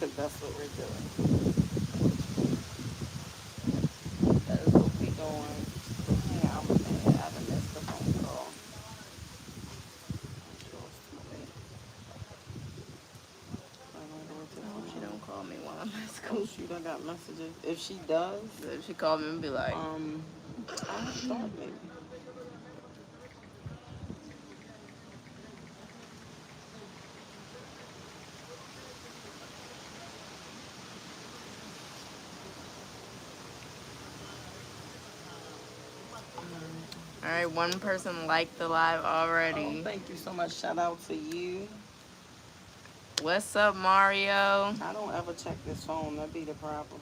because that's what we're doing. That is what we're doing. Yeah, I'm mad. I done missed the phone call. I'm sure it's too late. I wonder what I hope the she time. don't call me while I'm at Oh school. shoot, I got messages. If she does, She called me and be like, um, I thought maybe. all right, one person liked the live Oh, already. thank you so much. Shout out to you. What's up, Mario? I don't ever check this phone. That'd be the problem.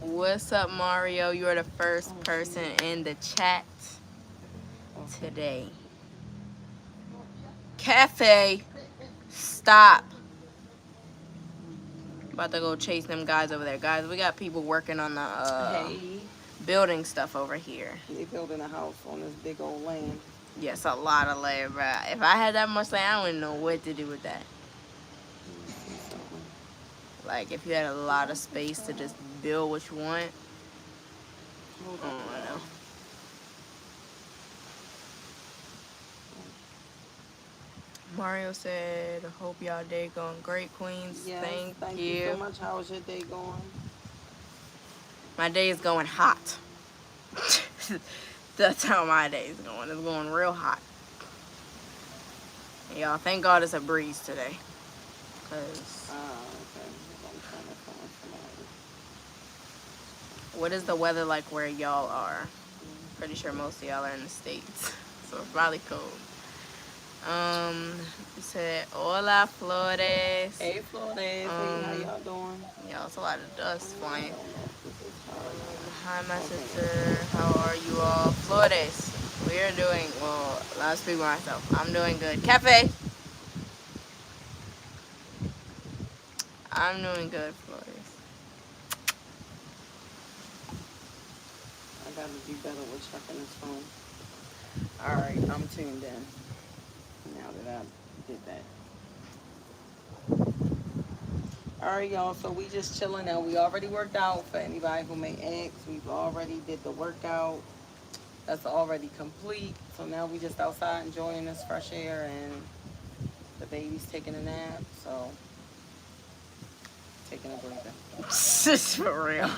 What's up, Mario? You are the Oh first person shoot. in the chat Okay. today. Cafe, stop. About to go chase them guys over there. Guys, we got people working on the Hey, building stuff over here. they building a house on this big old land. Yes, a lot of land, bro. If I had that much land, I wouldn't know what to do with that. Let me see something. Like, if you had a lot of space to just build what you want, Hold I up, don't know. y'all. Mario said, hope y'all day going great, Queens. Yes, Thank you so you. much. How was your day going? My day is going hot. That's how my day is going. It's going real hot. Y'all, thank God it's a breeze today. Because Okay. I'm trying to find somebody. what is the weather like where y'all are? Pretty sure most of y'all are in the States. So it's probably cold. It said, hola, Flores. Hey, Flores. Hey, how y'all doing? Y'all, it's a lot of dust I flying. don't know if this is hard. Hi, my Okay. sister. How are you all? Flores. We are doing, well, I'll speak for myself. I'm doing good. Cafe. I'm doing good, Flores. I gotta do better with checking this phone. All right, I'm tuned in. Now that I did that. All right, y'all. So we just chilling now. We already worked out. For anybody who may ask, we've already did the workout. That's already complete. So now we just outside enjoying this fresh air, and the baby's taking a nap. So taking a breather. For real.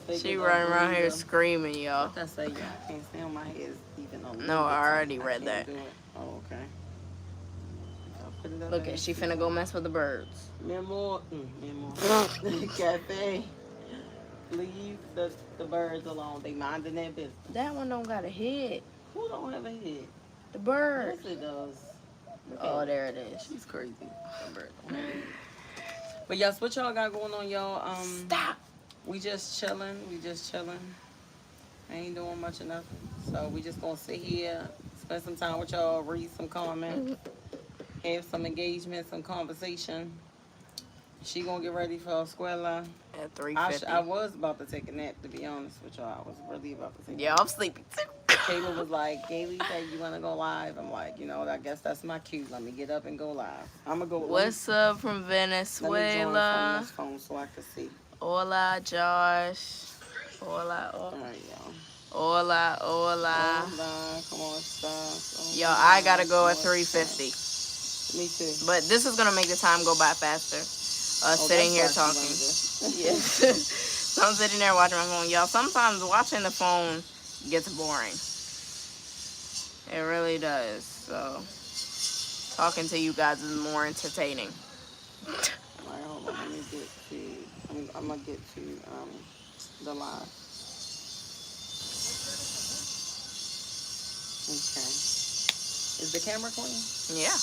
She Taking a running around here breather. screaming, y'all. What that say? Yeah, I can't stand my hair is even a little No, bit I tight. already I read can't that. do it. Oh, okay. I'll put it up Look in at, the she finna go mess with the birds. Memo. Cafe. Leave the birds alone. They minding their business. That one don't got a head. Who don't have a head? The bird. Yes, it does. Look Oh, at it. there it is. She's crazy. That bird don't have a head. But yes, what y'all got going on, y'all? Stop. We just chilling. We just chilling. I ain't doing much of nothing. So we just gonna sit here, spend some time with y'all, read some comments, have some engagement, some conversation. She gonna get ready for Escuela. At I 3:50. was about to take a nap, to be honest with y'all. I was really about to take a Yeah, nap. I'm sleepy too. Kayla was like, Gailey said you want to go live. I'm like, I guess that's my cue. Let me get up and go live. I'm going to go. What's up from Let me join from Venezuela? this phone so I can see. Hola, Josh. Hola, All hola. right, y'all. Hola, hola. Hola, come on, stop. Yo, I gotta go at 3:50. Me too. But this is gonna make the time go by faster. Sitting here talking. Yes. So I'm sitting there watching my phone. Y'all, sometimes watching the phone gets boring. It really does. So talking to you guys is more entertaining. All right, hold on. Let me get to. I'm gonna get to the live. Okay. Is the camera clean? Yeah.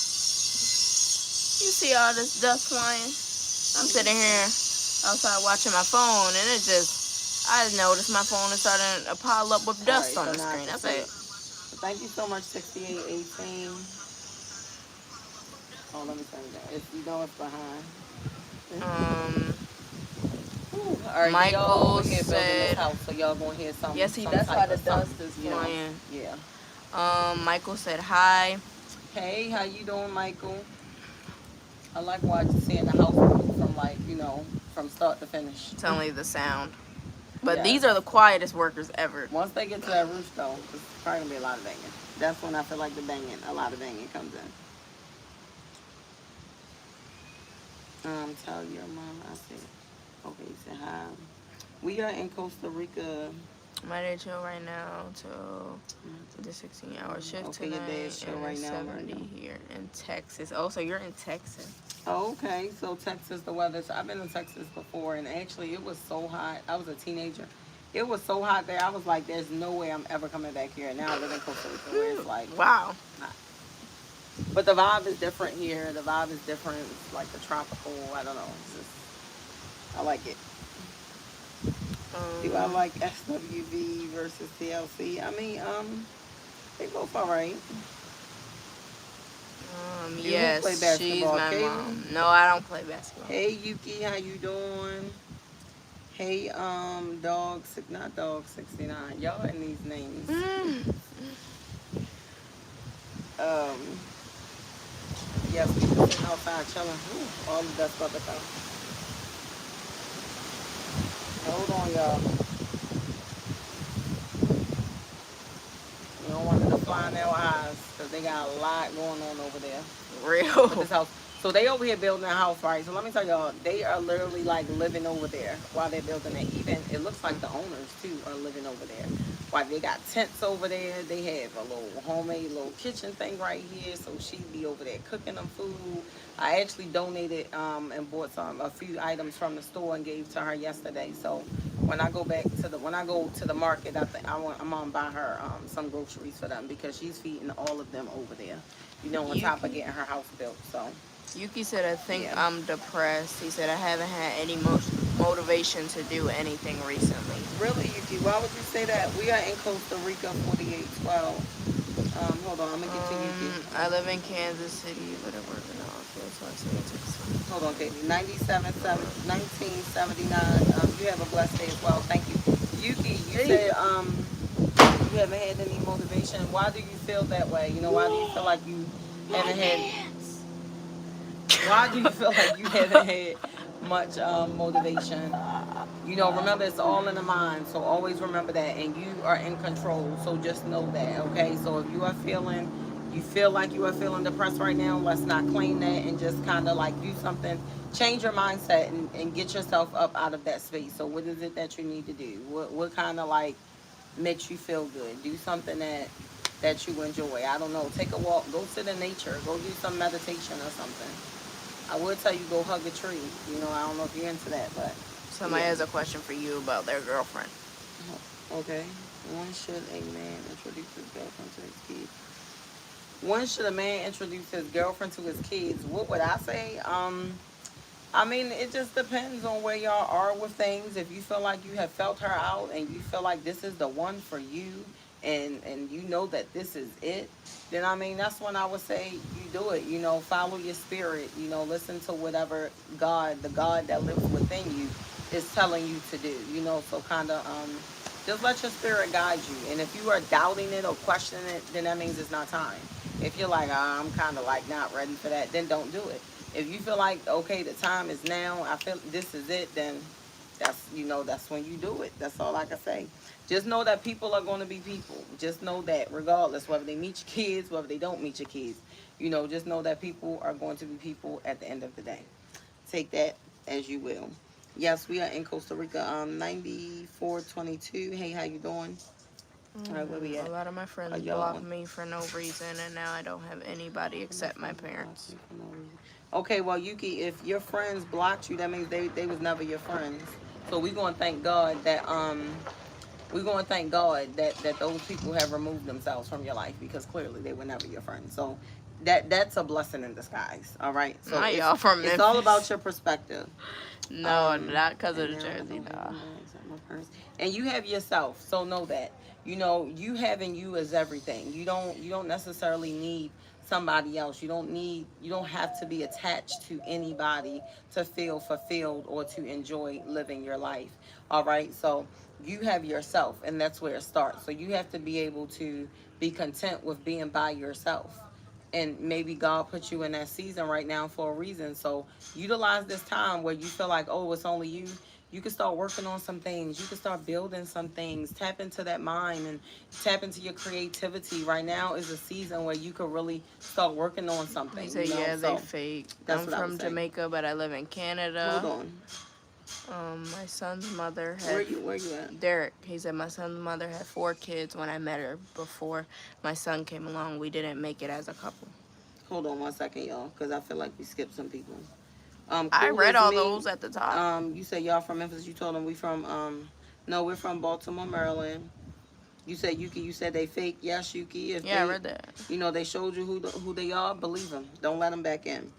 You see all this dust flying? I'm sitting here outside watching my phone, and I noticed my phone is starting to pile up with dust on the screen. That's it. So thank you so much, 6818. Oh, let me turn it down. It's behind. Um, Ooh, all right, y'all Michael over here building this said, house, so y'all gonna hear some. yeah, see, some that's type why the of something, dust is you know? flying. Yeah. Michael said hi. Hey, how you doing, Michael? I like watching seeing the house built from like from start to finish. It's only the sound. But Yes. these are the quietest workers ever. Once they get to that roof though, it's probably gonna be a lot of banging. That's when I feel like a lot of banging comes in. Tell your mom I said, okay, you said hi. We are in Costa Rica. My day chill right now till the 16-hour shift Okay, your dad's tonight, chill and right it's now, 70 right now. here in Texas. Oh, so you're in Texas. Oh, okay, so Texas, the weather. I've been in Texas before, and actually, it was so hot. I was a teenager. It was so hot there. I was like, "There's no way I'm ever coming back here." And now I live in Costa Rica, where it's like Wow. hot. But the vibe is different here. The vibe is different. It's like the tropical. I don't know. It's just, I like it. Do I like SWV versus TLC? I mean, they both all right. Do you play Yes, she's basketball, my Kaden? mom. No, I don't play basketball. Hey Yuki, how you doing? Hey, not dog 69. Y'all in these names. Um, yes, we just sitting outside chilling. Ooh, all the dust about to come. Hold on, y'all. You don't want them to fly in their eyes because they got a lot going on over there with Real. this house. So they over here building a house, right? So let me tell y'all, they are literally like living over there while they're building it. Even it looks like the owners too are living over there. Why they got tents over there? They have a little homemade little kitchen thing right here. So she'd be over there cooking them food. I actually donated and bought a few items from the store and gave to her yesterday. So when I go to the market, I'm gonna buy her some groceries for them because she's feeding all of them over there. On top of getting her house built. So Yuki said, I think yeah. I'm depressed. He said, I haven't had any motivation to do anything recently. Really, Yuki, why would you say that? We are in Costa Rica 4812. Hold on, I'm gonna get to Yuki. I live in Kansas City, but I work in the office, so I say it takes time. Hold on, Katie. 1979. You have a blessed day as well. Thank you. Yuki, you said you haven't had any motivation. Why do you feel that way? Why do you feel like you haven't had why do you feel like you haven't had much motivation? Remember it's all in the mind. So always remember that, and you are in control. So just know that, okay? So if you feel like you are feeling depressed right now, let's not claim that and just kind of like do something. Change your mindset and get yourself up out of that space. So what is it that you need to do? What kind of like makes you feel good? Do something that you enjoy. I don't know. Take a walk. Go sit in nature. Go do some meditation or something. I would tell you go hug a tree. I don't know if you're into that, but Somebody yeah. has a question for you about their girlfriend. Okay. When should a man introduce his girlfriend to his kids? When should a man introduce his girlfriend to his kids? What would I say? I mean, it just depends on where y'all are with things. If you feel like you have felt her out and you feel like this is the one for you and you know that this is it, then I mean, that's when I would say you do it. Follow your spirit. Listen to whatever the God that lives within you is telling you to do. So kind of just let your spirit guide you. And if you are doubting it or questioning it, then that means it's not time. If you're like, I'm kind of like not ready for that, then don't do it. If you feel like, okay, the time is now, I feel this is it, then that's when you do it. That's all I can say. Just know that people are going to be people. Just know that regardless, whether they meet your kids, whether they don't meet your kids, just know that people are going to be people at the end of the day. Take that as you will. Yes, we are in Costa Rica. 9422. Hey, how you doing? All right, where we A at? lot of my friends Y'all block me for no reason, and now I don't have anybody except my parents. Okay, well, Yuki, if your friends blocked you, that means they was never your friends. So we're gonna thank God that that those people have removed themselves from your life because clearly they were never your friends. So that's a blessing in disguise. All right. So Not y'all from it's all about Memphis. your perspective. No, not because of And the now I jersey, don't have nah. anybody except my parents. And you have yourself, so know that. You having you is everything. You don't necessarily need somebody else. You don't have to be attached to anybody to feel fulfilled or to enjoy living your life. All right. So you have yourself, and that's where it starts. So you have to be able to be content with being by yourself and maybe God put you in that season right now for a reason. So utilize this time where you feel like, oh, it's only you. You can start working on some things. You can start building some things. Tap into that mind and tap into your creativity. Right now is a season where you could really start working on He something, said, you know? yeah, they So fake. that's I'm what I would from say. Jamaica, but I live in Hold Canada. on. My son's mother Where had you at? Derek. He said my son's mother had 4 kids when I met her. Before my son came along, we didn't make it as a couple. Hold on 1 second, y'all, because I feel like we skipped some people. I Cool read as all me. those at the top. You said y'all from Memphis. You told them we from no, we're from Baltimore, Maryland. You said Yuki. You said they fake. Yes, Yuki. If Yeah, I they, read that. they showed you who they are, believe them. Don't let them back in.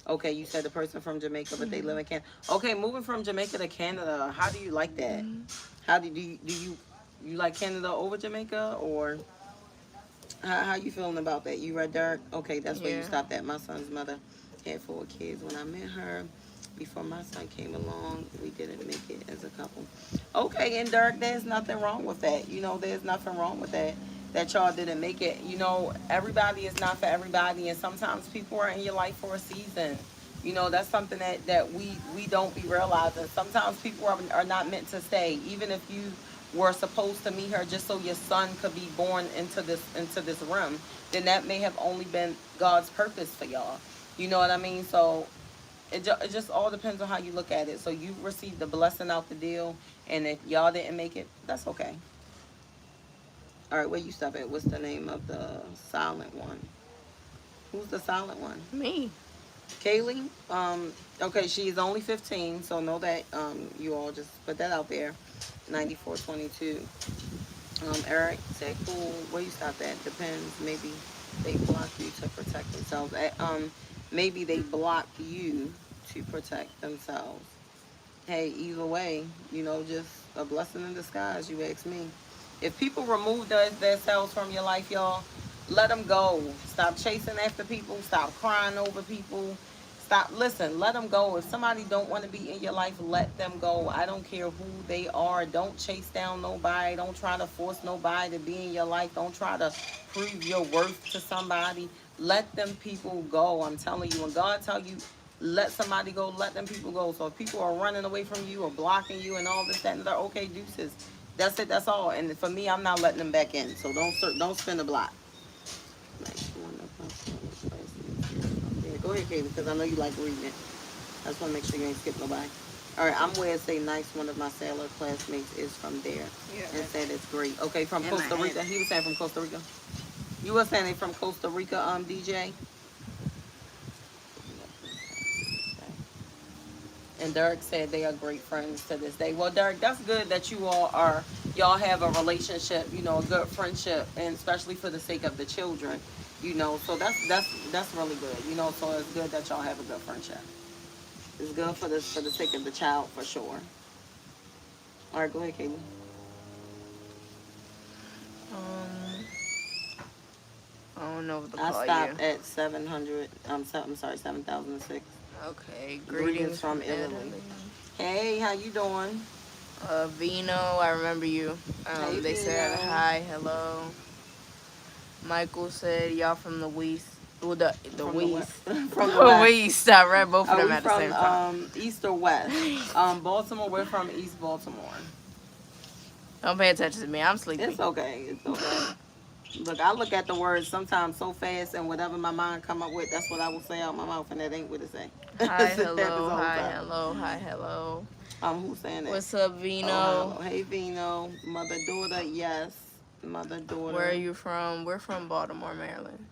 Okay, you said the person from Jamaica, but they live in Canada. Okay, moving from Jamaica to Canada. How do you like that? How do you like Canada over Jamaica, or how you feeling about that? You read Dirk? Okay, that's where you Yeah. stopped at. My son's mother had 4 kids when I met her. Before my son came along, we didn't make it as a couple. Okay, and Dirk, there's nothing wrong with that. There's nothing wrong with that. That y'all didn't make it. Everybody is not for everybody, and sometimes people are in your life for a season. That's something that we don't be realizing. Sometimes people are not meant to stay, even if you were supposed to meet her just so your son could be born into this realm, then that may have only been God's purpose for y'all. You know what I mean? So it just all depends on how you look at it. So you received the blessing out the deal, and if y'all didn't make it, that's okay. All right, where you stop at? What's the name of the silent one? Who's the silent one? Me. Kaylee. Okay, she's only 15, so know that. You all just put that out there. 9422. Eric said, cool. Where you stop at? Depends. Maybe they block you to protect themselves. Maybe they block you to protect themselves. Hey, either way, just a blessing in disguise, you ask me. If people remove themselves from your life, y'all, let them go. Stop chasing after people. Stop crying over people. Stop. Listen, let them go. If somebody don't want to be in your life, let them go. I don't care who they are. Don't chase down nobody. Don't try to force nobody to be in your life. Don't try to prove your worth to somebody. Let them people go. I'm telling you. When God tell you, let somebody go, let them people go. So if people are running away from you or blocking you and all this, that, and that, okay, deuces. That's it. That's all. And for me, I'm not letting them back in. So don't spin the block. Yeah, go ahead, Katie, because I know you like reading it. I just want to make sure you ain't skip nobody. All right, I'm where it say nice. One of my sailor classmates is from there, and said it's great. Okay, from Costa Rica. He was saying from Costa Rica. You were saying they from Costa Rica, DJ. And Derek said they are great friends to this day. Well, Derek, that's good that y'all have a relationship, a good friendship, and especially for the sake of the children, So that's really good, So it's good that y'all have a good friendship. It's good for the sake of the child for sure. All right, go ahead, Kaylee. Um, I don't know what to I call stopped you. at 700. I'm sorry, 7,006. Okay. Greetings from Italy. Hey, how you doing? Vino, I remember you. Hey, They said Vino. hi, hello. Michael said y'all from the West. Well, the From the West. west. From the west. West. I read both of Are them we at the from same time. East or West? Baltimore. We're from East Baltimore. Don't pay attention to me. I'm sleepy. It's okay. It's okay. Look, I look at the words sometimes so fast, and whatever my mind come up with, that's what I will say out my mouth, and that ain't what it say. Hi, It happens hello. all the Hi, time. hello. Hi, hello. Who's saying that? What's up, Oh, Vino? hello. Hey, Vino. Mother, daughter, yes. Mother, daughter. Where are you from? We're from Baltimore, Maryland.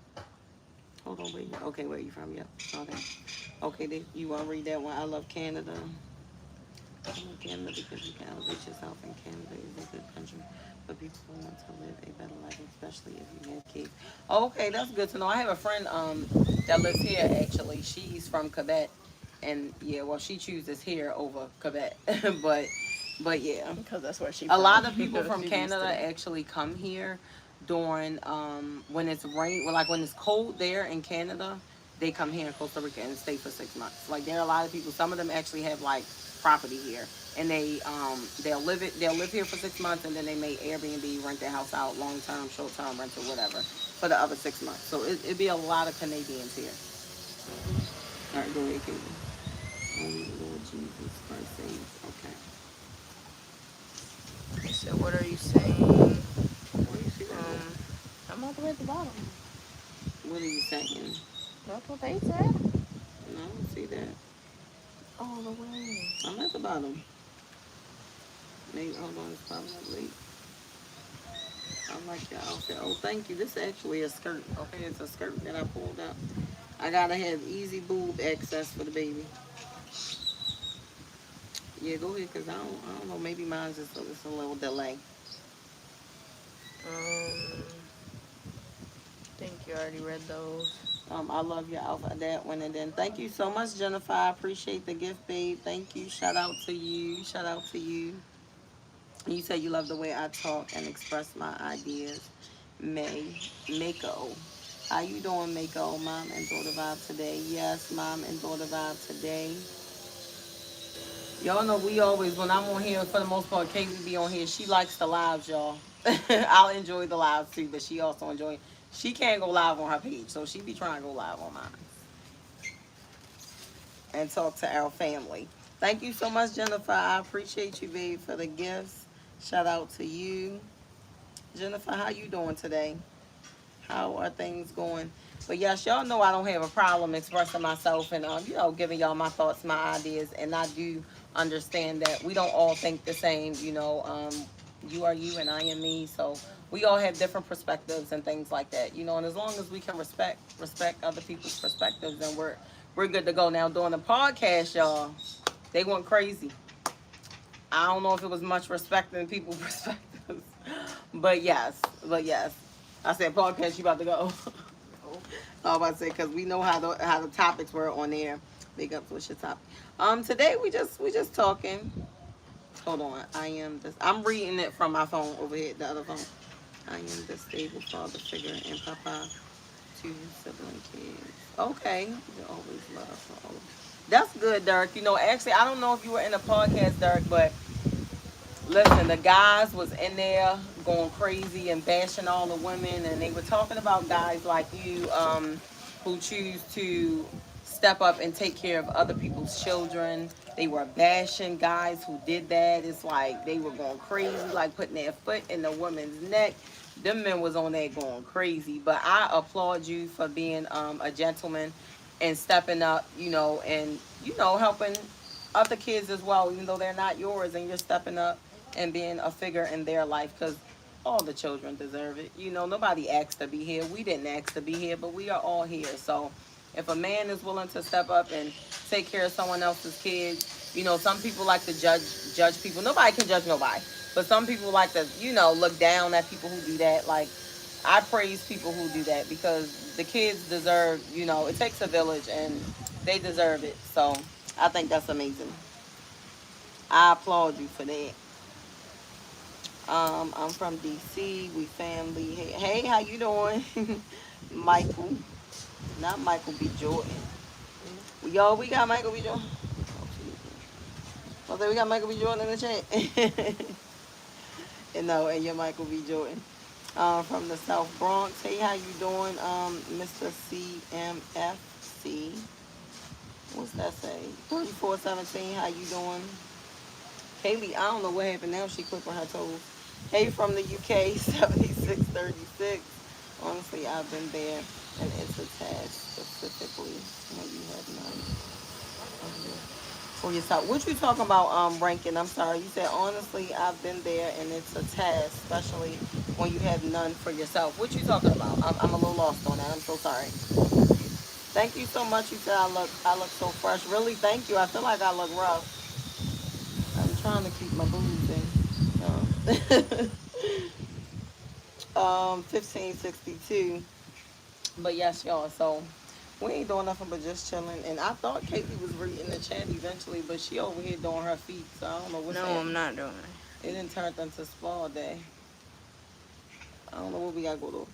Hold on, wait. Okay, where are you from? Yep. Okay. Okay, you want to read that one? I love Canada. I love Canada because you can elevate yourself, and Canada is a good country for people who want to live a better life, especially if you have kids. Okay, that's good to know. I have a friend that lives here actually. She's from Quebec, and yeah, well, she chooses here over Quebec, but yeah, Because that's where she's a from. lot of people from She's Canada Eastern. actually come here during when it's rain, well, like when it's cold there in Canada, they come here in Costa Rica and stay for 6 months. Like there are a lot of people. Some of them actually have like property here, and they'll live here for 6 months, and then they may Airbnb, rent their house out, long term, short term rental, whatever. for the other 6 months. So it'd be a lot of Canadians here. All right, go ahead, Katie. Only the Lord Jesus Christ saves. Okay. So what are you saying? Where you see that? I'm all the way at the bottom. What are you saying? That's what they said. No, I don't see that. All the way. I'm at the bottom. Maybe, hold on, it's probably not late. I like your outfit. Oh, thank you. This is actually a skirt. Okay, it's a skirt that I pulled up. I gotta have easy boob access for the baby. Yeah, go ahead, cause I don't know. Maybe mine's just it's a little delay. I think you already read those. I love your outfit, that one, and then thank you so much, Jennifer. I appreciate the gift, babe. Thank you. Shout out to you. Shout out to you. You said you love the way I talk and express my ideas. Mako. How you doing, Mako? Mom and daughter vibe today. Yes, mom and daughter vibe today. Y'all know we always, when I'm on here, for the most part, Kay be on here. She likes the lives, y'all. I'll enjoy the lives too, but she also enjoy. She can't go live on her page, so she be trying to go live on mine and talk to our family. Thank you so much, Jennifer. I appreciate you, babe, for the gifts. Shout out to you. Jennifer, how you doing today? How are things going? But yes, y'all know I don't have a problem expressing myself and giving y'all my thoughts, my ideas, and I do understand that we don't all think the same. You are you and I am me, so we all have different perspectives and things like that. And as long as we can respect other people's perspectives, then we're good to go. Now during the podcast, y'all, they went crazy. I don't know if it was much respecting people's perspectives, but yes. I said podcast, you about to go? I was about to say because we know how the topics were on there. Big ups, what's your topic? Today we just talking. Hold on, I'm reading it from my phone over here, the other phone. I am the stable father figure and papa to sibling kids. Okay, you always love for all of. That's good, Derek. Actually, I don't know if you were in the podcast, Derek, but listen, the guys was in there going crazy and bashing all the women, and they were talking about guys like you, who choose to step up and take care of other people's children. They were bashing guys who did that. It's like they were going crazy, like putting their foot in the woman's neck. Them men was on there going crazy. But I applaud you for being a gentleman and stepping up, and helping other kids as well, even though they're not yours, and you're stepping up and being a figure in their life because all the children deserve it. Nobody asked to be here. We didn't ask to be here, but we are all here. So if a man is willing to step up and take care of someone else's kids, some people like to judge people. Nobody can judge nobody, but some people like to, look down at people who do that. Like, I praise people who do that because the kids deserve, it takes a village and they deserve it. So I think that's amazing. I applaud you for that. I'm from DC. We family. Hey, how you doing? Michael, not Michael B. Jordan. We got Michael B. Jordan. Oh, we got Michael B. Jordan in the chat. And you're Michael B. Jordan. From the South Bronx. Hey, how you doing, Mr. CMFC? What's that say? 3417. How you doing? Kaylee, I don't know what happened now. She clicked on her toes. Hey, from the UK, 7636. Honestly, I've been there, and it's a task specifically when you have none for yourself. What you talking about, ranking? I'm sorry. You said, honestly, I've been there, and it's a task, especially when you have none for yourself. What you talking about? I'm a little lost on that. I'm so sorry. Thank you so much. You said I look so fresh. Really, thank you. I feel like I look rough. I'm trying to keep my boobs in. 1562. But yes, y'all. So we ain't doing nothing but just chilling. And I thought Katie was reading the chat eventually, but she over here doing her feet. So I don't know what's happening. I'm not doing it. It didn't turn into spa day. I don't know what we got to go to.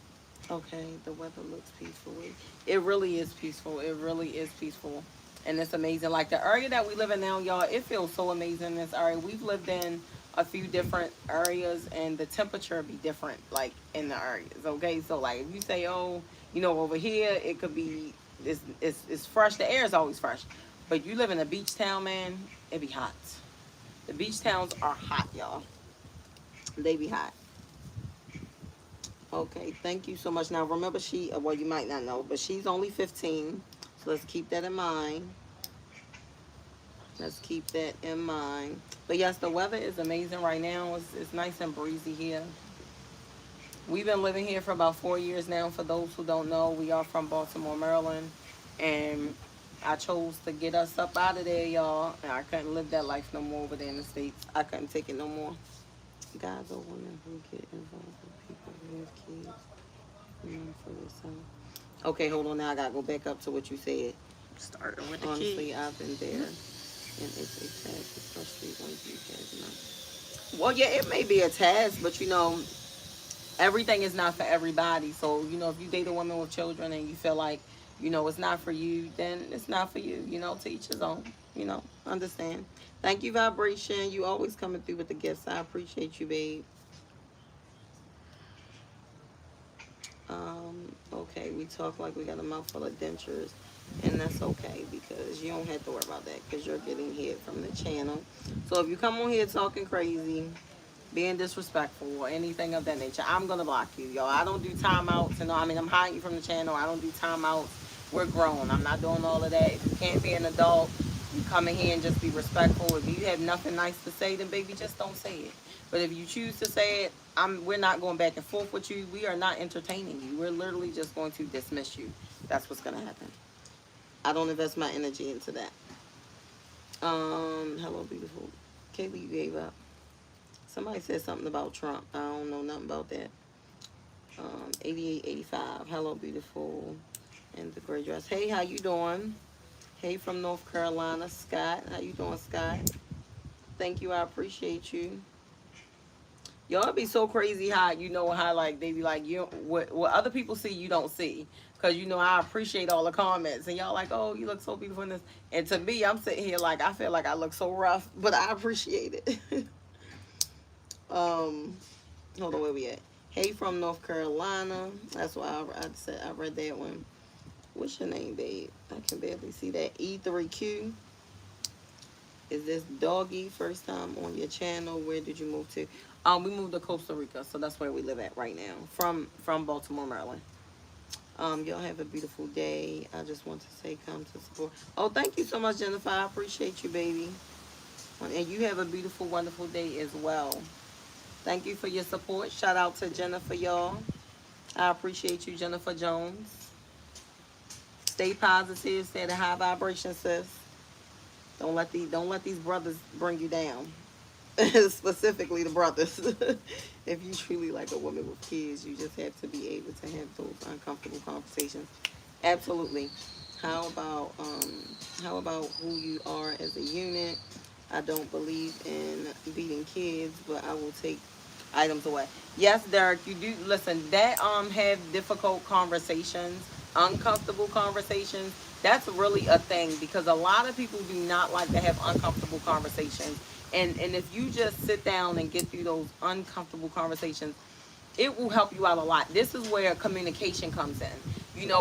Okay, the weather looks peaceful. It really is peaceful. It really is peaceful. And it's amazing. Like the area that we live in now, y'all, it feels so amazing in this area. We've lived in a few different areas, and the temperature be different, like in the areas. Okay, so like if you say, oh, over here it could be it's fresh. The air is always fresh, but you live in a beach town, man. It be hot. The beach towns are hot, y'all. They be hot. Okay, thank you so much. Now remember, well, you might not know, but she's only 15, so let's keep that in mind. Let's keep that in mind. But yes, the weather is amazing right now. It's nice and breezy here. We've been living here for about 4 years now. For those who don't know, we are from Baltimore, Maryland. And I chose to get us up out of there, y'all. And I couldn't live that life no more over there in the States. I couldn't take it no more. Guys or women who get involved with people who have kids. For yourself. Okay, hold on now. I got to go back up to what you said. Starting with the Honestly, kids. I've been there. And it's a task, especially when you have not. Well, yeah, it may be a task, but everything is not for everybody. So, if you date a woman with children and you feel like, it's not for you, then it's not for you. To each his own. Understand. Thank you, Vibration. You always coming through with the gifts. I appreciate you, babe. Okay, we talk like we got a mouthful of dentures, and that's okay because you don't have to worry about that because you're getting hit from the channel. So if you come on here talking crazy, being disrespectful or anything of that nature, I'm gonna block you, y'all. I don't do timeouts, I'm hiding you from the channel. I don't do timeouts. We're grown. I'm not doing all of that. If you can't be an adult, you come in here and just be respectful. If you have nothing nice to say, then baby, just don't say it. But if you choose to say it, we're not going back and forth with you. We are not entertaining you. We're literally just going to dismiss you. That's what's gonna happen. I don't invest my energy into that. Hello, beautiful. Kaylee, you gave up. Somebody said something about Trump. I don't know nothing about that. 8885. Hello, beautiful. And the gray dress. Hey, how you doing? Hey, from North Carolina, Scott. How you doing, Scott? Thank you. I appreciate you. Y'all be so crazy how like they be like what other people see you don't see, because I appreciate all the comments and y'all like, oh, you look so beautiful in this, and to me I'm sitting here like I feel like I look so rough, but I appreciate it. Hold on, where we at? Hey, from North Carolina. That's why I said I read that one. What's your name, babe? I can barely see that. E3Q. Is this doggy first time on your channel? Where did you move to? We moved to Costa Rica, so that's where we live at right now. From Baltimore, Maryland. Y'all have a beautiful day. I just want to say come to support. Oh, thank you so much, Jennifer. I appreciate you, baby. And you have a beautiful, wonderful day as well. Thank you for your support. Shout out to Jennifer, y'all. I appreciate you, Jennifer Jones. Stay positive. Stay at a high vibration, sis. Don't let these brothers bring you down. Specifically the brothers. If you truly like a woman with kids, you just have to be able to have those uncomfortable conversations. Absolutely. How about who you are as a unit? I don't believe in beating kids, but I will take items away. Yes, Derek, you do listen, that have difficult conversations, uncomfortable conversations. That's really a thing because a lot of people do not like to have uncomfortable conversations. And if you just sit down and get through those uncomfortable conversations, it will help you out a lot. This is where communication comes in.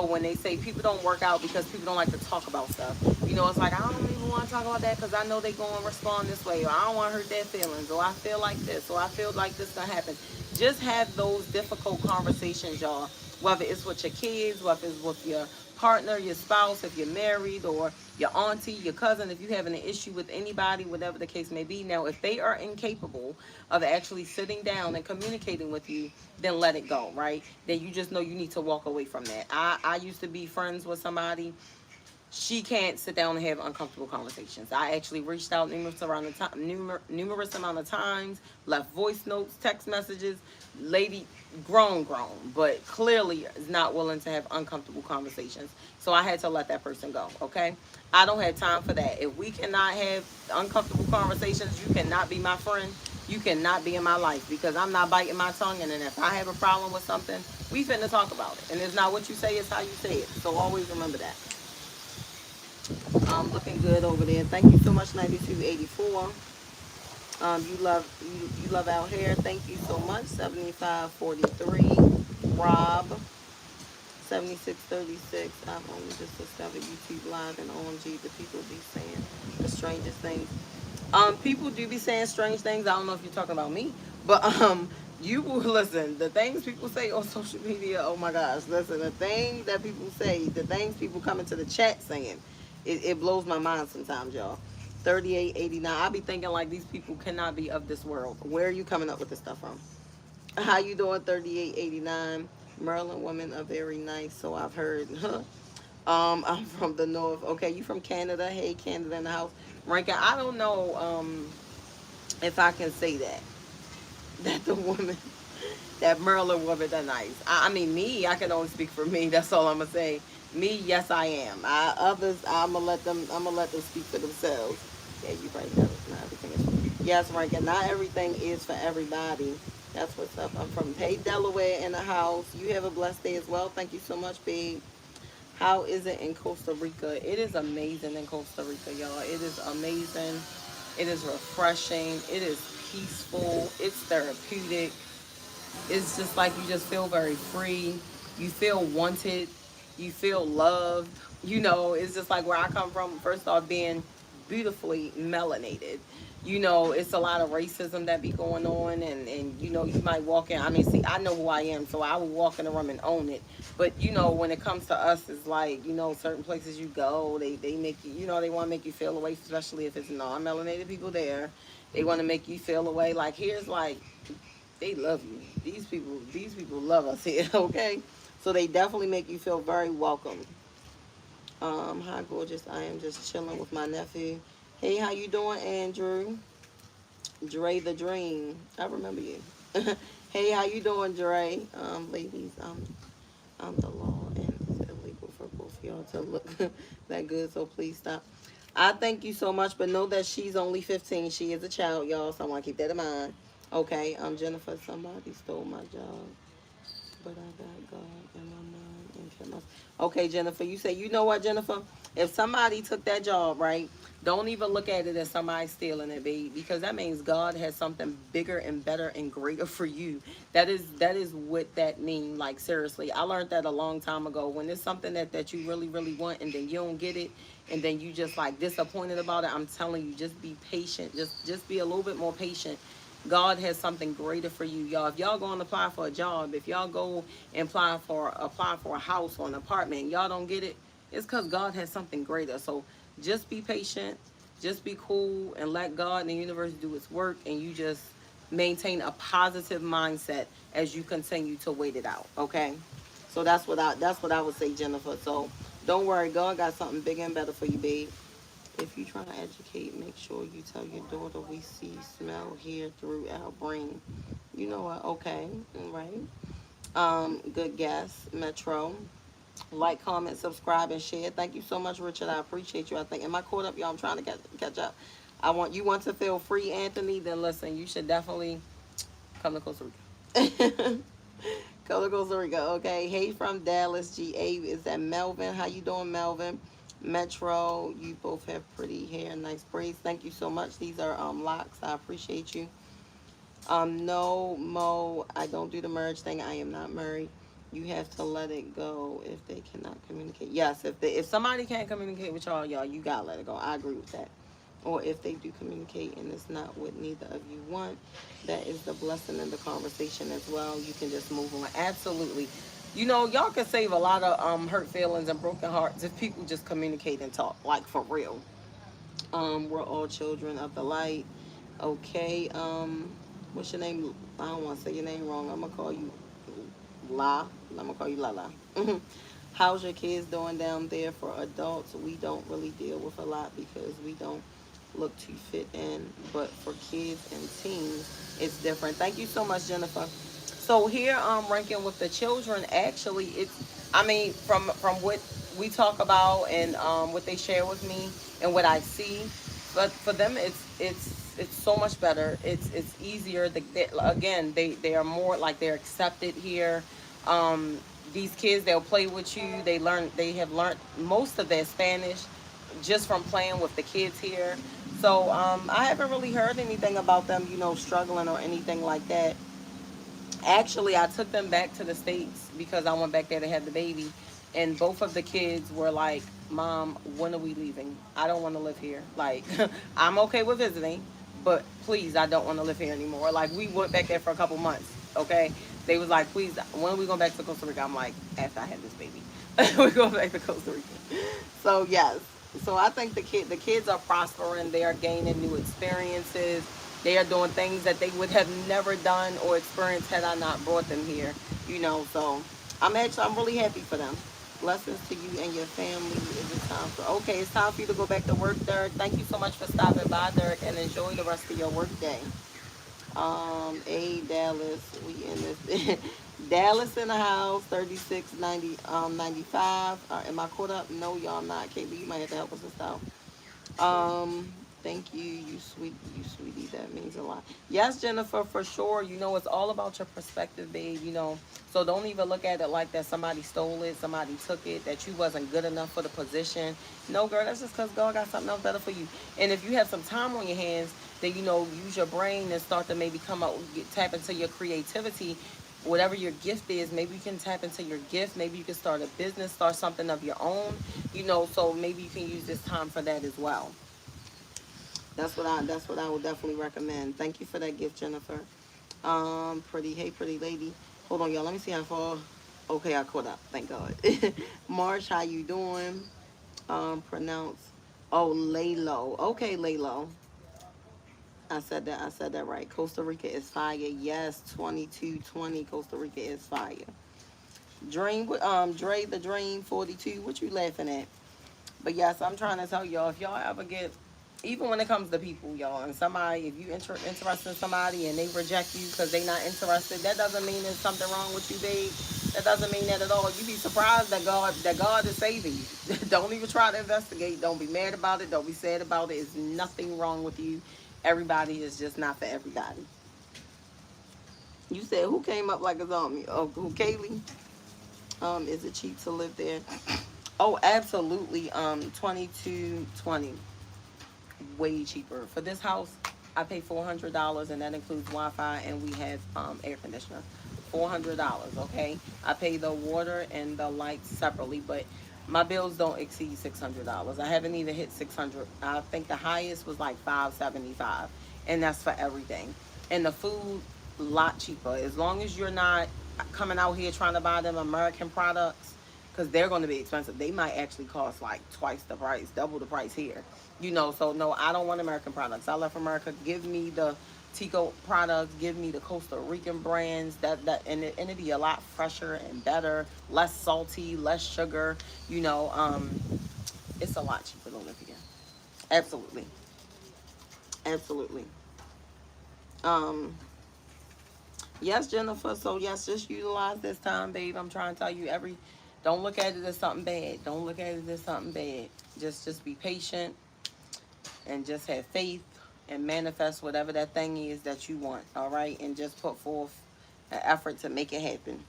When they say people don't work out because people don't like to talk about stuff. It's like, I don't even want to talk about that because I know they're going to respond this way, or I don't want to hurt their feelings, or I feel like this, or I feel like this going to happen. Just have those difficult conversations, y'all. Whether it's with your kids, whether it's with your partner, your spouse, if you're married, or your auntie, your cousin, if you're having an issue with anybody, whatever the case may be. Now, if they are incapable of actually sitting down and communicating with you, then let it go, right? Then you just know you need to walk away from that. I used to be friends with somebody. She can't sit down and have uncomfortable conversations. I actually reached out numerous amount of times, left voice notes, text messages. Lady, grown, but clearly is not willing to have uncomfortable conversations. So I had to let that person go. Okay, I don't have time for that. If we cannot have uncomfortable conversations, you cannot be my friend. You cannot be in my life because I'm not biting my tongue. And then if I have a problem with something, we finna talk about it. And it's not what you say, it's how you say it. So always remember that. Looking good over there. Thank you so much, 9284. You love our hair. Thank you so much. 7543. Rob 7636. I've only just discovered YouTube Live and OMG. The people be saying the strangest things. People do be saying strange things. I don't know if you're talking about me, but you will listen. The things people say on social media. Oh my gosh, listen. The things that people say, the things people come into the chat saying, it blows my mind sometimes, y'all. 3889. I be thinking like these people cannot be of this world. Where are you coming up with this stuff from? How you doing? 3889. Maryland women are very nice, so I've heard. I'm from the north. Okay, you from Canada? Hey, Canada in the house. Rankin, I don't know if I can say that. That the woman, that Maryland woman, are nice. I mean, me, I can only speak for me. That's all I'm gonna say. Me, yes, I am. Others, I'm gonna let them. I'm gonna let them speak for themselves. Yeah, you right. Not everything is. Yes, Rankin. Not everything is for everybody. That's what's up. I'm from Hey Delaware in the house. You have a blessed day as well. Thank you so much, babe. How is it in Costa Rica? It is amazing in Costa Rica, y'all. It is amazing. It is refreshing. It is peaceful. It's therapeutic. It's just like you just feel very free. You feel wanted. You feel loved. It's just like where I come from, first off, being beautifully melanated. It's a lot of racism that be going on, and you might walk in. I mean, see, I know who I am, so I will walk in the room and own it. But when it comes to us, it's like certain places you go, they make you, they want to make you feel away, especially if it's non-melanated people there. They want to make you feel away. Like here's like they love you. These people love us here, okay? So they definitely make you feel very welcome. Hi gorgeous. I am just chilling with my nephew. Hey, how you doing, Andrew? Dre the Dream. I remember you. Hey, how you doing, Dre? Ladies, I'm the law and it's illegal for both of y'all to look that good, so please stop. I thank you so much, but know that she's only 15. She is a child, y'all, so I want to keep that in mind. Okay, Jennifer, somebody stole my job, but I got God in my mind and kept my. Okay, Jennifer, you say, you know what, Jennifer? If somebody took that job, right, don't even look at it as somebody stealing it, babe, because that means God has something bigger and better and greater for you. That is what that means. Like seriously, I learned that a long time ago. When it's something that you really really want and then you don't get it, and then you just like disappointed about it, I'm telling you, just be patient. Just be a little bit more patient. God has something greater for you, y'all. If y'all go and apply for a job, if y'all go and apply for a house or an apartment, and y'all don't get it, it's because God has something greater. So just be patient, just be cool, and let God and the universe do its work, and you just maintain a positive mindset as you continue to wait it out. Okay, so that's what I would say, Jennifer. So don't worry, God got something bigger and better for you, babe. If you try to educate, make sure you tell your daughter we see, smell, hear through our brain. You know what? Okay, right. Good guess, Metro. Like, comment, subscribe, and share. Thank you so much, Richard. I appreciate you. I think, am I caught up, y'all? I'm trying to catch up. Want to feel free, Anthony. Then listen, you should definitely come to Costa Rica. Come to Costa Rica, okay? Hey, from Dallas, GA. Is that Melvin? How you doing, Melvin? Metro, you both have pretty hair, nice braids. Thank you so much. These are locks. I appreciate you. No, Mo, I don't do the merge thing. I am not married. You have to let it go if they cannot communicate. Yes, if somebody can't communicate with y'all, you gotta let it go. I agree with that. Or if they do communicate and it's not what neither of you want, that is the blessing in the conversation as well. You can just move on. Absolutely. Y'all can save a lot of hurt feelings and broken hearts if people just communicate and talk, like for real. We're all children of the light. Okay. What's your name? I don't want to say your name wrong. I'm gonna call you La. I'm gonna call you Lala. How's your kids doing down there? For adults, we don't really deal with a lot because we don't look to fit in. But for kids and teens, it's different. Thank you so much, Jennifer. So here, ranking with the children. Actually, I mean, from what we talk about and what they share with me and what I see, but for them, it's so much better. It's easier. Again, they are more like they're accepted here. Um, these kids, they'll play with you. They have learned most of their Spanish just from playing with the kids here. So I haven't really heard anything about them, struggling or anything like that. Actually, I took them back to the States because I went back there to have the baby. And both of the kids were like, Mom, when are we leaving? I don't want to live here. Like, I'm okay with visiting, but please, I don't want to live here anymore. Like, we went back there for a couple months, okay? They was like, please, when are we going back to Costa Rica? I'm like, after I have this baby. We're going back to Costa Rica. So, yes. So I think the kids are prospering. They are gaining new experiences. They are doing things that they would have never done or experienced had I not brought them here. So I'm really happy for them. Blessings to you and your family. Is it time for Okay, it's time for you to go back to work, Derek. Thank you so much for stopping by, Derek, and enjoy the rest of your work day. Dallas, we in this Dallas in the house, 3690 95. Am I caught up? No, y'all not. KB, you might have to help us out. Thank you, you sweetie. That means a lot. Yes, Jennifer, for sure. It's all about your perspective, babe. So don't even look at it like that somebody stole it, somebody took it, that you wasn't good enough for the position. No, girl, that's just because God got something else better for you. And if you have some time on your hands, then use your brain and start to maybe come out, tap into your creativity. Whatever your gift is, maybe you can tap into your gift. Maybe you can start a business, start something of your own. So maybe you can use this time for that as well. That's what I would definitely recommend. Thank you for that gift, Jennifer. Pretty lady. Hold on, y'all. Let me see how far. Okay, I caught up. Thank God. Marsh, how you doing? Pronounce. Oh, Laylo. Okay, Laylo. I said that right. Costa Rica is fire. Yes, 2220. Costa Rica is fire. Dre the Dream 42. What you laughing at? But yes, I'm trying to tell y'all, if y'all ever get, even when it comes to people, y'all, and somebody, if you interested in somebody and they reject you because they not interested, that doesn't mean there's something wrong with you, babe. That doesn't mean that at all. You be surprised that God is saving you. Don't even try to investigate. Don't be mad about it. Don't be sad about it. It's nothing wrong with you. Everybody is just not for everybody. You said who came up like a zombie? Oh, who, Kaylee? Is it cheap to live there? Oh, absolutely. 2220, way cheaper. For this house, I pay $400, and that includes Wi-Fi, and we have air conditioner. $400. Okay, I pay the water and the lights separately, but my bills don't exceed $600. I haven't even hit 600. I think the highest was like 575, and that's for everything. And the food, a lot cheaper. As long as you're not coming out here trying to buy them American products, because they're going to be expensive. They might actually cost like twice the price, double the price here. So no, I don't want American products. I left America. Give me the Tico products. Give me the Costa Rican brands. And it'd be a lot fresher and better, less salty, less sugar. It's a lot cheaper to live here. Absolutely, absolutely. Um, yes, Jennifer. So yes, just utilize this time, babe. I'm trying to tell you every. Don't look at it as something bad. Don't look at it as something bad. Just be patient and just have faith and manifest whatever that thing is that you want. All right, and just put forth an effort to make it happen.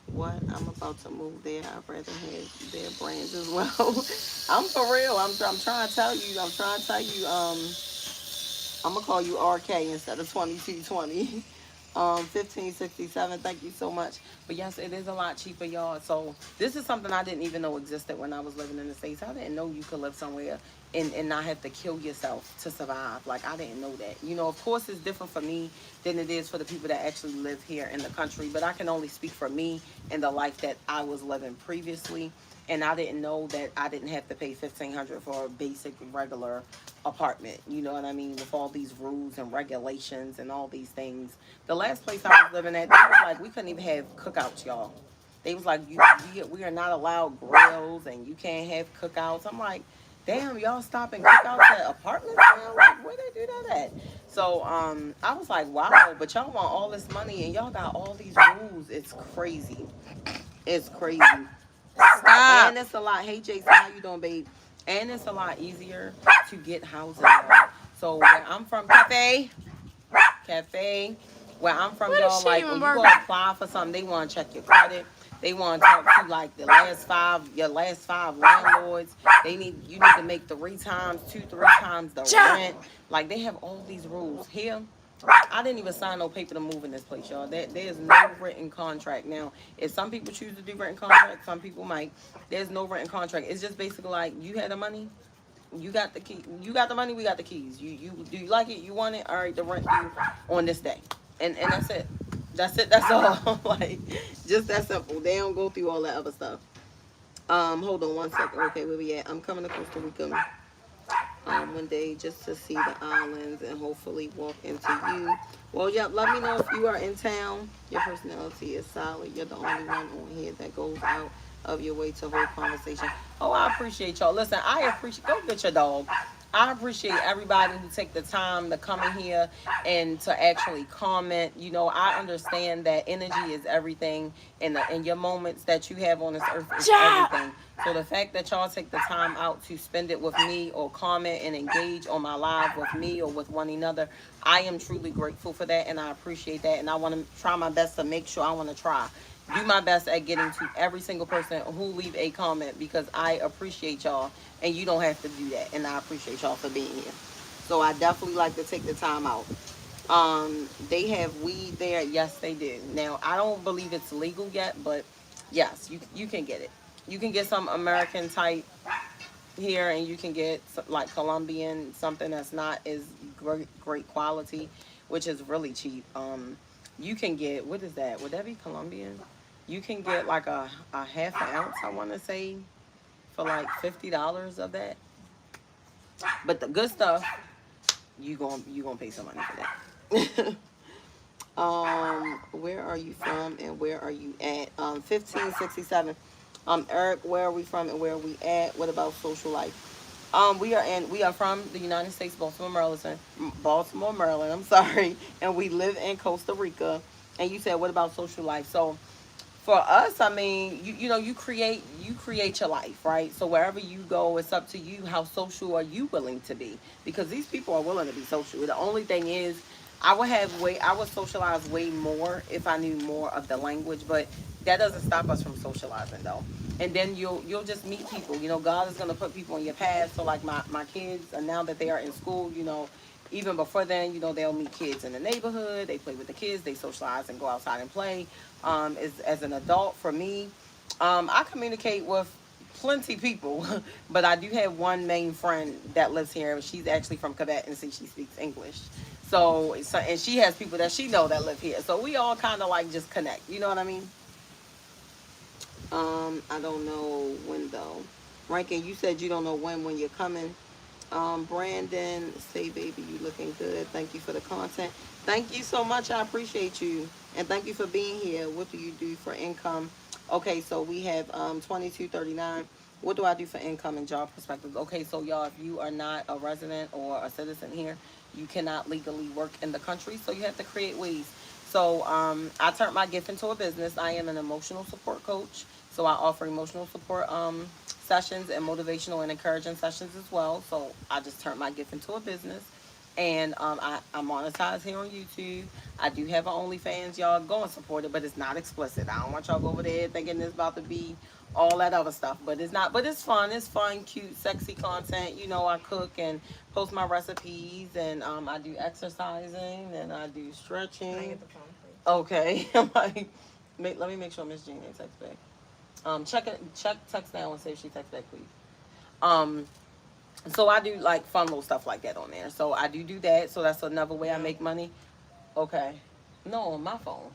What? I'm about to move there. I'd rather have their brands as well. I'm for real. I'm trying to tell you. I'm trying to tell you. I'm gonna call you RK instead of 2220. 1567. Thank you so much. But yes, it is a lot cheaper, y'all. So this is something I didn't even know existed when I was living in the States. I didn't know you could live somewhere and not have to kill yourself to survive. Like, I didn't know that. Of course it's different for me than it is for the people that actually live here in the country. But I can only speak for me and the life that I was living previously. And I didn't know that I didn't have to pay $1,500 for a basic regular apartment. You know what I mean? With all these rules and regulations and all these things. The last place I was living at, they was like, we couldn't even have cookouts, y'all. They was like, we are not allowed grills and you can't have cookouts. I'm like, damn, y'all stopping cookouts at apartments now? Like, where they do that at? So I was like, wow, but y'all want all this money and y'all got all these rules. It's crazy. It's crazy. Stop. And it's a lot. Hey, Jason, how you doing, babe? And it's a lot easier to get housing. Y'all. So where I'm from, cafe, where I'm from, What is y'all, she like even when you go working? apply for something, they want to check your credit. They want to talk to like your last five landlords. You need to make three times the rent. Like they have all these rules here. I didn't even sign no paper to move in this place, y'all. There's no written contract. Now, if some people choose to do written contract, some people might. There's no written contract. It's just basically like you had the money, you got the key, you got the money, we got the keys. You do you like it? You want it? All right, the rent due on this day, and that's it. That's it. That's all. Like just that simple. They don't go through all that other stuff. Hold on one second. Okay, where we at? I'm coming to Costa Rica one day just to see the islands and hopefully walk into you. Well, yeah, let me know if you are in town. Your personality is solid. You're the only one on here that goes out of your way to hold conversation. Oh, I appreciate y'all. Listen, go get your dog. I appreciate everybody who take the time to come in here and to actually comment. You know, I understand that energy is everything, and your moments that you have on this earth is everything. So the fact that y'all take the time out to spend it with me or comment and engage on my live with me or with one another, I am truly grateful for that, and I appreciate that. And I want to try my best to make sure do my best at getting to every single person who leave a comment, because I appreciate y'all and you don't have to do that, and I appreciate y'all for being here. So I definitely like to take the time out. They have weed there. Yes, they do. Now I don't believe it's legal yet, but yes, you can get it. You can get some American type here, and you can get some, like Colombian, something that's not as great quality, which is really cheap. You can get, what is that? Would that be Colombian? You can get like a half an ounce, I want to say, for like $50 of that. But the good stuff, you gonna pay some money for that. Where are you from and where are you at? 1567. Eric, where are we from and where are we at? What about social life? We are from the United States, Baltimore, Maryland. I'm sorry, and we live in Costa Rica. And you said, what about social life? So, for us, I mean, you create your life, right? So wherever you go, it's up to you. How social are you willing to be? Because these people are willing to be social. The only thing is, I would socialize way more if I knew more of the language, but that doesn't stop us from socializing though. And then you'll just meet people. You know, God is gonna put people in your path. So like my kids, and now that they are in school, you know, even before then, you know, they'll meet kids in the neighborhood. They play with the kids. They socialize and go outside and play. As an adult, for me, I communicate with plenty people, but I do have one main friend that lives here. She's actually from Quebec, and see, she speaks English. So, and she has people that she know that live here. So we all kind of like just connect. You know what I mean? I don't know when though. Rankin, you said you don't know when you're coming. Brandon, say baby, you looking good. Thank you for the content. Thank you so much. I appreciate you. And thank you for being here. What do you do for income? Okay, so we have 2239. What do I do for income and job perspectives? Okay, so y'all, if you are not a resident or a citizen here, you cannot legally work in the country, so you have to create ways. So I turned my gift into a business. I am an emotional support coach, so I offer emotional support sessions and motivational and encouraging sessions as well. So I just turned my gift into a business. And I monetize here on YouTube. I do have an OnlyFans. Y'all go and support it, but it's not explicit. I don't want y'all go over there thinking it's about to be all that other stuff. But it's not. But it's fun. It's fun, cute, sexy content. You know, I cook and post my recipes, and I do exercising, and I do stretching. Can I get the phone, please? Okay. I'm like, let me make sure Miss Jean ain't text back. Check text now and see if she text back, please. So I do like fun little stuff like that on there. So I do that. So that's another way I make money. Okay. No, on my phone.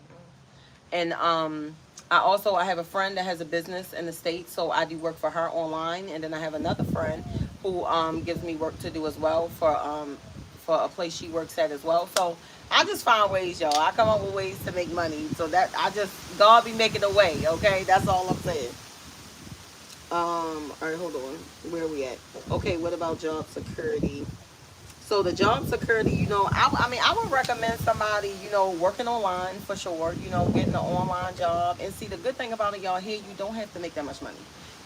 And I have a friend that has a business in the States, so I do work for her online. And then I have another friend who gives me work to do as well for a place she works at as well. So I just find ways, y'all. I come up with ways to make money. So that God be making a way, okay? That's all I'm saying. All right, hold on. Where are we at? Okay, what about job security? So the job security, you know, I would recommend somebody, you know, working online for sure, you know, getting an online job. And see, the good thing about it, y'all, here, you don't have to make that much money.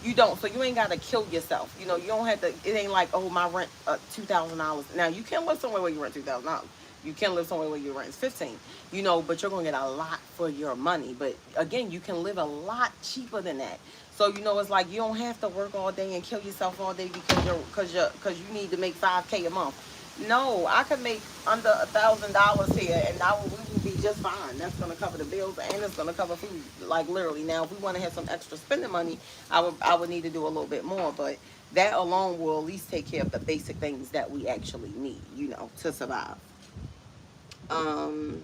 You don't. So you ain't got to kill yourself. You know, you don't have to, it ain't like, oh, my rent $2,000. Now, you can live somewhere where you rent $2,000. You can't live somewhere where your rent is 15, you know, but you're going to get a lot for your money. But again, you can live a lot cheaper than that. So, you know, it's like you don't have to work all day and kill yourself all day because you need to make 5K a month. No, I could make under $1,000 here, and we will be just fine. That's gonna cover the bills, and it's gonna cover food. Like literally. Now, if we want to have some extra spending money, I would need to do a little bit more. But that alone will at least take care of the basic things that we actually need, you know, to survive. Um,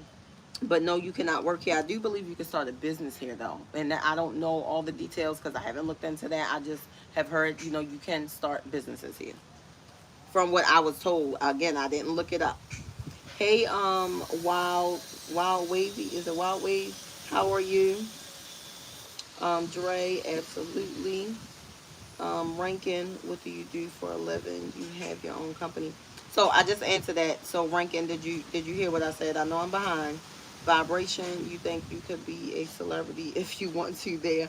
but no, you cannot work here. I do believe you can start a business here though, and I don't know all the details because I haven't looked into that. I just have heard, you know, you can start businesses here. From what I was told, again, I didn't look it up. Hey, Wild Wavy, is it Wild Wave? How are you? Dre, absolutely. Rankin, what do you do for a living? You have your own company. So I just answered that. So Rankin, did you hear what I said? I know I'm behind. Vibration, you think you could be a celebrity if you want to there.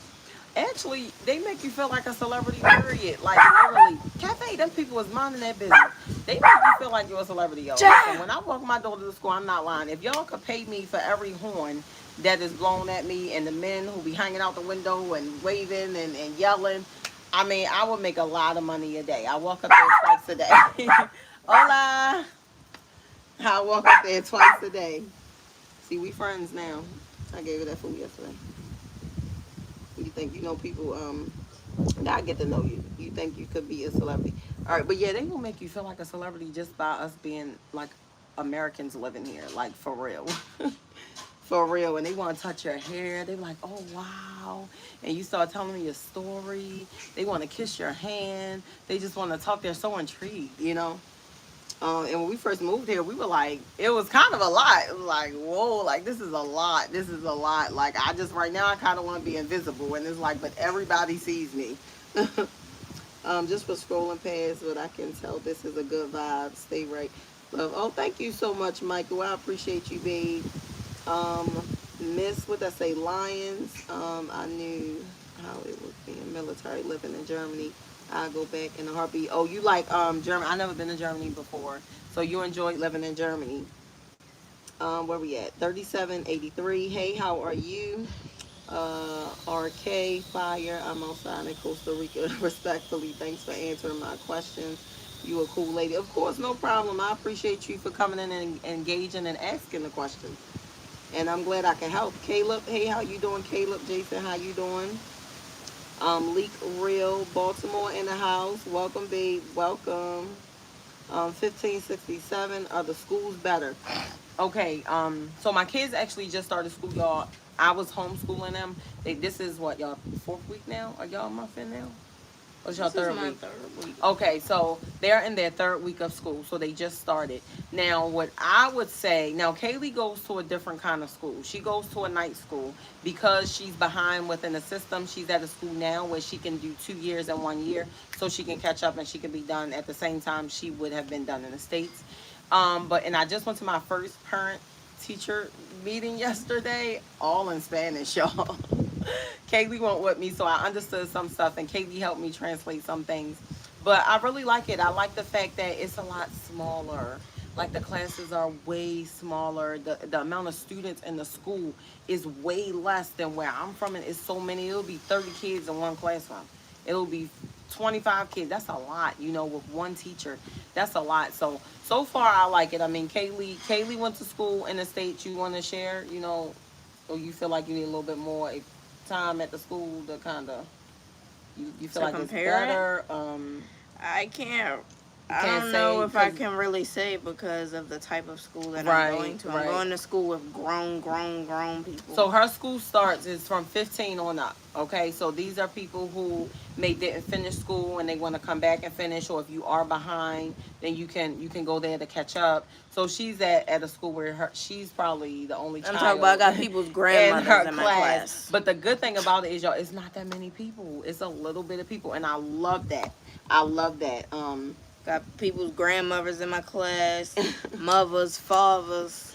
Actually, they make you feel like a celebrity, period. Like literally. Cafe, them people was minding that business. They make you feel like you're a celebrity, yo. Listen, when I walk my daughter to school, I'm not lying. If y'all could pay me for every horn that is blown at me and the men who be hanging out the window and waving and yelling, I mean, I would make a lot of money a day. I walk up there twice a day. Hola. I walk up there twice a day. See, we friends now. I gave her that food yesterday. You think you know people, now I get to know you. You think you could be a celebrity. All right, but yeah, they will make you feel like a celebrity just by us being like Americans living here, like for real. For real. And they want to touch your hair. They're like, oh, wow. And you start telling them your story. They want to kiss your hand. They just want to talk. They're so intrigued, you know? And when we first moved here, we were like, it was kind of a lot. It was like, whoa, like this is a lot. This is a lot. Like right now, I kind of want to be invisible. And it's like, but everybody sees me. Just for scrolling past, but I can tell this is a good vibe. Stay right. Love. Oh, thank you so much, Michael. I appreciate you, babe. Miss, what I say, Lions. I knew how it was being military living in Germany. I go back in a heartbeat. Oh, you like Germany? I never been to Germany before, so you enjoyed living in Germany. Where we at? 3783. Hey, how are you? RK Fire. I'm outside in Costa Rica. Respectfully, thanks for answering my questions. You a cool lady. Of course, no problem. I appreciate you for coming in and engaging and asking the questions. And I'm glad I can help. Caleb, hey, how you doing? Caleb, Jason, how you doing? Leak Real, Baltimore in the house. Welcome, babe. Welcome. 1567. Are the schools better? Okay. So my kids actually just started school, y'all. I was homeschooling them. This is what, y'all, fourth week now? Are y'all a month in now? What's your third week? Third week? Okay, so they're in their third week of school, so they just started. Now, what I would say, now Kaylee goes to a different kind of school. She goes to a night school because she's behind within the system. She's at a school now where she can do 2 years in 1 year, so she can catch up and she can be done at the same time she would have been done in the States. And I just went to my first parent teacher meeting yesterday, all in Spanish, y'all. Kaylee went with me, so I understood some stuff, and Kaylee helped me translate some things. But I really like it. I like the fact that it's a lot smaller. Like the classes are way smaller. The amount of students in the school is way less than where I'm from, and it's so many. It'll be 30 kids in one classroom. It'll be 25 kids. That's a lot, you know, with one teacher. That's a lot. So far I like it. I mean, Kaylee went to school in the States. You want to share, you know, or you feel like you need a little bit more time at the school to kind of, you feel like it's better? I can't. I don't know if I can really say because of the type of school that I'm going to. I'm going to school with grown people. So her school starts is from 15 on up. Okay, so these are people who didn't finish school and they want to come back and finish, or if you are behind, then you can go there to catch up. So she's at a school where she's probably the only child. I'm talking about, I got people's grandmothers in my class. But the good thing about it is, y'all, it's not that many people. It's a little bit of people, and I love that. I love that. Got people's grandmothers in my class, mothers, fathers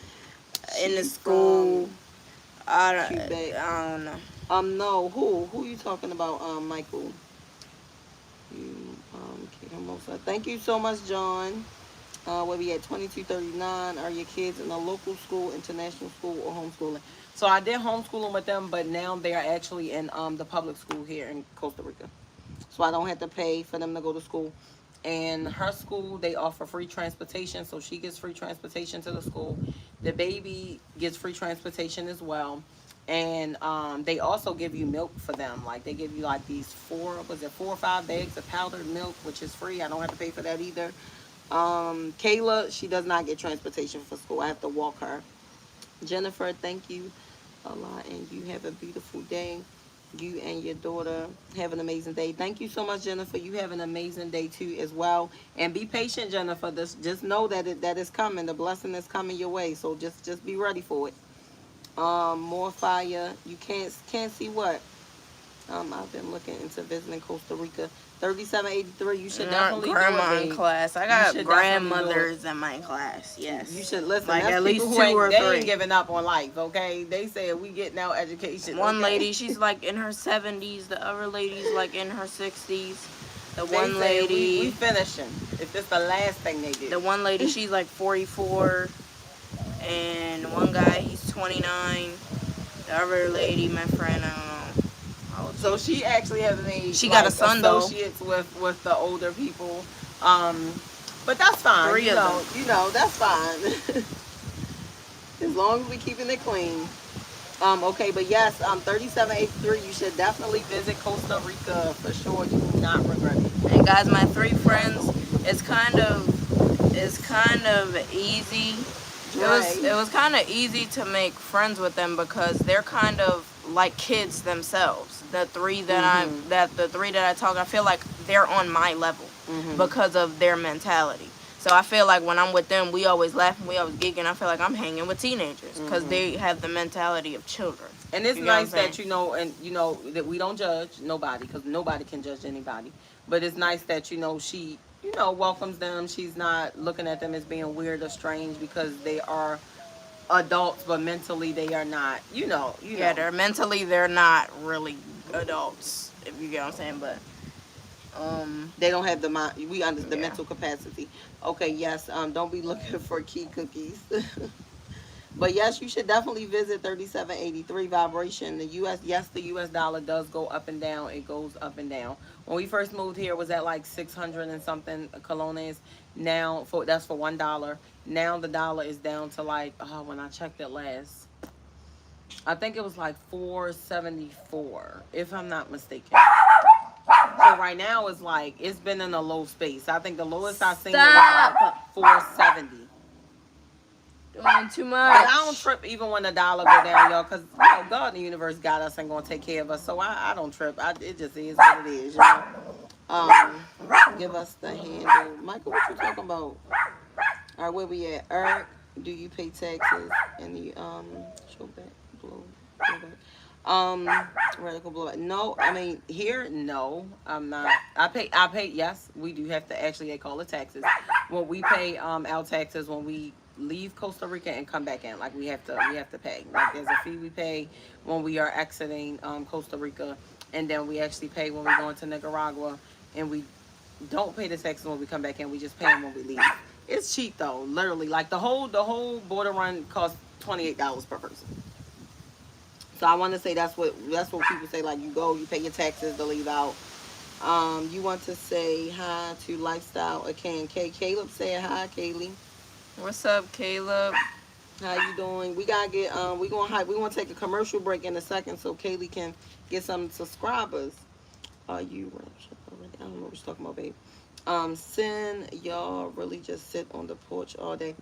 in the school. I don't know. No, who you talking about, Michael? You, Thank you so much, John. Where we at 2239. Are your kids in a local school, international school, or homeschooling? So I did homeschooling with them, but now they are actually in the public school here in Costa Rica. So I don't have to pay for them to go to school. And her school, they offer free transportation, so she gets free transportation to the school. The baby gets free transportation as well. And they also give you milk for them. Like they give you like these four or five bags of powdered milk, which is free. I don't have to pay for that either. Kayla, she does not get transportation for school. I have to walk her. Jennifer, thank you a lot, and you have a beautiful day. You and your daughter have an amazing day. Thank you so much, Jennifer. You have an amazing day too, as well. And be patient, Jennifer. Just know that that is coming. The blessing is coming your way. So just be ready for it. More fire. You can't see what. I've been looking into visiting Costa Rica. 3783. You should definitely grandma do it, in babe. class. I got grandmothers in my class. Yes, You should listen. like That's at least people 2 who or they 3. ain't giving up on life. Okay, they said we getting our education. One okay? lady, she's like in her 70s. The other lady's like in her 60s. The They one said lady, we finishing. If it's the last thing they do. the one lady, she's like 44, and one guy, he's 29. The other lady, my friend, I don't know. So she actually has made She got a son though. associates with the older people. But that's fine. 3 of them. You know that's fine. As long as we keeping it clean. Okay, but yes, 3783. You should definitely visit Costa Rica for sure. You will not regret it. And guys, my 3 friends, it's kind of easy. It was kind of easy to make friends with them because they're kind of like kids themselves. The 3 that the 3 that I talk, I feel like they're on my level because of their mentality. So I feel like when I'm with them, we always laugh and we always gigging. I feel like I'm hanging with teenagers because they have the mentality of children. And it's nice that that we don't judge nobody, because nobody can judge anybody. But it's nice that she welcomes them. She's not looking at them as being weird or strange because they are adults, but mentally they are not. Yeah, they're mentally they're not really adults, if you get what I'm saying. But they don't have the mind. We understand the mental capacity. Okay, yes. Don't be looking for key cookies. But yes, you should definitely visit 3783 vibration. The U.S. dollar does go up and down. It goes up and down. When we first moved here, it was at like 600 and something colones. Now that's for $1. Now the dollar is down to like, when I checked it last, I think it was like 474, if I'm not mistaken. So right now it's been in a low space. I think the lowest I've seen was like 470. Doing too much. But I don't trip even when the dollar go down, y'all, because God in the universe got us and gonna take care of us. So I don't trip. It just is what it is, Give us the handle, Michael. What you talking about? All right, where we at? Eric, do you pay taxes in the show back blow back? Radical blow. No, I mean here, no, I'm not. I pay. Yes, we do have to. Actually, they call it taxes. When we pay our taxes when we leave Costa Rica and come back in, like we have to pay. Like there's a fee we pay when we are exiting Costa Rica, and then we actually pay when we go into Nicaragua, and we don't pay the taxes when we come back in. We just pay them when we leave. It's cheap though, literally. Like the whole border run costs $28 per person. So I want to say that's what people say. Like you go, you pay your taxes to leave out. You want to say hi to Lifestyle or Kei N Kay. Caleb said hi, Kaylee. What's up, Caleb? How you doing? We gotta get we gonna take a commercial break in a second so Kaylee can get some subscribers. Are you I don't know what you're talking about, babe. Sin, y'all really just sit on the porch all day.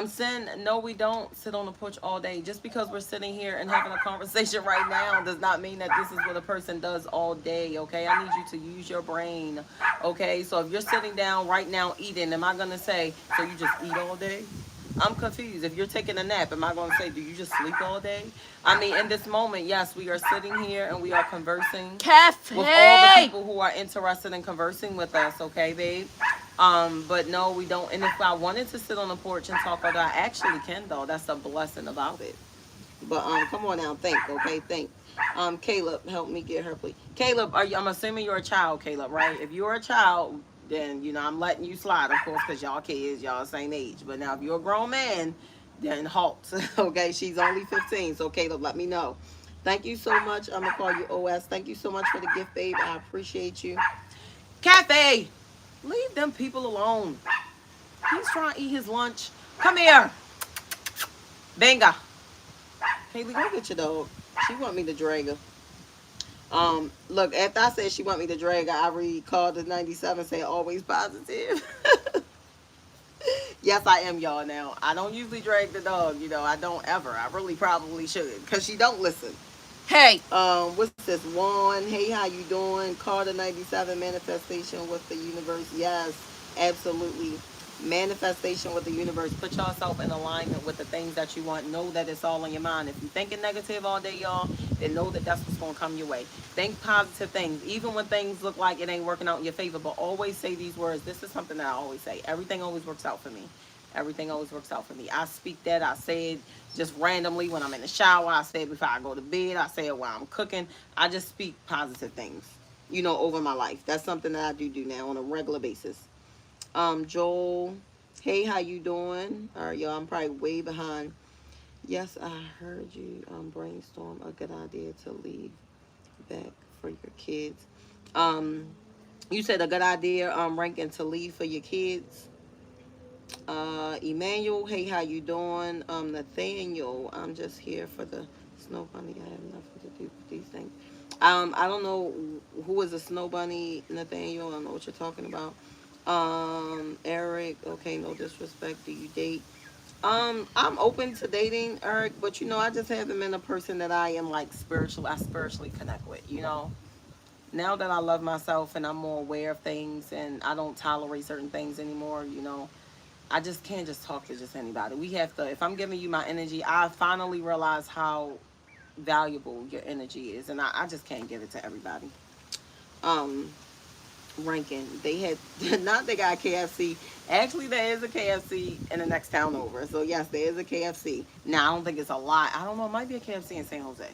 Sin, no, we don't sit on the porch all day. Just because we're sitting here and having a conversation right now does not mean that this is what a person does all day, okay? I need you to use your brain, okay? So if you're sitting down right now eating, am I gonna say, so you just eat all day? I'm confused. If you're taking a nap, am I going to say, do you just sleep all day? I mean, in this moment, yes, we are sitting here and we are conversing with all the people who are interested in conversing with us, okay, babe? But no, we don't. And if I wanted to sit on the porch and talk all day, I actually can, though. That's a blessing about it. But come on now, think, okay? Think. Caleb, help me get her, please. Caleb, I'm assuming you're a child, Caleb, right? If you're a child, then, I'm letting you slide, of course, because y'all kids, y'all the same age. But now if you're a grown man, then halt. Okay, she's only 15, so Caleb, let me know. Thank you so much. I'm gonna call you OS. Thank you so much for the gift, babe. I appreciate you. Cafe, leave them people alone. He's trying to eat his lunch. Come here. Venga. Haley, go get your dog. She want me to drag her. Look, after I said she want me to drag her, I recalled the 97 say always positive. Yes, I am, y'all. Now I don't usually drag the dog. I don't ever. I really probably should, because she don't listen. Hey. What's this? Juan, hey, how you doing? Carter 97, manifestation with the universe. Yes, absolutely. Manifestation with the universe. Put yourself in alignment with the things that you want. Know that it's all in your mind. If you're thinking negative all day, y'all, then know that that's what's going to come your way. Think positive things. Even when things look like it ain't working out in your favor, but always say these words. This is something that I always say. Everything always works out for me. Everything always works out for me. I speak that. I say it just randomly when I'm in the shower. I say it before I go to bed. I say it while I'm cooking. I just speak positive things, over my life. That's something that I do now on a regular basis. Joel, hey, how you doing? All right, y'all, I'm probably way behind. Yes, I heard you brainstorm a good idea to leave back for your kids. Um, you said a good idea, ranking to leave for your kids. Emmanuel, hey, how you doing? Nathaniel, I'm just here for the snow bunny. I have nothing to do with these things. I don't know who is a snow bunny, Nathaniel. I don't know what you're talking about. Eric, okay, no disrespect. Do you date? I'm open to dating, Eric, but I just haven't been a person that I am like I spiritually connect with. Now that I love myself and I'm more aware of things and I don't tolerate certain things anymore, I just can't just talk to just anybody. We have to, if I'm giving you my energy, I finally realize how valuable your energy is, and I just can't give it to everybody. Um, Rankin, they had, not they got KFC. Actually, there is a KFC in the next town over. So, yes, there is a KFC. Now, I don't think it's a lot. I don't know. It might be a KFC in San Jose.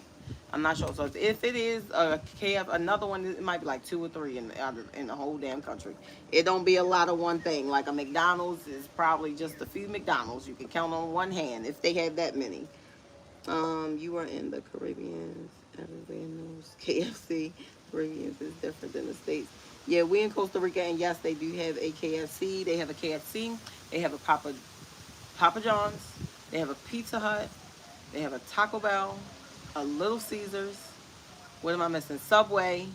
I'm not sure. So if it is a KF, another one, it might be like 2 or 3 in the whole damn country. It don't be a lot of one thing. Like a McDonald's is probably just a few McDonald's. You can count on one hand if they have that many. You are in the Caribbean. Everybody knows KFC. Caribbeans is different than the States. Yeah, we in Costa Rica, and yes, they do have a KFC. They have a KFC. They have a Papa John's. They have a Pizza Hut. They have a Taco Bell, a Little Caesars. What am I missing? Subway.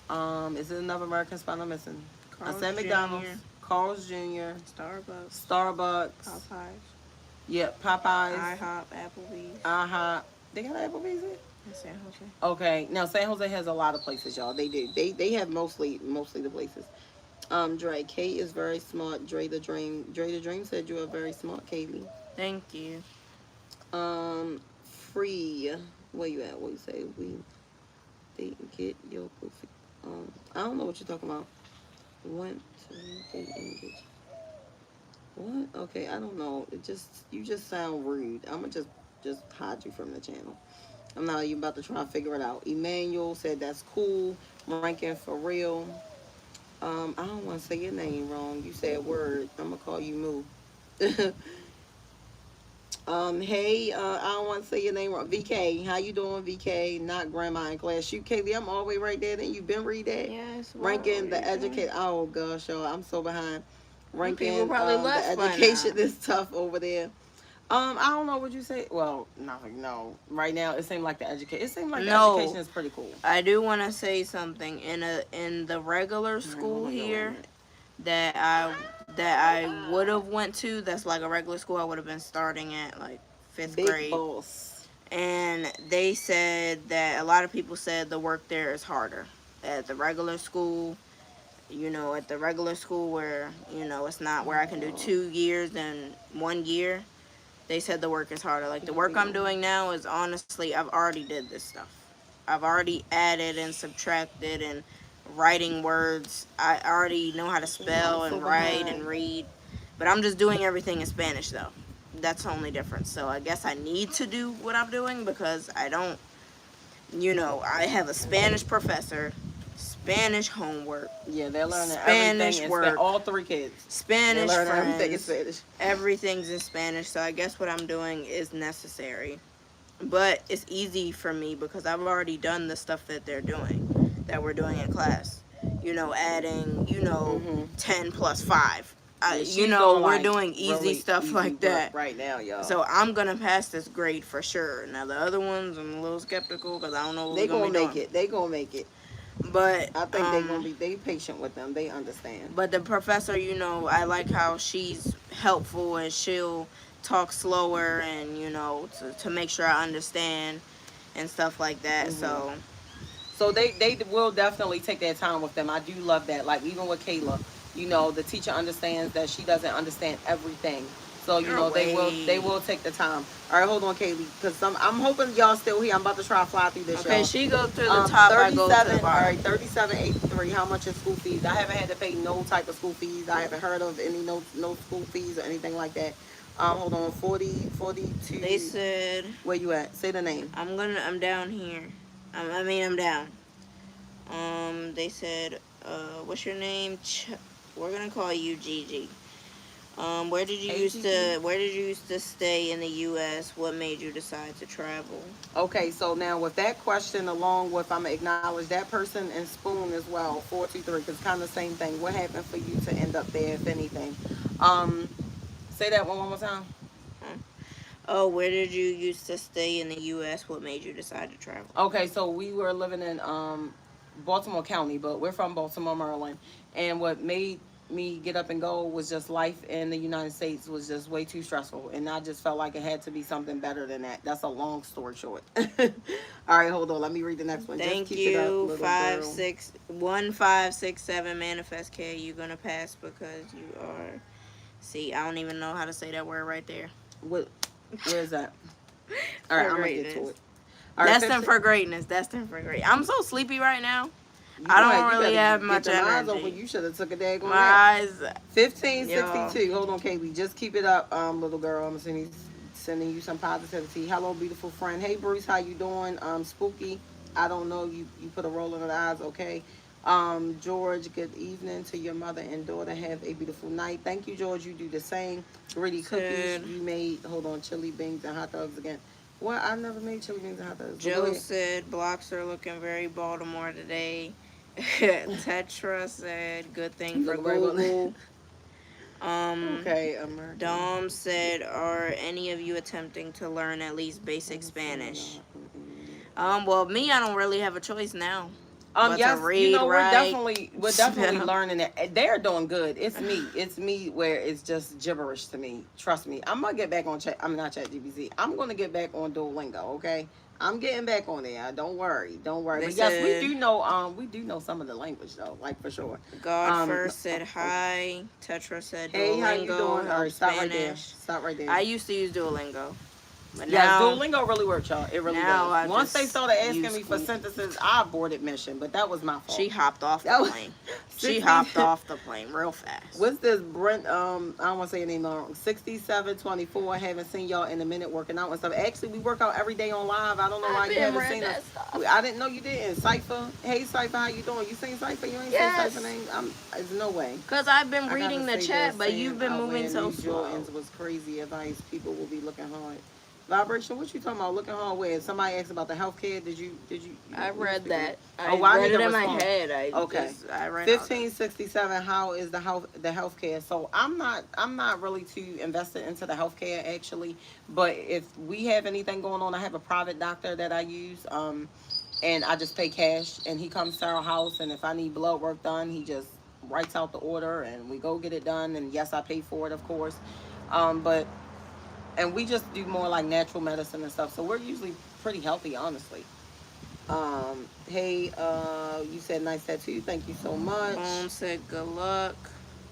Is it another American spot I'm missing? I said McDonald's, Carl's Jr., Starbucks, Popeyes. Yeah, Popeyes, IHOP, Applebee's. IHOP. They got Applebee's in? In San Jose. Okay, now San Jose has a lot of places, y'all. They do. They have mostly the places. Dre, Kay is very smart. Dre the Dream said you are very smart, Kaylee. Thank you. Free. Where you at? What you say? We get your pussy. I don't know what you're talking about. Went to get engaged. What? Okay, I don't know. You just sound rude. I'ma just hide you from the channel. I'm not even about to try to figure it out. Emmanuel said that's cool. Ranking for real. I don't want to say your name wrong. You said word. I'm gonna call you Moo. Hey, I don't want to say your name wrong. VK, how you doing, VK? Not grandma in class. You, Kaylee, I'm all the way right there. Then you've been read that. Yes. Ranking the educate. Oh gosh, y'all, I'm so behind. Ranking probably the education is tough over there. I don't know what you say. Well, nothing. No, right now it seemed like the education. It seemed like the education is pretty cool. I do want to say something. In the regular school here that I would have went to. That's like a regular school. I would have been starting at like 5th Big grade. Boss. And they said that a lot of people said the work there is harder at the regular school. At the regular school where it's not where I can do 2 years and 1 year. They said the work is harder. Like, the work I'm doing now is, honestly, I've already did this stuff. I've already added and subtracted and writing words. I already know how to spell and write and read. But I'm just doing everything in Spanish, though. That's the only difference. So I guess I need to do what I'm doing because I don't, I have a Spanish professor, Spanish homework, Yeah, they're learning everything Spanish in Spanish. work, All three kids. They're Spanish learning everything in friends. Spanish. Everything's in Spanish, so I guess what I'm doing is necessary. But it's easy for me because I've already done the stuff that they're doing, that we're doing in class. Adding, Mm-hmm. 10 plus 5. Yeah, she's doing We're like doing easy really stuff easy like work that. right now, y'all. So I'm going to pass this grade for sure. Now, the other ones, I'm a little skeptical because I don't know what They we're going gonna to be make doing. it. They gonna make it. But, I think they gonna be. They patient with them. They understand. but the professor, I like how she's helpful and she'll talk slower and, to make sure I understand and stuff like that. Hmm. So, So they will definitely take their time with them. I do love that. Like even with Kayla, the teacher understands that she doesn't understand everything. So you're they way. will take the time. All right, hold on, Kaylee, because I'm hoping y'all still here. I'm about to try to fly through this, Okay, y'all. she goes to the top, I go to the 37. All bottom. right, 37.83. How much is school fees? I haven't had to pay no type of school fees. I haven't heard of any no school fees or anything like that. Hold on, 42. They said Where you at? Say the name. I'm down here. I'm down. They said, what's your name? We're gonna call you Gigi. Hey, Gigi. Where did you used to stay in the U.S.? What made you decide to travel? Okay, so now with that question, along with I'm gonna acknowledge that person and Spoon as well, 423, because kind of the same thing. What happened for you to end up there, if anything? Um, Say that one more time. Huh? Oh, where did you used to stay in the U.S.? What made you decide to travel? Okay, so we were living in Baltimore County, but we're from Baltimore, Maryland. And what made me get up and go was just life in the United States was just way too stressful. And I just felt like it had to be something better than that. That's a long story short. All right, hold on. Let me read the next one. Just Thank keep it up, you. little Five girl. six 1567 manifest K. You're gonna pass because you are. See, I don't even know how to say that word right there. What? Where's that? All right, For I'm gonna get to greatness. it. All right, Destined 15. for greatness. Destined for great. I'm so sleepy right now. You I gonna don't you really better have get much them eyes open. energy. You should have took a daggone My nap. eyes, yo. 1562. Hold on, Kaylee. Just keep it up, little girl. I'm sending you some positivity. Hello, beautiful friend. Hey, Bruce, how you doing? Spooky. I don't know. You put a roll in the eyes. Okay. George, good evening to your mother and daughter. Have a beautiful night. Thank you, George. You do the same. Gritty cookies. Said You made. Hold on, chili beans and hot dogs again. What? I never made chili beans and hot dogs. But go Joe ahead. said blocks are looking very Baltimore today. Tetra said good thing for Looking very good. Google. Um, Okay, American. Dom said, are any of you attempting to learn at least basic Spanish? Well, me, I don't really have a choice now. But to Yes, read, write, we're definitely spell. learning it. They're doing good. It's me. It's me where it's just gibberish to me. Trust me. I'm gonna get back on chat. I'm not chat GBC. I'm gonna get back on Duolingo, okay? I'm getting back on there. Don't worry. Don't worry. They But yes, said, we do know some of the language though, like for sure. God No, first said hi. Tetra said hey, how you Duolingo doing? All right, helps stop right there. Spanish. Stop right there. I used to use Duolingo. But Yes, now, Duolingo really works, y'all. It really now does. I Once they just started asking use me for Google. sentences, I aborted mission, but that was my fault. She hopped off the That was plane. She 60 hopped off the plane real fast. What's this, Brent? I don't want to say your name wrong. 6724. Haven't seen y'all in a minute working out and stuff. Actually, we work out every day on live. I don't know why you haven't seen us. I didn't know you didn't. Cypher. Hey, Cypher, how you doing? You seen Cypher? You ain't Yes. seen Cypher name? There's no way. Because I've been I reading gotta the say chat, this, but saying you've been out moving wearing so new slow. Jordans was crazy advice. People will be looking hard. Vibration, what you talking about? Looking hard where? Somebody asked about the healthcare. Did you I read that. Oh, I I read need it to in my respond. head. Okay. I read all that. 1567. How is the healthcare? So I'm not really too invested into the healthcare actually, but if we have anything going on, I have a private doctor that I use, and I just pay cash, and he comes to our house, and if I need blood work done, he just writes out the order, and we go get it done, and yes, I pay for it, of course, but and we just do more like natural medicine and stuff, so we're usually pretty healthy, honestly. Hey, you said nice tattoo. Thank you so much. Bone said good luck.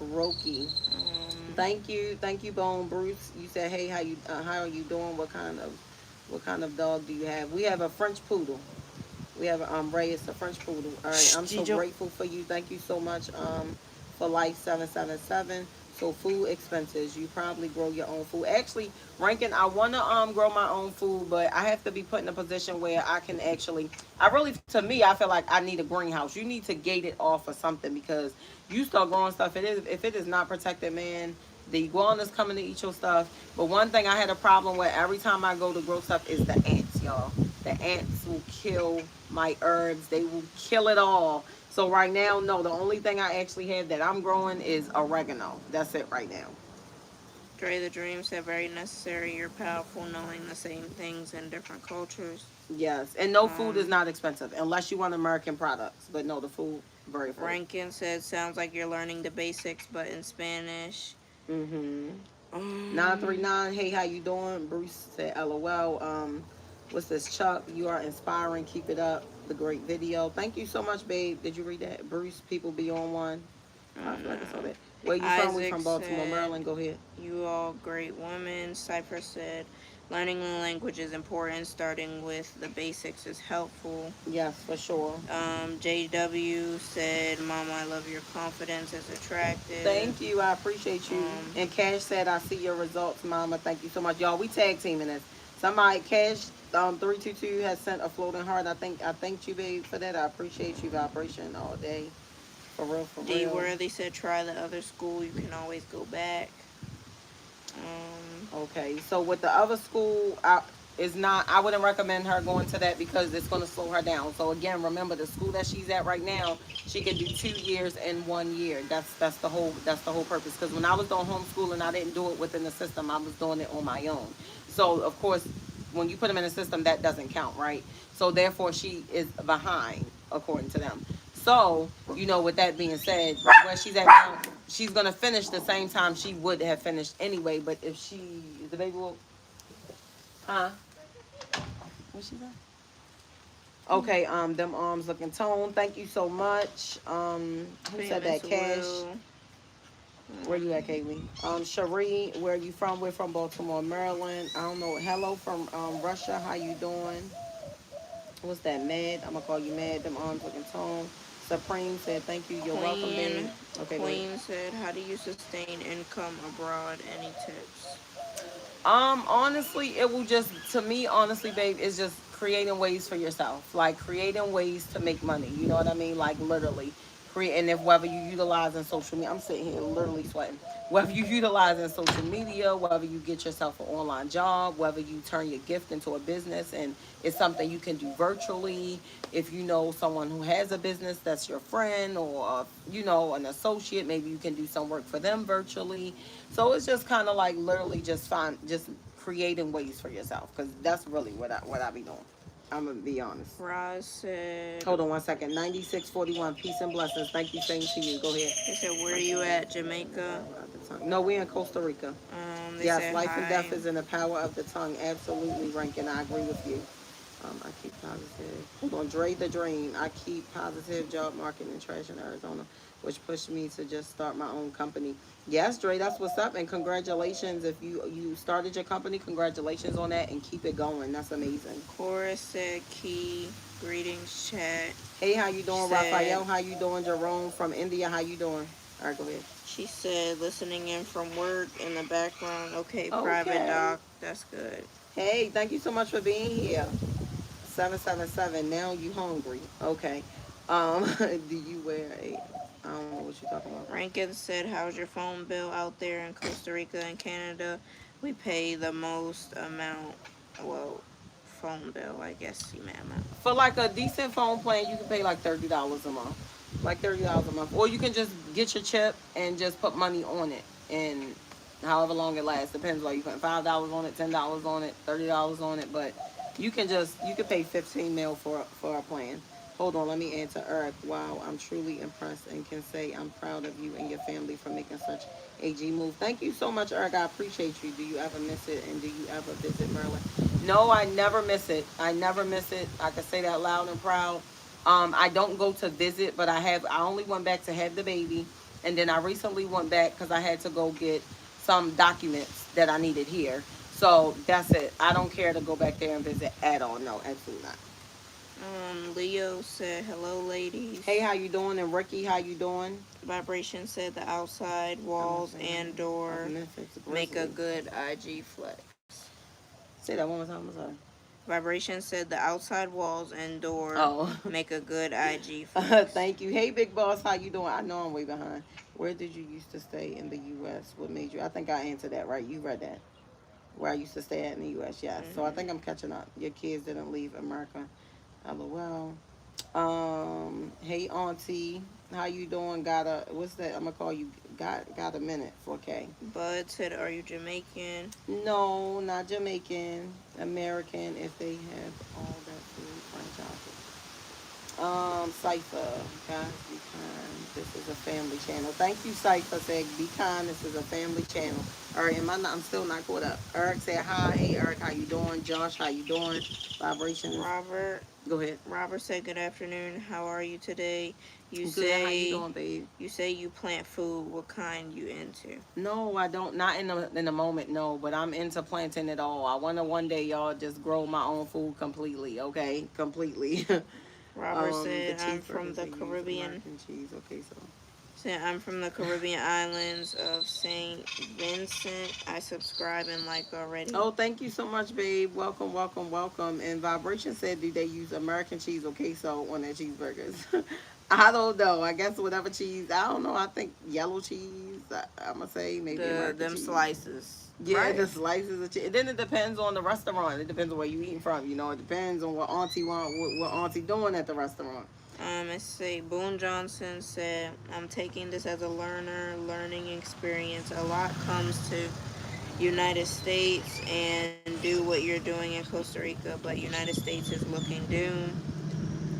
Roki. Um, Thank you, Bone Bruce. You said, hey, how are you doing? What kind of dog do you have? We have a French poodle. We have Ray. It's a French poodle. All right, I'm so Gijo. grateful for you. Thank you so much for life 777. So food expenses, you probably grow your own food. Actually, Rankin, I wanna grow my own food, but I have to be put in a position where I can actually. I really, to me, I feel like I need a greenhouse. You need to gate it off or something because you start growing stuff. It is if it is not protected, man. The iguanas coming to eat your stuff. But one thing I had a problem with every time I go to grow stuff is the ants, y'all. The ants will kill my herbs. They will kill it all. So right now, no, the only thing I actually have that I'm growing is oregano. That's it right now. Dre the Dream said, very necessary. You're powerful knowing the same things in different cultures. Yes, and no, food is Um, not expensive unless you want American products. But no, the food very affordable. Rankin said, sounds like you're learning the basics, but in Spanish. Mm-hmm. Um, 939. Hey, how you doing? Bruce said, LOL. What's this, Chuck? You are inspiring. Keep it up. The great video. Thank you so much, babe. Did you read that? Bruce, people be on one. I feel like I saw no. that. Where you from? We Isaac from Baltimore, said, Maryland. Go ahead. you all great women. Cypher said, learning the language is important. Starting with the basics is helpful. Yes, for sure. JW said, Mama, I love your confidence. It's attractive. Thank you. I appreciate you. Um, And Cash said, I see your results, Mama. Thank you so much. Y'all, we tag teaming this. Somebody, Cash 322 has sent a floating heart. I thanked you, babe, for that. I appreciate you. Vibration all day. For real, for D real. Worthy said, try the other school. You can always go back. Okay, so with the other school, is not. I wouldn't recommend her going to that because it's going to slow her down. So again, remember the school that she's at right now, she can do 2 years in 1 year. That's the whole purpose. Because when I was doing homeschooling, I didn't do it within the system. I was doing it on my own. So of course, when you put them in the system, that doesn't count, right? So therefore, she is behind according to them. So, with that being said, where she's at now, she's gonna finish the same time she would have finished anyway. But if she, the baby will, huh? What she said? Okay, them arms looking toned. Thank you so much. Who said that? Cash. Where you at, Kaylee? Cherie, where you from? We're from Baltimore, Maryland. I don't know. Hello from Russia. How you doing? What's that, Mad? I'm gonna call you Mad. Them arms looking toned. Supreme said, thank you. You're welcome, baby. Okay, Queen said, how do you sustain income abroad? Any tips? Honestly, it will just, to me, honestly, babe, it's just creating ways for yourself. Like creating ways to make money. You know what I mean? Like literally. And if whether you utilizing social media, I'm sitting here literally sweating. Whether you utilizing social media, whether you get yourself an online job, whether you turn your gift into a business and it's something you can do virtually. If you know someone who has a business that's your friend or an associate, maybe you can do some work for them virtually. So it's just kind of like literally just creating ways for yourself because that's really what I be doing. I'm gonna be honest. Roz said, Hold on 1 second. 9641. Peace and blessings. Thank you. Same to you. Go ahead. they said, where are you at? Jamaica. No, we're in Costa Rica. They Yes, said, life and hi. death is in the power of the tongue. Absolutely, Rankin. I agree with you. I keep positive. Hold on, Dre the Dream. I keep positive job market and trash in Arizona, which pushed me to just start my own company. Yes, Dre, that's what's up, and congratulations if you started your company. Congratulations on that, and keep it going. That's amazing. Cora said, Key, greetings, chat. Hey, how you doing, Said, Raphael? How you doing, Jerome from India? How you doing? All right, go ahead. she said, listening in from work in the background. Okay, private Okay. doc. That's good. Hey, thank you so much for being here. 777. Now you hungry? Okay. Do you wear a? I don't know what you're talking about. Rankin said, how's your phone bill out there in Costa Rica and Canada? We pay the most amount. Well, phone bill, I guess you meant amount. For like a decent phone plan, you can pay like $30 a month. Like $30 a month, or you can just get your chip and just put money on it, and however long it lasts depends. Whether you put $5 on it, $10 on it, $30 on it, but you can pay 15 mil for a plan. Hold on, let me answer Eric. Wow, I'm truly impressed and can say I'm proud of you and your family for making such a G move. Thank you so much, Eric. I appreciate you. Do you ever miss it, and do you ever visit Maryland? No, I never miss it. I never miss it. I can say that loud and proud. I don't go to visit, but I only went back to have the baby, and then I recently went back because I had to go get some documents that I needed here. So that's it. I don't care to go back there and visit at all. No, absolutely not. Leo said, hello, ladies. Hey, how you doing? And Ricky, how you doing? Vibration said the outside walls and door make a good IG flex. Say that one more time. I'm sorry. Vibration said the outside walls and door make a good IG flex. Thank you. Hey, big boss, how you doing? I know I'm way behind. Where did you used to stay in the U.S.? What made you? I think I answered that, right? You read that. Where I used to stay at in the U.S., yes. So I think I'm catching up. Your kids didn't leave America. LOL. Hey, auntie. How you doing? What's that? I'm going to call you. Got a minute for Kay. Bud said, are you Jamaican? No, not Jamaican. American, if they have all that food franchises. Cypher, guys, be kind. This is a family channel. Thank you, Cypher. Said, be kind. This is a family channel. All right, I'm still not caught up. Eric said, hi. Hey, Eric, how you doing? Josh, how you doing? Vibration. Robert. Go ahead. Robert said, good afternoon. How are you today? Good. How you doing, babe? You say you plant food. What kind you into? No, I don't. Not in the moment, no. But I'm into planting it all. I want to one day, y'all, just grow my own food completely. Okay, completely. Robert said, I'm from the Caribbean. Cheese. Okay, so. Said, I'm from the Caribbean islands of St. Vincent. I subscribe and like already. Oh, thank you so much, babe. Welcome, welcome, welcome. And Vibration said, do they use American cheese or queso on their cheeseburgers? I don't know. I guess whatever cheese. I don't know. I think yellow cheese. I'm going to say maybe American cheese. Slices. Yeah, right. The slices of cheese. And then it depends on the restaurant. It depends on where you eating from. You know, it depends on what auntie what auntie doing at the restaurant. Let's see. Boone Johnson said, I'm taking this as a learning experience. A lot comes to United States and do what you're doing in Costa Rica, but United States is looking doomed.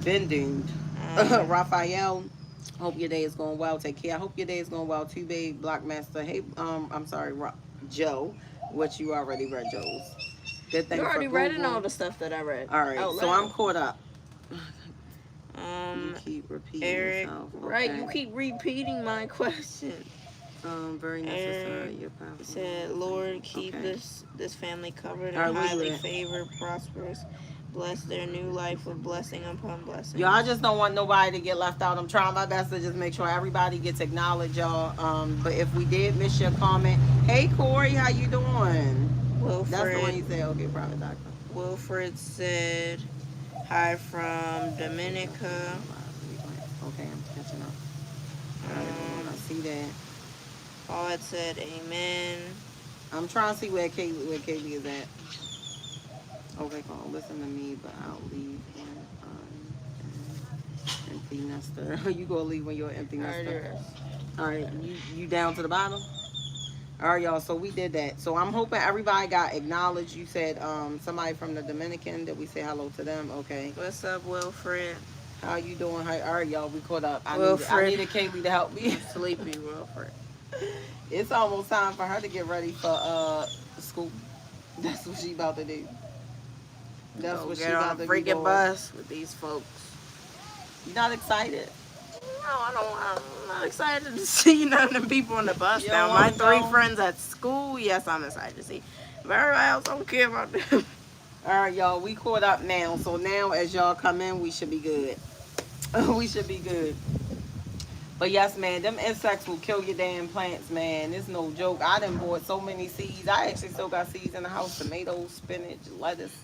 Been doomed. Raphael, hope your day is going well. Take care. I hope your day is going well too, babe. Blockmaster. Hey, I'm sorry, Joe, what you already read, Joe's. Good thing. You already read all the stuff that I read. All right, so I'm caught up. You keep repeating Eric, yourself. Okay. Right, you keep repeating my question. Very necessary. Your said, Lord, keep this family covered and highly favored, prosperous. Bless their new life with blessing upon blessing. Y'all, I just don't want nobody to get left out. I'm trying my best to just make sure everybody gets acknowledged, y'all. But if we did miss your comment, hey Corey, how you doing? Wilfred. That's the one you said. Okay, private doctor. Wilfred said, hi from Dominica. Okay, I'm catching up. I see that. Paul said, amen. I'm trying to see where Kaylee is at. Okay, come on, listen to me, but I'll leave when empty nester. You gonna leave when you're an empty nester? All right, you down to the bottom? All right, y'all. So we did that. So I'm hoping everybody got acknowledged. You said somebody from the Dominican. Did we say hello to them? Okay. What's up, Wilfred? How you doing? All right, y'all. We caught up. I needed Kaylee to help me. Sleepy, Wilfred. It's almost time for her to get ready for school. That's what she about to do. That's what she about to do. Get on a freaking bus with these folks. You not excited? No, I'm not excited to see none of them people on the bus. Now, my 3 friends at school, yes, I'm excited to see. But everybody else, I don't care about them. All right, y'all, we caught up now. So now as y'all come in, we should be good. We should be good. But yes, man, them insects will kill your damn plants, man. It's no joke. I done bought so many seeds. I actually still got seeds in the house. Tomatoes, spinach, lettuce.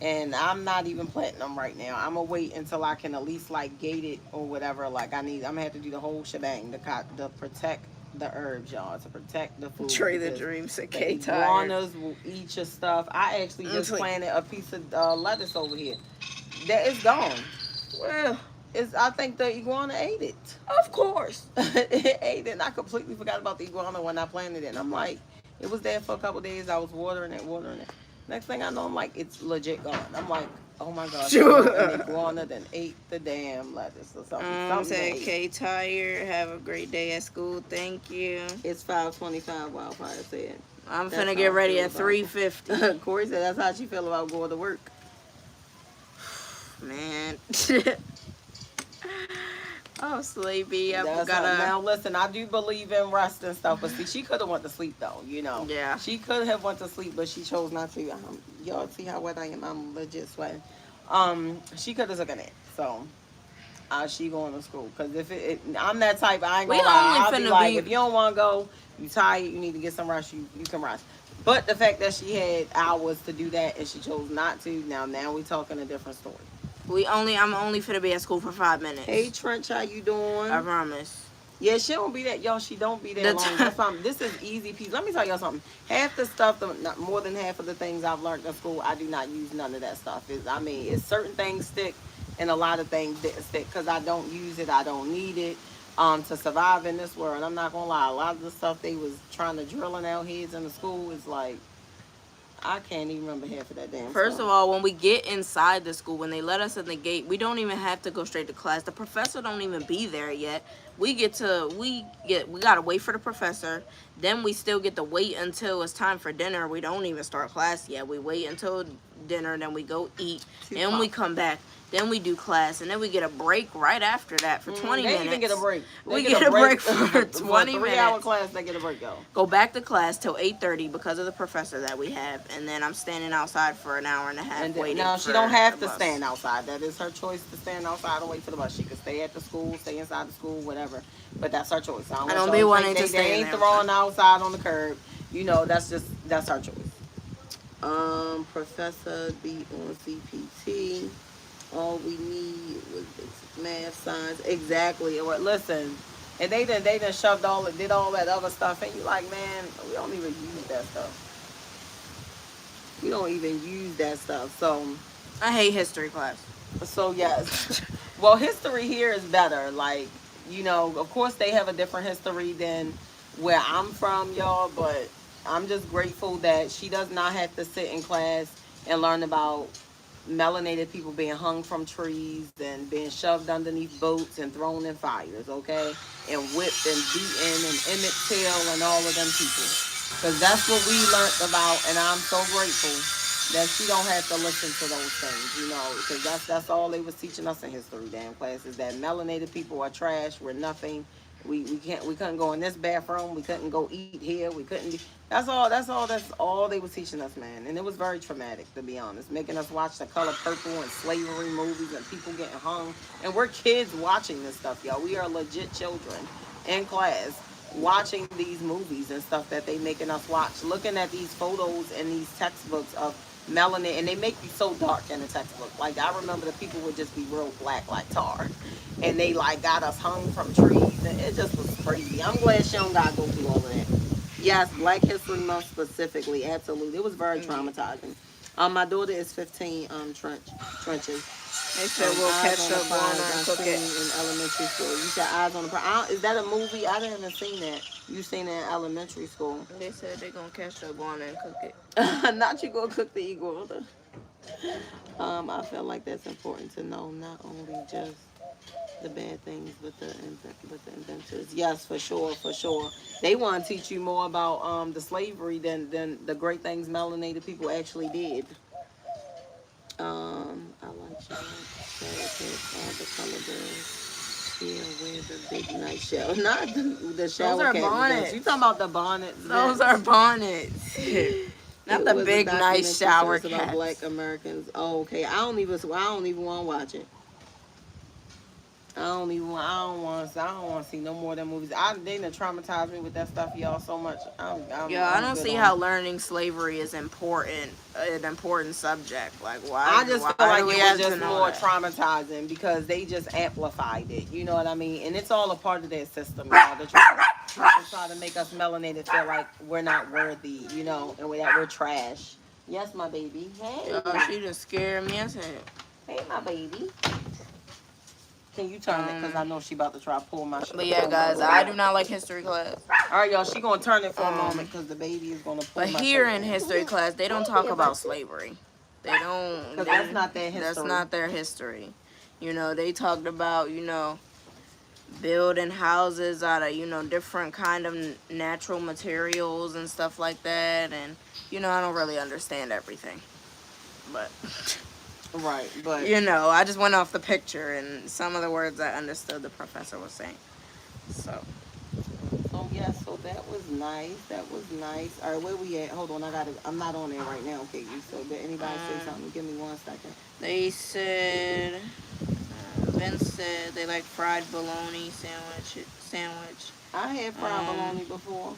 And I'm not even planting them right now. I'm going to wait until I can at least, like, gate it or whatever. Like, I'm going to have to do the whole shebang to protect the herbs, y'all. To protect the food. Trey the Dream said, the iguanas will eat your stuff. I actually just planted a piece of lettuce over here. That is gone. Well, I think the iguana ate it. Of course. It ate it. And I completely forgot about the iguana when I planted it. And I'm like, it was there for a couple days. I was watering it. Next thing I know, I'm like, it's legit gone. I'm like, oh my gosh. An iguana then ate the damn lettuce or something. Said Kay Tired. Have a great day at school. Thank you. It's 5:25. Wildfire said. I'm finna get ready at 3:50. Corey said that's how she feel about going to work. Man. Oh, sleepy. Now listen, I do believe in rest and stuff, but see, she could have went to sleep though, you know. Yeah. She could have went to sleep, but she chose not to. Y'all see how wet I am? I'm legit sweating. She could have took a nap. So she going to school. Because if I'm that type, I ain't We gonna lie. only I'll be finna like, be. if you don't want to go, you tired, you need to get some rest, you can rest. But the fact that she had hours to do that and she chose not to, now we talking a different story. I'm only finna be at school for 5 minutes. Hey Trench, how you I doing? promise. Yeah, she don't be that. Y'all, she don't be that The long. That's why this is easy peasy. Let me tell y'all something. Half the stuff, not more than half of the things I've learned in school, I do not use none of that stuff. I mean, it's certain things stick, and a lot of things didn't stick because I don't use it. I don't need it to survive in this world. I'm not gonna lie. A lot of the stuff they was trying to drill in our heads in the school is like I can't even remember half of that damn First stuff. of all, when we get inside the school, when they let us in the gate, we don't even have to go straight to class. The professor don't even be there yet. We gotta wait for the professor. Then we still get to wait until it's time for dinner. We don't even start class yet. We wait until dinner, then we go eat, and we come back. Then we do class, and then we get a break right after that for 20 They minutes. even get a break. We get a break for 20 for a 3-hour minutes. class, they get a break, y'all. Go back to class till 8:30 because of the professor that we have, and then I'm standing outside for an hour and a half waiting. Now for she don't have the to bus. stand outside. That is her choice to stand outside and wait for the bus. She could stay at the school, stay inside the school, whatever. But that's her choice. I don't be wanting to stay They in ain't there. throwing outside on the curb. That's her choice. Professor be on CPT. All we need was basic math, science. Exactly. Or listen, and they done shoved did all that other stuff, and you like, man, we don't even use that stuff. We don't even use that stuff. I hate history class. So yes. Well, history here is better. Like, of course they have a different history than where I'm from, y'all, but I'm just grateful that she does not have to sit in class and learn about melanated people being hung from trees and being shoved underneath boats and thrown in fires, okay? And whipped and beaten and Emmett Till and all of them people. Because that's what we learned about, and I'm so grateful that she don't have to listen to those things, because that's all they was teaching us in history damn classes, that melanated people are trash, we're nothing. We couldn't go in this bathroom, we couldn't go eat here, we couldn't be, that's all they was teaching us, man. And it was very traumatic, to be honest, making us watch The Color Purple and slavery movies and people getting hung. And we're kids watching this stuff, y'all. We are legit children in class watching these movies and stuff that they making us watch, looking at these photos and these textbooks of melanin, and they make you so dark in the textbook. Like, I remember the people would just be real black like tar, and they like got us hung from trees, and it just was crazy. I'm glad she don't gotta go through all of that. Yes, Black History Month specifically, absolutely. It was very traumatizing. My daughter is 15. Trenches. They said we'll Eyes catch on the up on Prize. her I and cook seen it. in elementary school. You said Eyes on the Prize. Is that a movie? I haven't seen that. You seen it in elementary school? They said they're gonna catch up on her and cook it. Not you gonna cook the iguana. I feel like that's important to know, not only just the bad things, but the inventors. Yes, for sure, for sure. They want to teach you more about the slavery than the great things melanated people actually did. I like all the color girls. Yeah, wear the big nice shell, not the shower Those are cap. bonnets. You talking about the bonnets? Those are bonnets. Not the big nice shower About Black caps. Americans. Oh, okay. I don't even want to watch it. I don't want to see no more of them movies. They done traumatized me with that stuff, y'all, so much. Yeah, I I'm don't good see on how it. learning slavery is an important subject. Like, I just feel why like do we it have was to just know more that? traumatizing because they just amplified it. You know what I mean? And it's all a part of their system, y'all. Try to make us melanated feel like we're not worthy, and that we're trash. Yes, my baby. Hey. Yo, she just scared me. I said, Hey, my baby. Can you turn it? Because I know she about to try to pull my shit. but yeah, guys, I do not like history class. All right, y'all. She gonna turn it for a moment because the baby is gonna pull But my here shirt in down. history class, they don't talk about slavery. They don't. Because that's not their history. That's not their history. They talked about, building houses out of, different kind of natural materials and stuff like that. And, I don't really understand everything. But, Right, but I just went off the picture and some of the words I understood the professor was saying. So yes, so that was nice. That was nice. All right, where we at? Hold on, I'm not on there right now, Katie. So did anybody say something? Give me 1 second. They said, Vince said they like fried bologna sandwich. I had fried bologna before.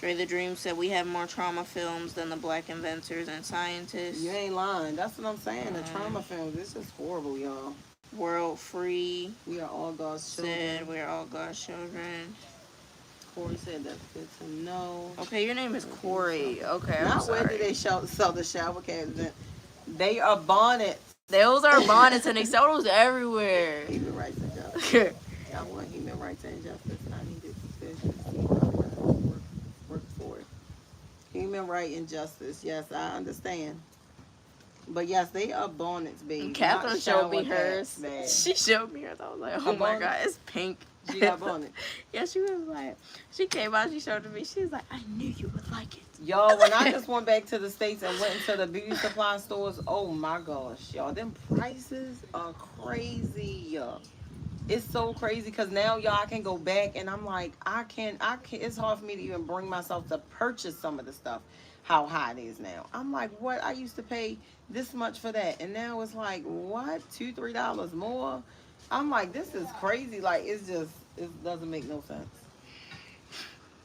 Dre the Dream said we have more trauma films than the black inventors and scientists. You ain't lying. That's what I'm saying. The trauma films, this is horrible, y'all. World Free. We are all God's children. Said we are all God's children. Corey said that's good to know. Okay, your name is Corey. Okay, Not I'm sorry. where do they sell the shower cabs? They are bonnets. Those are bonnets and they sell those everywhere. Human rights and justice. I want human rights and justice. I needed to work for it. Human right and justice. Yes, I understand. But yes, they are bonnets, baby. Catherine showed me hers. She showed me hers. I was like, oh my God, it's pink. She got bonnets. Yeah, she was like, she came out, she showed it to me. She was like, I knew you would like it. Y'all, when I just went back to the States and went into the beauty supply stores, oh my gosh, y'all, them prices are crazy. It's so crazy because now, y'all, I can go back and I'm like, I can't, it's hard for me to even bring myself to purchase some of the stuff, how high it is now. I'm like, what? I used to pay this much for that. And now it's like, what? $2, $3 more? I'm like, this is crazy. Like, it doesn't make no sense.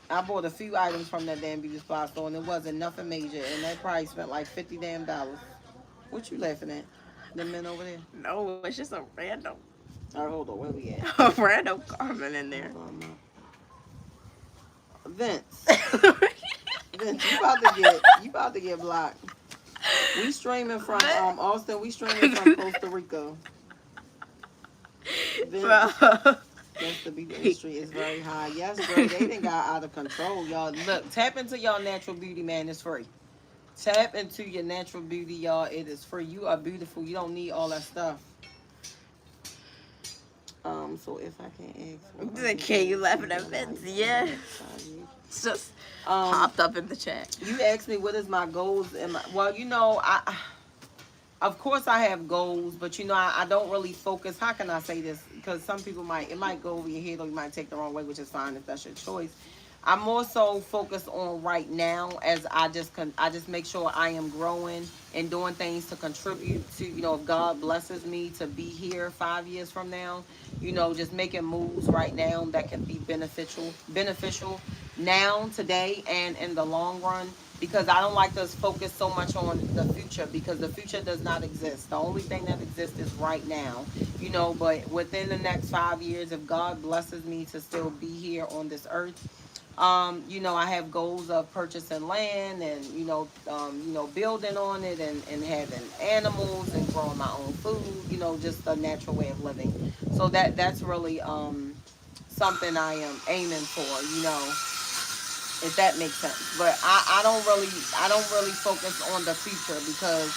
I bought a few items from that damn beauty supply store and it wasn't nothing major. And that probably spent like $50 damn. What you laughing at? The men over there? No, it's just a random. All right, hold on. Where we at? A random comment in there. Vince. Vince, you about to get blocked. We streaming from Austin. We streaming from Costa Rica. Vince, that's the beauty industry is very high. Yes, girl, they done got out of control, y'all. Look, tap into your natural beauty, man. It's free. Tap into your natural beauty, y'all. It is free. You are beautiful. You don't need all that stuff. So if I can ask, can you laughing at Vince? Yeah. It's just popped up in the chat. You asked me what is my goals and well, you know, of course I have goals, but you know, I don't really focus. How can I say this? Because some people it might go over your head or you might take the wrong way, which is fine if that's your choice. I'm more so focused on right now as I just make sure I am growing and doing things to contribute to, you know, if God blesses me to be here 5 years from now, you know, just making moves right now that can be beneficial now, today, and in the long run. Because I don't like to focus so much on the future because the future does not exist. The only thing that exists is right now, you know, but within the next 5 years, if God blesses me to still be here on this earth, you know, I have goals of purchasing land and, you know, building on it and having animals and growing my own food, you know, just a natural way of living. So that's really something I am aiming for, you know, if that makes sense. But I don't really focus on the future because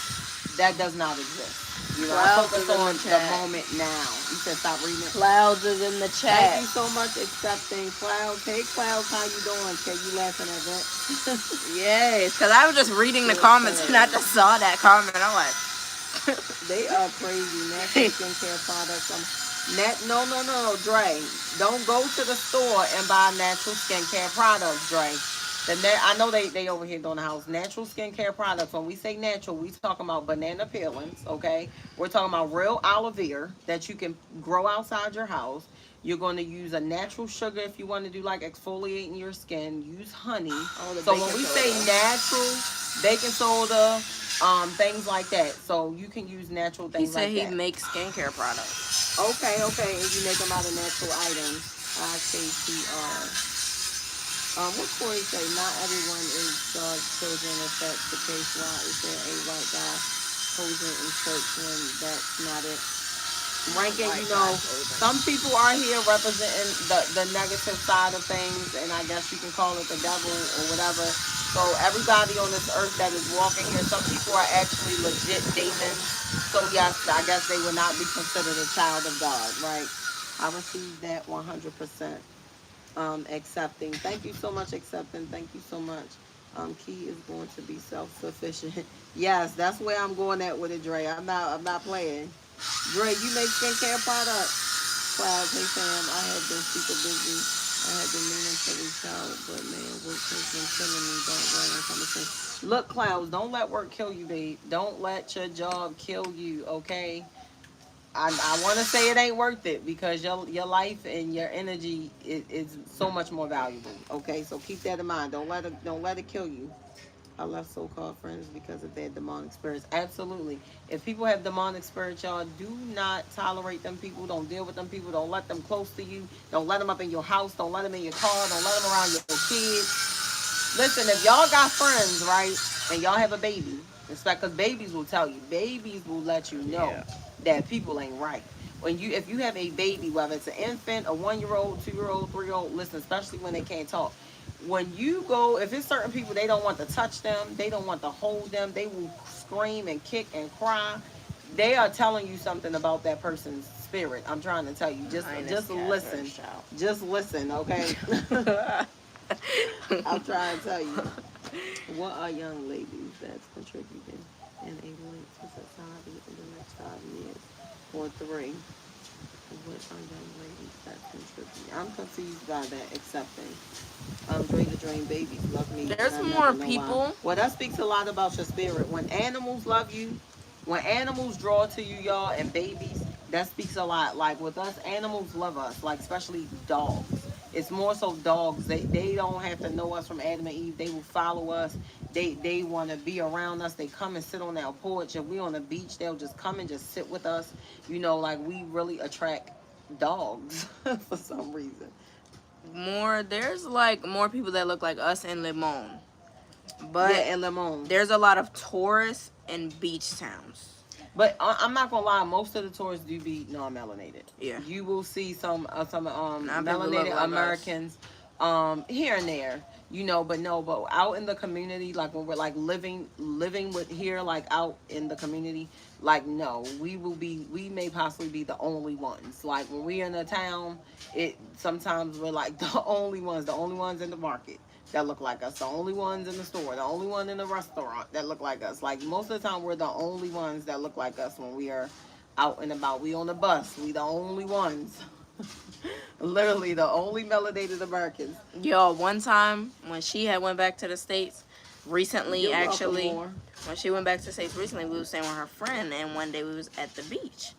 that does not exist. You know, I focus on the moment now. You said stop reading it. Clouds is in the chat. Thank you so much, accepting Clouds. Hey, Clouds, how you doing? Kay, you laughing at that? Yes, because I was just reading the comments and I just saw that comment. I'm like, they are crazy. Natural skincare products. No, Dre. Don't go to the store and buy natural skincare products, Dre. I know they over here doing the house. Natural skincare products. When we say natural, we talking about banana peelings, okay? We're talking about real aloe vera that you can grow outside your house. You're going to use a natural sugar if you want to do like exfoliating your skin. Use honey. So when we say natural, baking soda, things like that. So you can use natural things like that. He said he makes skincare products. Okay. And you make them out of natural items. IKTR. What Corey say? Not everyone is God's children. If that's the case, why is there a white guy posing in church when that's not it? Ranking, you know, some people are here representing the negative side of things, and I guess you can call it the devil or whatever. So everybody on this earth that is walking here, some people are actually legit demons. So yes, I guess they would not be considered a child of God, right? I received that 100%. Accepting. Thank you so much, accepting. Thank you so much. Key is going to be self-sufficient. Yes, that's where I'm going at with it, Dre. I'm not playing. Dre, you make skincare products. Clouds, hey Sam, I have been super busy I had been meaning to reach out, but man, work has been killing me. Don't worry, I'm coming soon. Look, Clouds, don't let work kill you, babe. Don't let your job kill you, okay? I want to say it ain't worth it because your life and your energy is so much more valuable. Okay, so keep that in mind. Don't let it kill you. I left so-called friends because of their demonic spirits. Absolutely. If people have demonic spirits, y'all do not tolerate them people. Don't deal with them people. Don't let them close to you. Don't let them up in your house. Don't let them in your car. Don't let them around your kids. Listen, if y'all got friends, right, and y'all have a baby, it's like, because babies will tell you. Babies will let you know Yeah. that people ain't right. If you have a baby, whether it's an infant, a 1-year-old, 2-year-old, 3-year-old, listen, especially when they can't talk. When you go, if it's certain people, they don't want to touch them, they don't want to hold them, they will scream and kick and cry. They are telling you something about that person's spirit. I'm trying to tell you. Mine is Just listen. Catherine's child. Just listen, okay? I'm trying to tell you. What are young ladies that's contributing and able to society in the next 5 years or 3? What are young ladies that's contributing? I'm confused by that accepting. Dream the Dream babies love me and There's I more never know why. people. Well, that speaks a lot about your spirit. When animals love you, when animals draw to you, y'all, and babies, that speaks a lot. Like with us, animals love us, like especially dogs. It's more so dogs. They don't have to know us from Adam and Eve. They will follow us. They want to be around us. They come and sit on our porch. If we on the beach, they'll just come and just sit with us. Like we really attract dogs for some reason. There's like more people that look like us in Limon. Yeah, But and lemon. there's a lot of tourists and beach towns. But I'm not gonna lie, most of the tourists do be non-melanated. Yeah. You will see some Now people look melanated like us. Americans here and there, but no, but out in the community, like when we're like living with here, like out in the community, like no, we may possibly be the only ones. Like when we're in a town, it sometimes we're like the only ones in the market that look like us, the only ones in the store, the only one in the restaurant that look like us. Like most of the time, we're the only ones that look like us when we are out and about. We on the bus, we the only ones. Literally the only melanated Americans. Yo, one time when she had went back to the States recently, You're welcome actually, more. when she went back to the States recently, we was staying with her friend, and one day we was at the beach.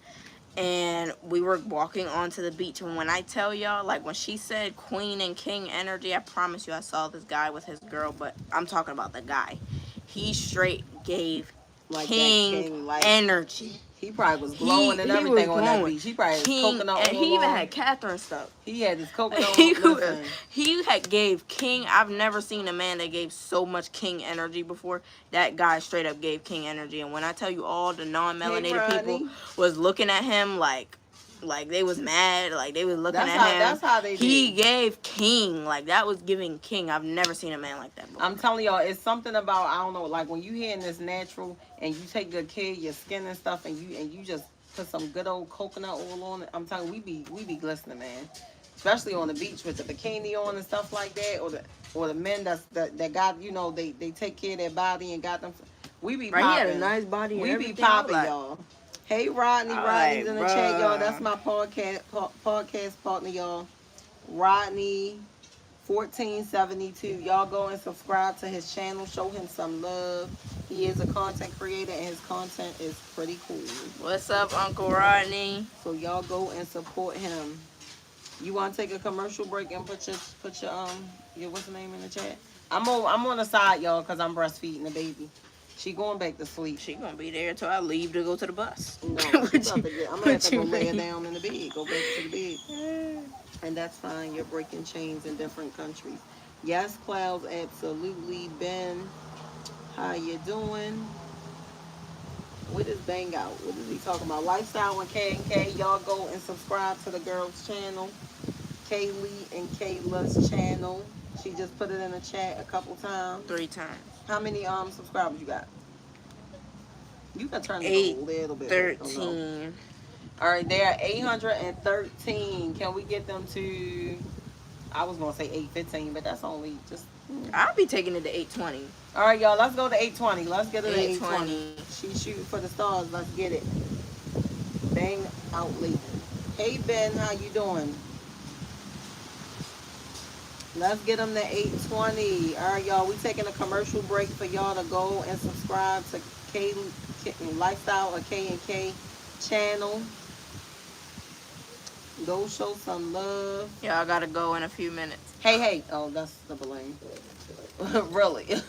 And we were walking onto the beach, and when I tell y'all, like when she said Queen and King energy, I promise you I saw this guy with his girl, but I'm talking about the guy. He straight gave Like that King king, like energy. he probably was glowing and He was everything on that glowing. beach. He probably had his King, coconut and oil he even on. had Catherine stuff. He had his coconut He oil. Listen. had gave King. I've never seen a man that gave so much King energy before. That guy straight up gave King energy, and when I tell you, all the non-melanated people was looking at him like they was mad, like they was looking at him. That's how they He did. gave King, like that was giving King. I've never seen a man like that before. I'm telling y'all, it's something about, I don't know, like when you hearing this natural and you take good care of your skin and stuff, and you just put some good old coconut oil on it. I'm telling you, we be glistening, man. Especially on the beach with the bikini on and stuff like that, or the men that got, they take care of their body and got them. We be Right, he had a popping. nice body and We be everything. I was popping, like, y'all. Hey Rodney, all Rodney's right, in the chat, y'all. That's bruh. my podcast partner, y'all. Rodney 1472. Y'all go and subscribe to his channel. Show him some love. He is a content creator and his content is pretty cool. What's up, Uncle Rodney? So y'all go and support him. You want to take a commercial break and put your what's the name in the chat? I'm on the side, y'all, because I'm breastfeeding the baby. She going back to sleep. She gonna be there until I leave to go to the bus. No, I'm gonna have to go lay her down in the bed. Go back to the bed. And that's fine. You're breaking chains in different countries. Yes, Clouds, absolutely. Ben, how you doing? What is Bang Out? What is he talking about? Lifestyle with Kei N Kay. Y'all go and subscribe to the girl's channel. Kaylee and Kayla's channel. She just put it in the chat a couple times. 3 times. How many subscribers you got? You can turn it 8, a little bit. 13. All right, they are 813. Can we get them to? I was gonna say 815, but that's only just. I'll be taking it to 820. All right, y'all. Let's go to 820. Let's get it to 820. 820. She's shooting for the stars. Let's get it. Bang out, lady. Hey Ben, how you doing? Let's get them to 8:20. All right, y'all. We taking a commercial break for y'all to go and subscribe to K, Lifestyle or K and K channel. Go show some love. Yeah, I gotta go in a few minutes. Hey, hey. Oh, that's the balloon. Really? This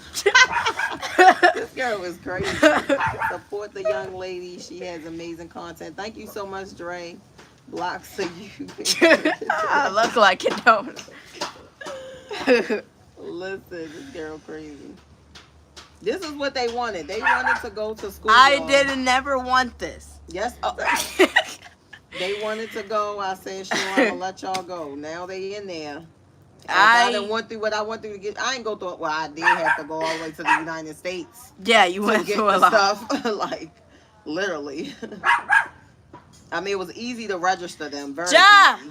girl is crazy. Support the young lady. She has amazing content. Thank you so much, Dre. Blocks of you. I look like it don't. Listen, this girl crazy. This is what they wanted. They wanted to go to school. I y'all. didn't never want this. Yes. Oh. They wanted to go. I said, sure, I'm gonna let y'all go. Now they in there. I done went through what I went through to get. I ain't go through it. Well, I did have to go all the way to the United States Yeah, you to went get through a the lot. stuff. Like, literally. I mean, it was easy to register them. Very Ja! easy.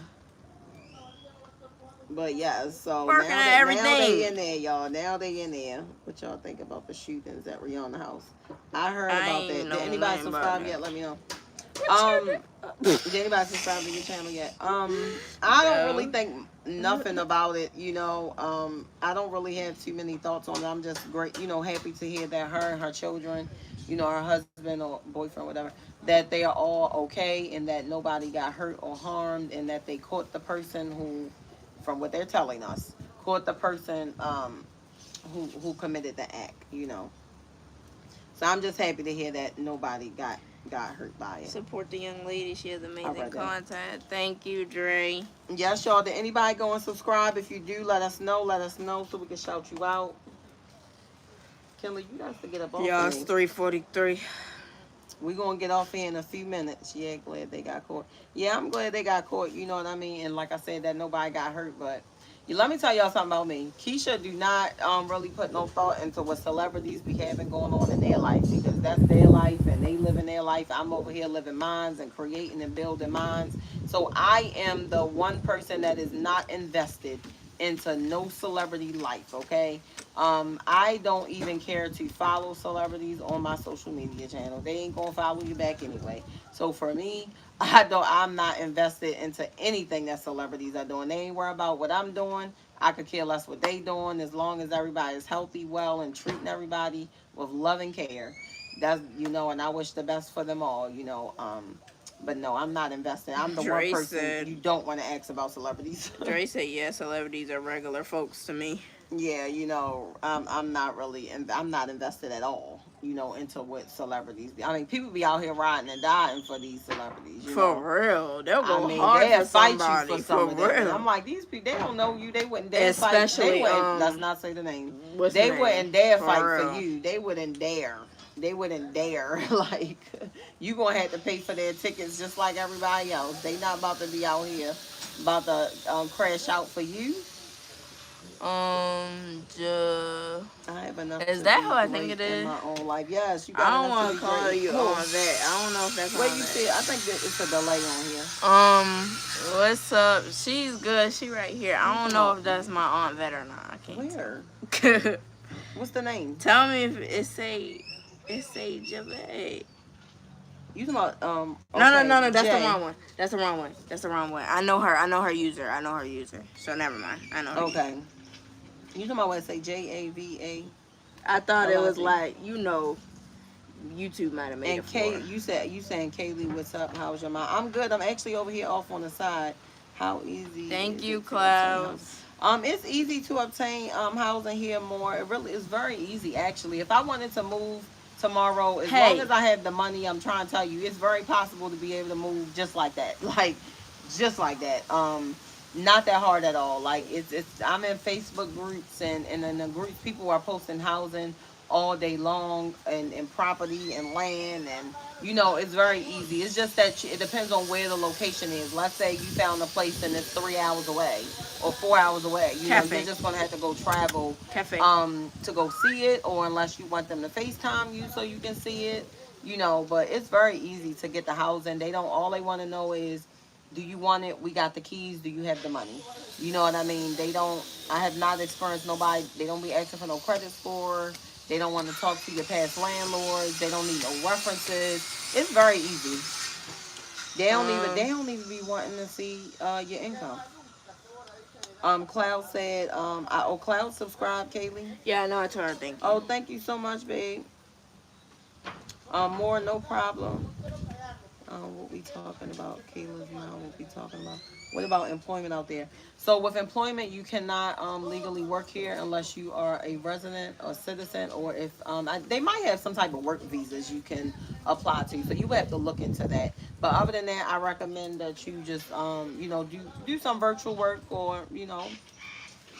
But yeah, so Working now at they everything. in there, y'all. Now they in there. What y'all think about the shootings at Rihanna House? I heard I about ain't that. know Did anybody nothing about subscribe that. yet? Let me know. Did anybody subscribe to your channel yet? I don't really No. think nothing about it. I don't really have too many thoughts on it. I'm just great, happy to hear that her and her children, her husband or boyfriend, whatever, that they are all okay and that nobody got hurt or harmed and that they caught the person who, from what they're telling us, caught the person who committed the act. So I'm just happy to hear that nobody got hurt by it. Support the young lady. She has All amazing right, then. content. Thank you, Dre. Yes, y'all. Did anybody go and subscribe? If you do, let us know. Let us know so we can shout you out. Kelly, you got to get up off of Y'all, it's me. 3:43. We're going to get off here in a few minutes. Yeah, glad they got caught. Yeah, I'm glad they got caught. You know what I mean? And like I said, that nobody got hurt. But let me tell y'all something about me. Keisha do not really put no thought into what celebrities be having going on in their life because that's their life and they living their life. I'm over here living mines and creating and building mines. So I am the one person that is not invested into no celebrity life, okay? I don't even care to follow celebrities on my social media channel. They ain't gonna follow you back anyway. So for me, I'm not invested into anything that celebrities are doing. They ain't worried about what I'm doing. I could care less what they doing as long as everybody is healthy, well, and treating everybody with love and care. That's and I wish the best for them all. But no, I'm not investing. I'm the one Dre person said, you don't want to ask about celebrities. Dre said, yeah, celebrities are regular folks to me. Yeah, I'm not really, I'm not invested at all, into what celebrities be. I mean, people be out here riding and dying for these celebrities. For real. They'll I go mean, hard they'll for fight you for somebody. some For of them, and I'm real. like, these people, they don't know you. They wouldn't dare fight. They Especially, wouldn't. Let's not say the name. what's the They name? wouldn't dare fight For for real. you. They wouldn't dare. They wouldn't dare. Like, you gonna have to pay for their tickets just like everybody else. They not about to be out here about to crash out for you. Duh. I have enough Is to that be who I think great it in is? my own life. Yes, you I got don't enough to want be to call great. you Who? on that. I don't know if that's Where on you that. see it? I think that it's a delay on here. What's up? She's good. She right here. I don't know if that's my Aunt Vet or not. I can't Where? tell. What's the name? Tell me if it say Javette. You talking about No, no, okay, no, no. That's the Jay. wrong one. That's the wrong one. That's the wrong one. I know her. I know her user. I know her user. So never mind. I know her user. Okay. You talking about what it say JAVA? I thought it was LIC. like YouTube might have made it And for Kay, her. you saying Kaylee, what's up? How's your mom? I'm good. I'm actually over here off on the side. How easy Thank is you, it to obtain housing? Clouds. It's easy to obtain housing here more. It really is very easy actually. If I wanted to move tomorrow, as long Hey, as I have the money, I'm trying to tell you, it's very possible to be able to move just like that. Like just like that. Not that hard at all. Like it's I'm in Facebook groups and in the groups people are posting housing all day long and property and land and it's very easy. It's just that it depends on where the location is. Let's say you found a place and it's 3 hours away or 4 hours away. You're cafe, just gonna have to go travel cafe. to go see it, or unless you want them to FaceTime you so you can see it. But it's very easy to get the housing. They don't all they want to know is, do you want it? We got the keys. Do you have the money? You know what I mean? They don't. I have not experienced nobody. They don't be asking for no credit score. They don't want to talk to your past landlords. They don't need no references. It's very easy. They don't even. Um, They don't even be wanting to see your income. Cloud said, Cloud subscribed, Kaylee. Yeah, I know. I told her thank you. Oh, thank you so much, babe. More, no problem. What we talking about? Kayla's now. What we talking about? What about employment out there? So with employment, you cannot legally work here unless you are a resident or citizen, or if they might have some type of work visas you can apply to. So you have to look into that. But other than that, I recommend that you just do some virtual work, or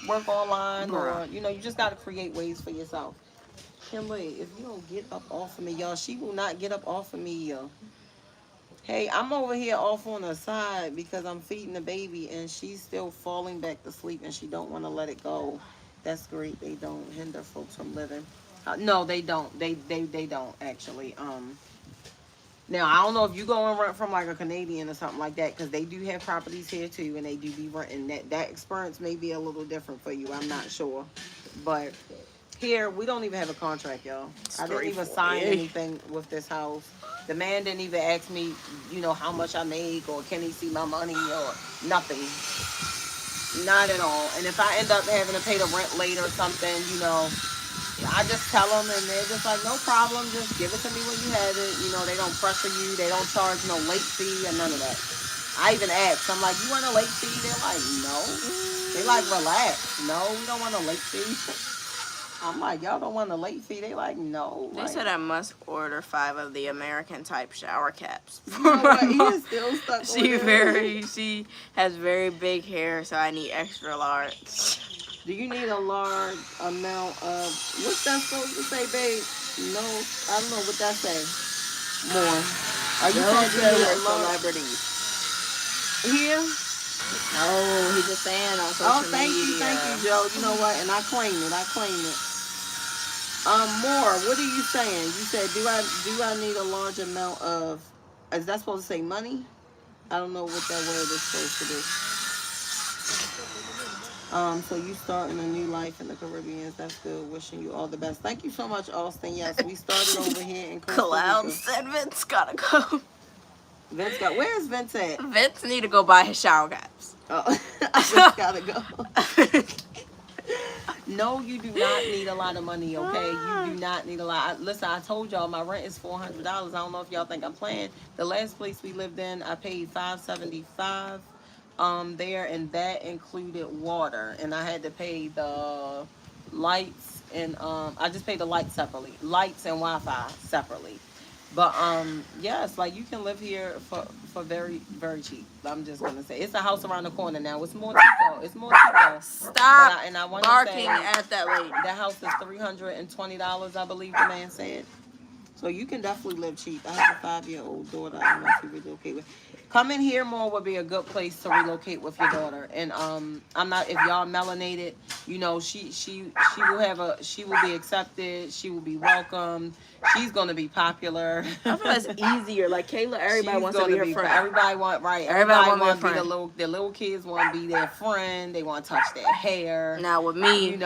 work online, Bruh. or you just got to create ways for yourself. Kimberly, if you don't get up off of me, y'all, she will not get up off of me, y'all. Hey, I'm over here off on the side because I'm feeding the baby and she's still falling back to sleep and she don't want to let it go. That's great. They don't hinder folks from living. No, they don't. They don't actually. Now I don't know if you go and rent from like a Canadian or something like that, because they do have properties here too, and they do be renting. That experience may be a little different for you. I'm not sure, but here we don't even have a contract, y'all. I didn't even sign anything with this house. The man didn't even ask me, how much I make, or can he see my money, or nothing. Not at all. And if I end up having to pay the rent later or something, I just tell them, and they're just like, no problem, just give it to me when you have it. They don't pressure you. They don't charge no late fee or none of that. I even asked, I'm like, you want a late fee? They're like, no. They like, relax. No, we don't want a late fee. I'm like, y'all don't want a late fee? They like, no. They said I must order 5 of the American type shower caps. You know what? He is still stuck She has very big hair, so I need extra large. Do you need a large amount of, what's that supposed to say, babe? No, I don't know what that say. More. Are you saying you need a large? Celebrities. Here? Oh, he's just saying on social media. Thank you, Joe. You know what? And I claim it. More. What are you saying? You said, do I need a large amount of? Is that supposed to say money? I don't know what that word is supposed to be. So you starting a new life in the Caribbean. That's good. Wishing you all the best. Thank you so much, Austin. Yes, we started over here in Costa Rica. Cloud said Vince gotta go. Where's Vince at? Vince need to go buy his shower caps. Oh, I just gotta go. No, you do not need a lot of money, okay? You do not need a lot. Listen, I told y'all my rent is $400. I don't know if y'all think I'm playing. The last place we lived in, I paid $575 there, and that included water, and I had to pay the lights, and I just paid the lights separately, lights and Wi-Fi separately. But yes, like you can live here for very, very cheap. I'm just gonna say it's a house around the corner now. It's more cheaper. It's more cheaper. Stop and I want barking to say at that lady. that house is $320, I believe the man said. So you can definitely live cheap. I have a 5-year-old daughter I want to relocate with. Coming here more would be a good place to relocate with your daughter. And I'm not, if y'all melanated, she will be accepted. She will be welcomed. She's gonna be popular. I feel it's easier. Like Kayla, everybody wants to be her friend. Everybody want to be the little kids want to be their friend. They want to touch their hair. Now with me,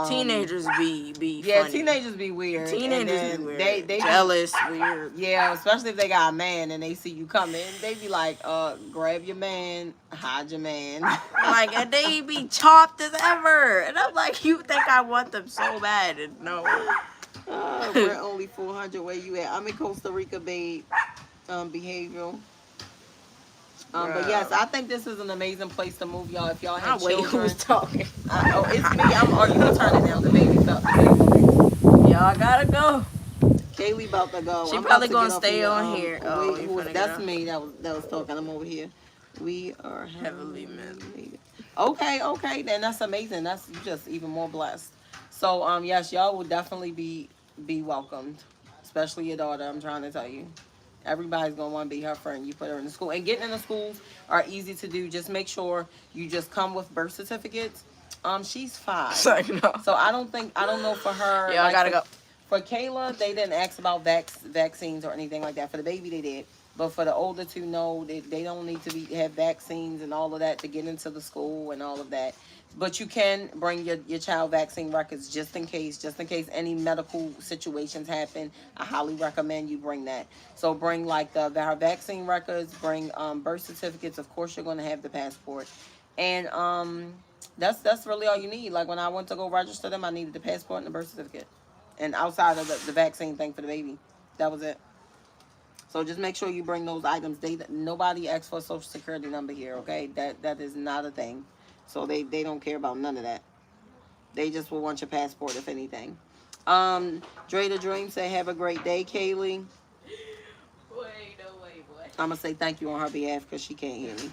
teenagers be yeah, funny. Teenagers be weird. Teenagers be weird. They jealous, weird. Yeah, especially if they got a man and they see you coming, they be like, grab your man, hide your man. Like, and they be chopped as ever, and I'm like, you think I want them so bad? And no. We're only 400. Where you at? I'm in Costa Rica, babe. Behavioral. But yes, I think this is an amazing place to move, y'all. If y'all have children. Who's talking? It's me. Are you gonna turn it down? The baby's up. Y'all gotta go. Kaylee about to go. She probably gonna stay on here. That's me. That was talking. I'm over here. We are heavily medicated. Okay. Then that's amazing. That's just even more blessed. So yes, y'all will definitely be welcomed, especially your daughter. I'm trying to tell you, everybody's gonna want to be her friend. You put her in the school, and getting in the schools are easy to do. Just make sure you just come with birth certificates. She's 5, so I don't know for her. Yeah, I gotta go. For Kayla, they didn't ask about vaccines or anything like that. For the baby, they did. But for the older two, no, they don't need to have vaccines and all of that to get into the school and all of that. But you can bring your child vaccine records just in case any medical situations happen. I highly recommend you bring that. So bring like the vaccine records, bring birth certificates. Of course, you're going to have the passport. And that's really all you need. Like when I went to go register them, I needed the passport and the birth certificate, and outside of the vaccine thing for the baby, that was it. So just make sure you bring those items. Nobody asks for a social security number here, okay? That is not a thing. So they don't care about none of that. They just will want your passport if anything. Dre the Dream say have a great day, Kaylee. Wait, no way, boy. I'm gonna say thank you on her behalf because she can't hear me.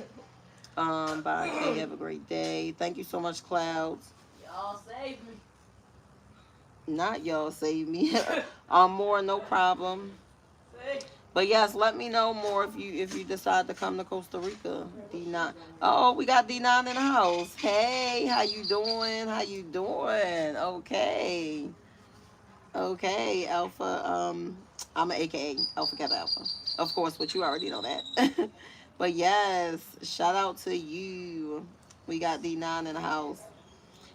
Bye, Kay. Have a great day. Thank you so much, Clouds. Y'all save me. Not y'all save me. More, no problem. Save. But yes, let me know more if you decide to come to Costa Rica. D9. Oh, we got D9 in the house. Hey, how you doing? How you doing? Okay. Okay, Alpha. I'm an AKA Alpha Kappa Alpha. Of course, but you already know that. But yes, shout out to you. We got D9 in the house.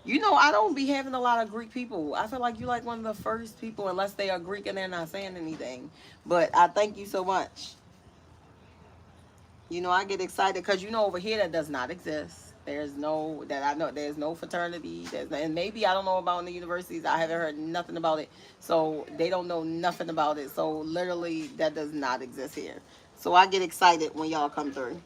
You know, I don't be having a lot of Greek people. I feel like you like one of the first people, unless they are Greek and they're not saying anything. But I thank you so much. You know, I get excited because you know over here that does not exist. There's no that I know. There's no fraternity. And maybe I don't know about in the universities. I haven't heard nothing about it, so they don't know nothing about it. So literally, that does not exist here. So I get excited when y'all come through.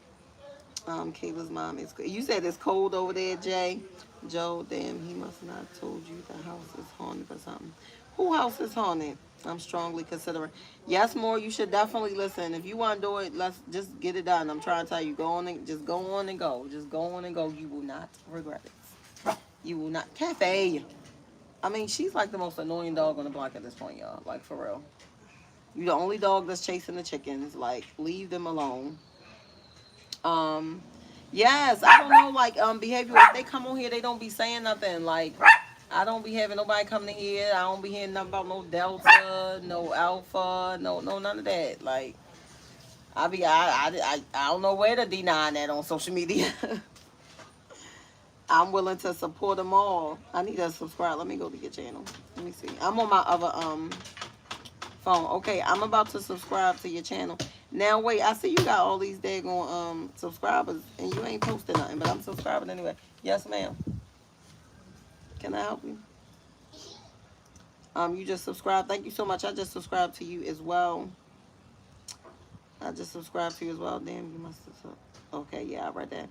Kayla's mom is. You said it's cold over there, Jay. Joe, damn, he must not have told you the house is haunted or something. Who house is haunted? I'm strongly considering. Yes, more. You should definitely listen. If you want to do it, let's just get it done. I'm trying to tell you, go on and just go on and go. Just go on and go. You will not regret it. You will not. Cafe. I mean, she's like the most annoying dog on the block at this point, y'all. Like for real. You the only dog that's chasing the chickens. Like, leave them alone. Um, yes, I don't know, like, behavior. If they come on here, they don't be saying nothing. Like, I don't be having nobody coming in here. I don't be hearing nothing about no Delta, no Alpha, no none of that. Like, I don't know where to deny that on social media. I'm willing to support them all. I need to subscribe. Let me go to your channel. Let me see. I'm on my other phone. Okay, I'm about to subscribe to your channel. Now wait, I see you got all these daggone subscribers and you ain't posting nothing, but I'm subscribing anyway. Yes, ma'am. Can I help you? You just subscribed. Thank you so much. I just subscribed to you as well. I just subscribed to you as well. Damn, you must have. Okay, yeah, I read that.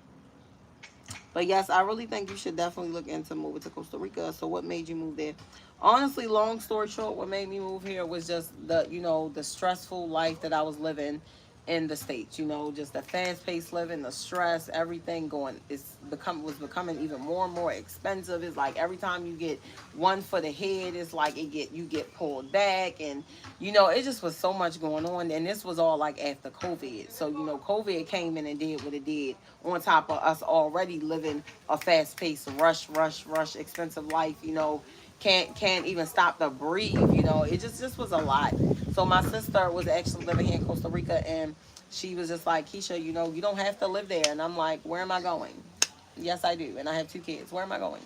But yes, I really think you should definitely look into moving to Costa Rica. So what made you move there? Honestly, long story short, what made me move here was just the stressful life that I was living in the States. Just the fast paced living, the stress, everything going was becoming even more and more expensive. It's like every time you get one foot ahead, it's like you get pulled back, and it just was so much going on. And this was all like after COVID. So COVID came in and did what it did on top of us already living a fast paced, rush, expensive life. Can't even stop to breathe. It just was a lot. So my sister was actually living here in Costa Rica, and she was just like, Keisha, you don't have to live there. And I'm like, where am I going? Yes, I do, and I have 2 kids. Where am I going?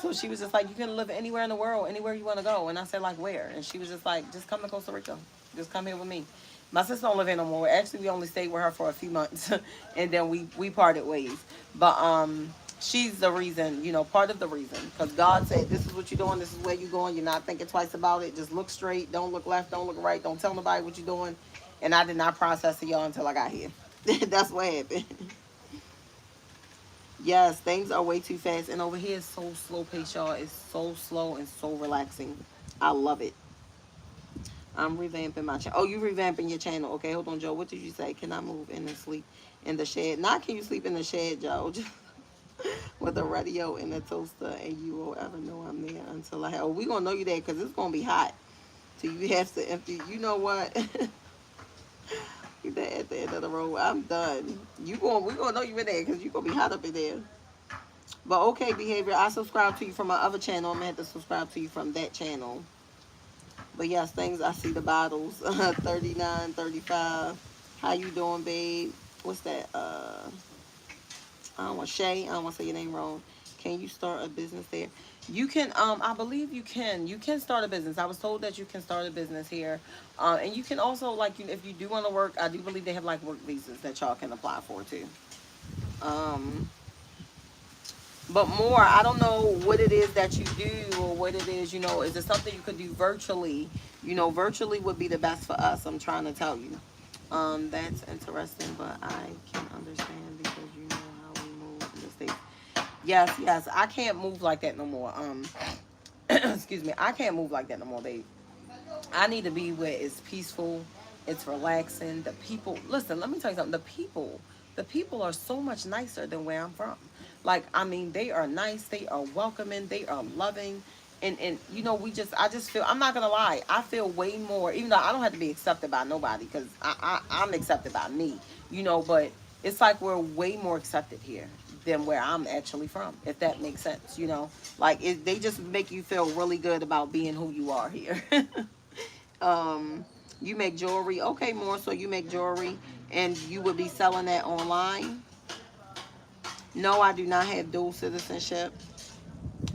So she was just like, you can live anywhere in the world, anywhere you want to go. And I said, like, where? And she was just like, just come to Costa Rica. Just come here with me. My sister don't live here no more. Actually, we only stayed with her for a few months, and then we parted ways. But she's the reason, part of the reason, because God said, this is what you're doing, this is where you're going. You're not thinking twice about it. Just look straight. Don't look left. Don't look right. Don't tell nobody what you're doing. And I did not process it, y'all, until I got here. That's what happened. Yes, things are way too fast, and over here is so slow paced, y'all. It's so slow and so relaxing. I love it. I'm revamping my channel. Oh, you revamping your channel. Okay, hold on, Joe. What did you say? Can I move in and sleep in the shed? Not can you sleep in the shed, Joe. With a radio and a toaster, and you won't ever know I'm there until I have. Oh, we gonna know you there because it's gonna be hot. So you have to empty. You know what? You there at the end of the road. I'm done. We gonna know you in there because you gonna be hot up in there. But okay, behavior. I subscribe to you from my other channel. I'm gonna have to subscribe to you from that channel. But yes, things I see the bottles. 39, 35. How you doing, babe? What's that? I don't want Shay. I don't want to say your name wrong. Can you start a business there? You can. I believe you can. You can start a business. I was told that you can start a business here, and you can also if you do want to work. I do believe they have like work visas that y'all can apply for too. Um, But more, I don't know what it is that you do or what it is, is it something you could do virtually? Virtually would be the best for us. I'm trying to tell you. That's interesting, but I can understand because you know how we move in the States. Yes, yes, I can't move like that no more. Excuse me, I can't move like that no more, babe. I need to be where it's peaceful, it's relaxing. The people, listen, let me tell you something. The people are so much nicer than where I'm from. Like, I mean, they are nice, they are welcoming, they are loving. And I just feel, I'm not gonna lie, I feel way more, even though I don't have to be accepted by nobody, because I'm accepted by me, but it's like we're way more accepted here than where I'm actually from, if that makes sense. Like, they just make you feel really good about being who you are here. um you make jewelry, okay, more so you make jewelry, and you would be selling that online? No, I do not have dual citizenship.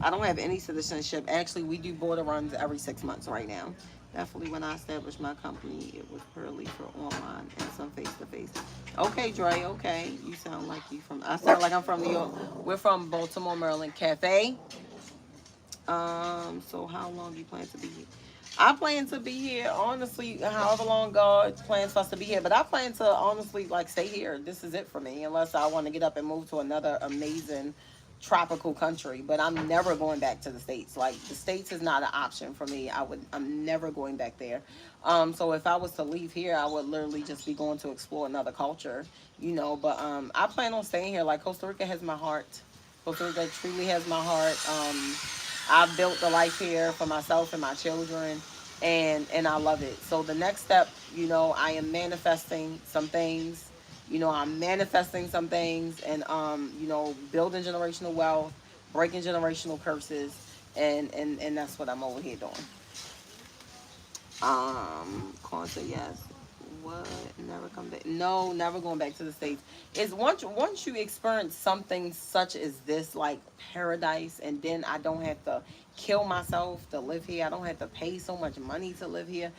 I don't have any citizenship. Actually, we do border runs every 6 months right now. Definitely, when I established my company, it was purely for online and some face to face. Okay, Dre. Okay, you sound like you from. I sound like I'm from New York. We're from Baltimore, Maryland. Cafe. So how long do you plan to be here? I plan to be here, honestly, however long God plans for us to be here. But I plan to honestly, like, stay here. This is it for me, unless I want to get up and move to another amazing tropical country. But I'm never going back to the States. Like, the States is not an option for me. I'm never going back there. So if I was to leave here, I would literally just be going to explore another culture. But I plan on staying here. Like, Costa Rica has my heart. Costa Rica truly has my heart. I've built the life here for myself and my children, and I love it. So the next step, I am manifesting some things. I'm manifesting some things, and building generational wealth, breaking generational curses, and that's what I'm over here doing. Quanta, yes. What? Never come back? No, never going back to the States. Is once you experience something such as this, like paradise, and then I don't have to kill myself to live here. I don't have to pay so much money to live here.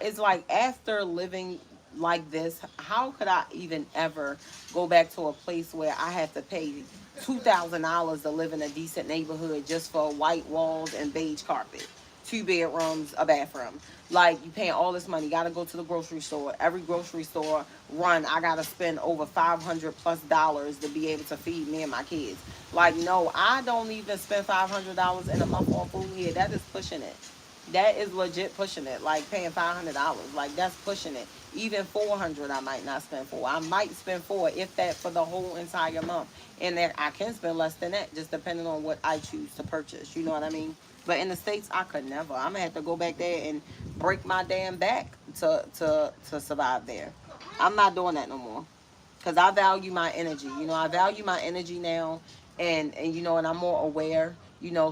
It's like, after living like this, how could I even ever go back to a place where I have to pay $2,000 to live in a decent neighborhood just for white walls and beige carpet? 2 bedrooms, a bathroom. Like, you paying all this money, gotta go to the grocery store. Every grocery store run, I gotta spend over $500+ to be able to feed me and my kids. Like, no, I don't even spend $500 in a month on food here. That is pushing it. That is legit pushing it. Like, paying $500, like, that's pushing it. Even 400, I might not spend for. I might spend for, if that, for the whole entire month. And then I can spend less than that, just depending on what I choose to purchase. You know what I mean? But in the States, I could never. I'm gonna have to go back there and break my damn back to survive there. I'm not doing that no more, because I value my energy. I value my energy now, and I'm more aware.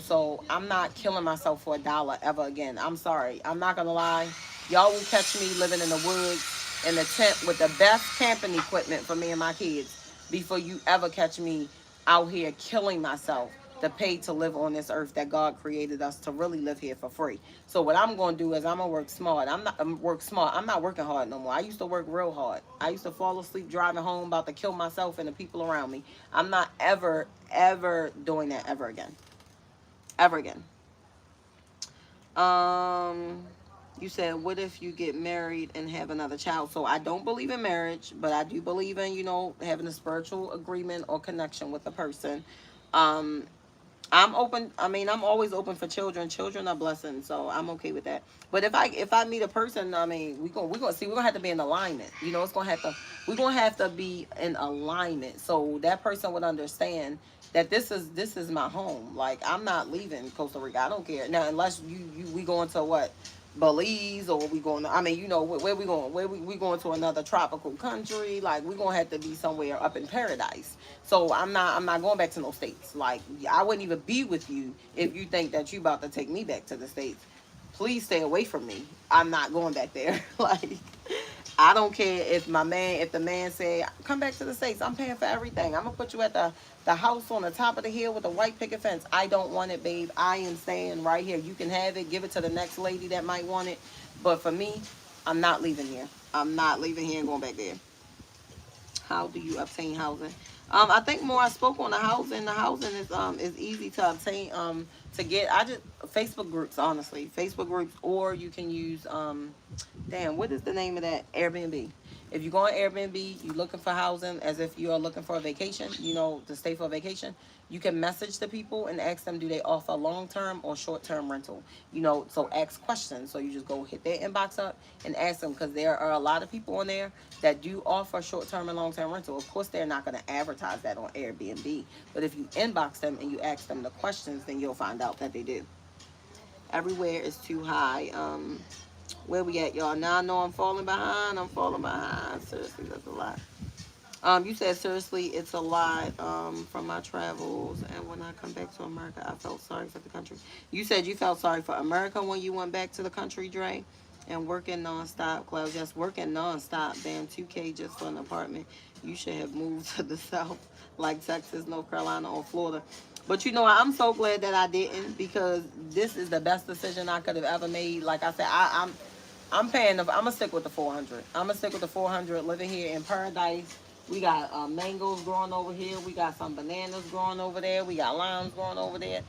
So I'm not killing myself for a dollar ever again. I'm sorry. I'm not gonna lie. Y'all will catch me living in the woods in a tent with the best camping equipment for me and my kids before you ever catch me out here killing myself to pay to live on this earth that God created us to really live here for free. So what I'm going to do is I'm going to work smart. Work smart. I'm not working hard no more. I used to work real hard. I used to fall asleep driving home about to kill myself and the people around me. I'm not ever doing that ever again. Ever again. Um you said, what if you get married and have another child? So I don't believe in marriage, but I do believe in, having a spiritual agreement or connection with a person. Um I'm open. I mean, I'm always open for children. Children are blessings, so I'm okay with that. But if I meet a person, I mean, we gonna see. We're gonna have to be in alignment. It's gonna have to. We're gonna have to be in alignment, so that person would understand that this is my home. Like, I'm not leaving Costa Rica. I don't care now, unless we going to what, Belize, or we going to, I mean, where we going, we going to another tropical country. Like, we gonna have to be somewhere up in paradise. So I'm not going back to no States. Like, I wouldn't even be with you if you think that you about to take me back to the States. Please stay away from me. I'm not going back there. Like, I don't care if the man say, come back to the States, I'm paying for everything. I'm gonna put you at the house on the top of the hill with a white picket fence. I don't want it, babe. I am staying right here. You can have it. Give it to the next lady that might want it. But for me, I'm not leaving here. I'm not leaving here and going back there. How do you obtain housing? I think more I spoke on the housing. The housing is easy to obtain. To get, I just Facebook groups, honestly, Facebook groups, or you can use damn, what is the name of that? Airbnb. If you go on Airbnb, you looking for housing as if you are looking for a vacation, you know, to stay for a vacation. You can message the people and ask them, do they offer long term or short term rental? You know, so ask questions. So you just go hit their inbox up and ask them, because there are a lot of people on there that do offer short term and long term rental. Of course, they're not going to advertise that on Airbnb, but if you inbox them and you ask them the questions, then you'll find out that they do. Everywhere is too high. Where we at, y'all? Now I know I'm falling behind. I'm falling behind. Seriously, that's a lot. You said seriously, it's a lot from my travels, and when I come back to America, I felt sorry for the country. You said you felt sorry for America when you went back to the country, Dre, and working nonstop. Cloud, just working nonstop. Damn, 2K just for an apartment. You should have moved to the south, like Texas, North Carolina, or Florida. But you know, I'm so glad that I didn't, because this is the best decision I could have ever made. Like I said, I'm paying. I'm gonna stick with the 400. I'm gonna stick with the 400. Living here in paradise. We got mangoes growing over here. We got some bananas growing over there. We got limes growing over there.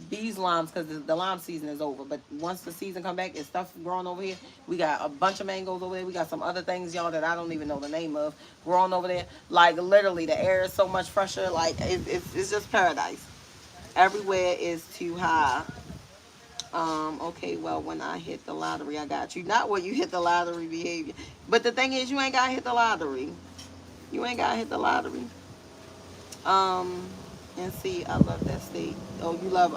These limes, because the lime season is over. But once the season come back, it's stuff growing over here. We got a bunch of mangoes over there. We got some other things, y'all, that I don't even know the name of, growing over there. Like, literally, the air is so much fresher. Like, it's just paradise. Everywhere is too high. Okay, well, when I hit the lottery, I got you. Not when you hit the lottery behavior. But the thing is, you ain't got to hit the lottery. You ain't got to hit the lottery. Um, and see, I love that state. Oh, you love,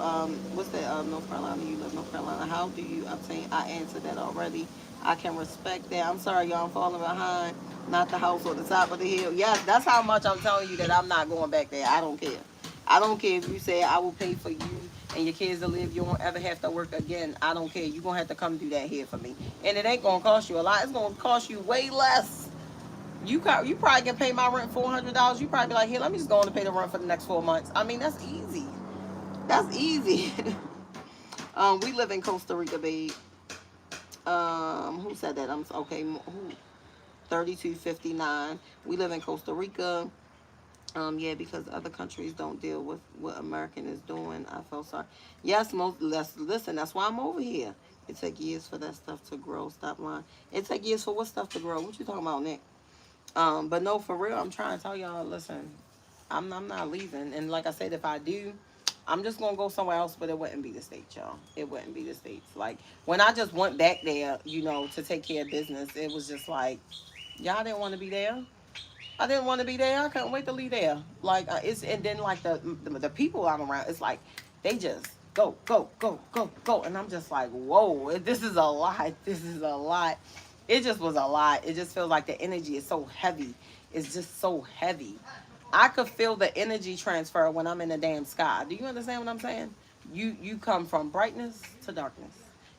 what's that, North Carolina? You love North Carolina. How do you obtain? I answered that already. I can respect that. I'm sorry, y'all, I'm falling behind. Not the house or the top of the hill. Yes, that's how much I'm telling you that I'm not going back there. I don't care. I don't care if you say I will pay for you and your kids to live. You won't ever have to work again. I don't care. You're going to have to come do that here for me. And it ain't going to cost you a lot. It's going to cost you way less. You probably can pay my rent $400. You probably be like, here, let me just go on and pay the rent for the next 4 months. I mean, that's easy. That's easy. We live in Costa Rica, babe. Who said that? I'm okay. Who? 3259. We live in Costa Rica. Yeah, because other countries don't deal with what American is doing. I felt sorry. Yes, listen, that's why I'm over here. It take years for that stuff to grow. Stop lying. It take years for what stuff to grow? What you talking about, Nick? But no, for real, I'm trying to tell y'all, listen, I'm not leaving. And like I said, if I do, I'm just gonna go somewhere else, but it wouldn't be the States, y'all. It wouldn't be the States. Like, when I just went back there, you know, to take care of business, it was just like, y'all didn't want to be there. I didn't want to be there. I couldn't wait to leave there. Like, and then like the people I'm around, it's like they just go, go, go, go, go, and I'm just like, whoa, this is a lot. This is a lot. It just was a lot. It just feels like the energy is so heavy. It's just so heavy. I could feel the energy transfer when I'm in the damn sky. Do you understand what I'm saying? You come from brightness to darkness.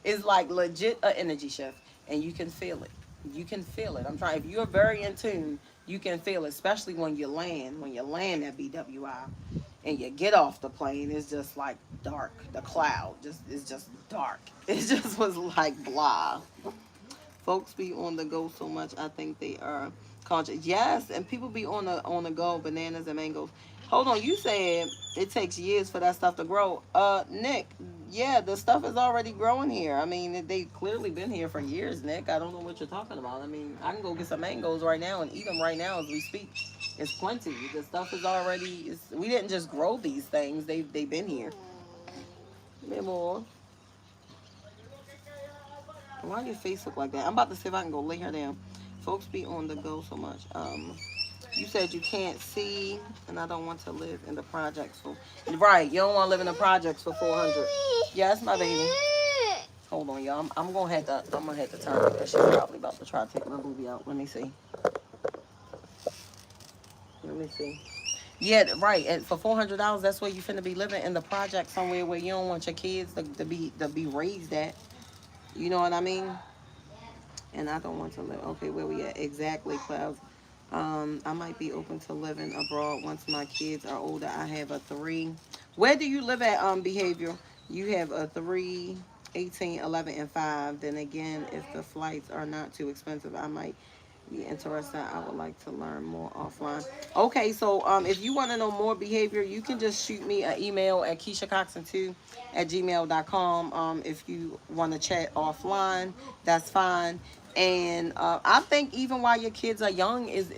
It's like legit a energy shift, and you can feel it. You can feel it. I'm trying. If you're very in tune, you can feel it, especially when you land. When you land at BWI, and you get off the plane, it's just like dark. The cloud just is just dark. It just was like blah. Folks be on the go so much. I think they are conscious. Yes, and people be on the go, bananas and mangoes. Hold on, you said it takes years for that stuff to grow. Nick, yeah, the stuff is already growing here. I mean, they clearly been here for years, Nick. I don't know what you're talking about. I mean, I can go get some mangoes right now and eat them right now as we speak. It's plenty. The stuff is already. We didn't just grow these things. They've been here. More. Why your face look like that? I'm about to see if I can go lay her down. Folks be on the go so much. You said you can't see, and I don't want to live in the projects for. Right, you don't want to live in the projects for 400. Yes, my baby. Hold on, y'all. I'm gonna have to. I'm gonna have to turn because she's probably about to try to take my booby out. Let me see. Let me see. Yeah, right. And for $400, that's where you finna be living in the project somewhere where you don't want your kids to be raised at. You know what I mean? And I don't want to live. Okay, where we at? Exactly, Clouds. I might be open to living abroad once my kids are older. I have a 3. Where do you live at, behavior? You have a 3, 18, 11, and 5. Then again, if the flights are not too expensive, I might. Be interested. I would like to learn more offline. Okay, so if you want to know more behavior, you can just shoot me an email at KeishaCoxon2 at gmail.com. If you want to chat offline, that's fine. And I think even while your kids are young is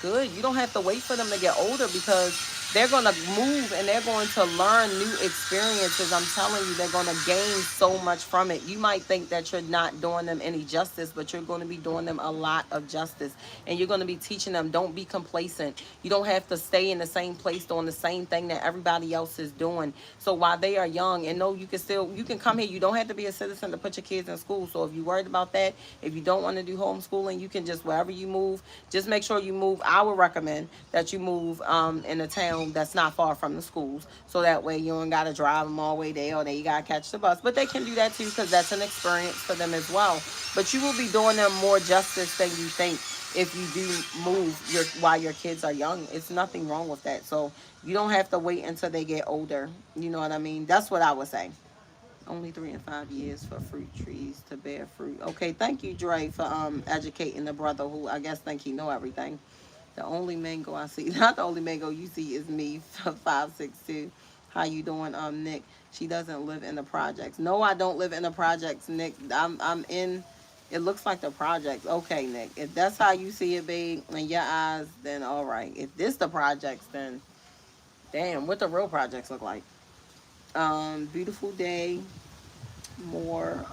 good. You don't have to wait for them to get older because they're going to move and they're going to learn new experiences. I'm telling you, they're going to gain so much from it. You might think that you're not doing them any justice, but you're going to be doing them a lot of justice. And you're going to be teaching them, don't be complacent. You don't have to stay in the same place doing the same thing that everybody else is doing. So while they are young, and no, you can come here. You don't have to be a citizen to put your kids in school. So if you're worried about that, if you don't want to do homeschooling, you can just, wherever you move, just make sure you move. I would recommend that you move in a town that's not far from the schools. So that way you don't got to drive them all the way there or there. You got to catch the bus. But they can do that too because that's an experience for them as well. But you will be doing them more justice than you think if you do move while your kids are young. It's nothing wrong with that. So you don't have to wait until they get older. You know what I mean? That's what I would say. Only 3 and 5 years for fruit trees to bear fruit. Okay, thank you, Dre, for educating the brother who I guess think he know everything. The only mango I see, not the only mango you see, is me, 562. How you doing, Nick? She doesn't live in the projects. No, I don't live in the projects, Nick. I'm in. It looks like the projects. Okay, Nick. If that's how you see it, babe, in your eyes, then all right. If this the projects, then damn, what the real projects look like? Beautiful day. More.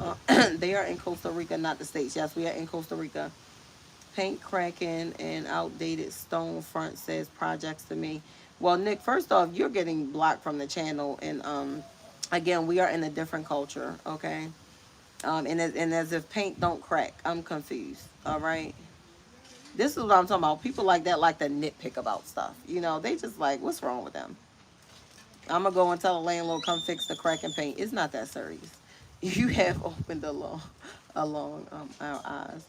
They are in Costa Rica, not the States. Yes, we are in Costa Rica. Paint cracking and outdated stone front says projects to me. Well, Nick, first off, you're getting blocked from the channel. And again, we are in a different culture, okay? And as if paint don't crack. I'm confused, all right? This is what I'm talking about. People like that like to nitpick about stuff. You know, they just like, what's wrong with them? I'm gonna go and tell the landlord come fix the crack and paint. It's not that serious. You have opened along our eyes.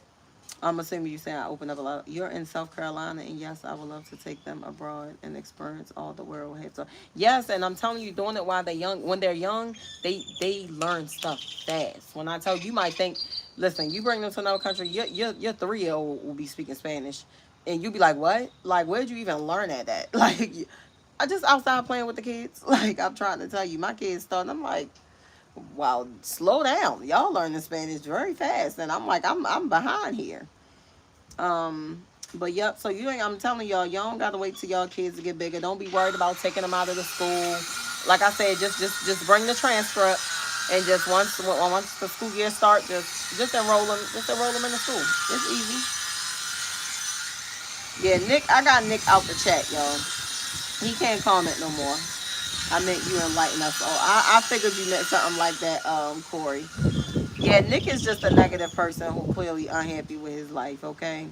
I'm assuming you say I opened up a lot. You're in South Carolina, and yes, I would love to take them abroad and experience all the world has. So yes, and I'm telling you, doing it while they're young. When they're young, they learn stuff fast. When I tell you, you might think, listen, you bring them to another country, your 3-year-old will be speaking Spanish, and you be like, what? Like, where'd you even learn at? Like, I just outside playing with the kids. Like I'm trying to tell you, my kids starting. I'm like, wow, slow down. Y'all learning Spanish very fast, and I'm like, I'm behind here. Um, but yep. So you ain't. I'm telling y'all don't gotta wait till y'all kids to get bigger. Don't be worried about taking them out of the school. Like I said, just bring the transcript, and just once the school year start, just enroll them. Just enroll them in the school. It's easy. Yeah, Nick. I got Nick out the chat, y'all. He can't comment no more. I meant you enlighten us. Oh, I figured you meant something like that, Corey. Yeah, Nick is just a negative person who clearly unhappy with his life, okay?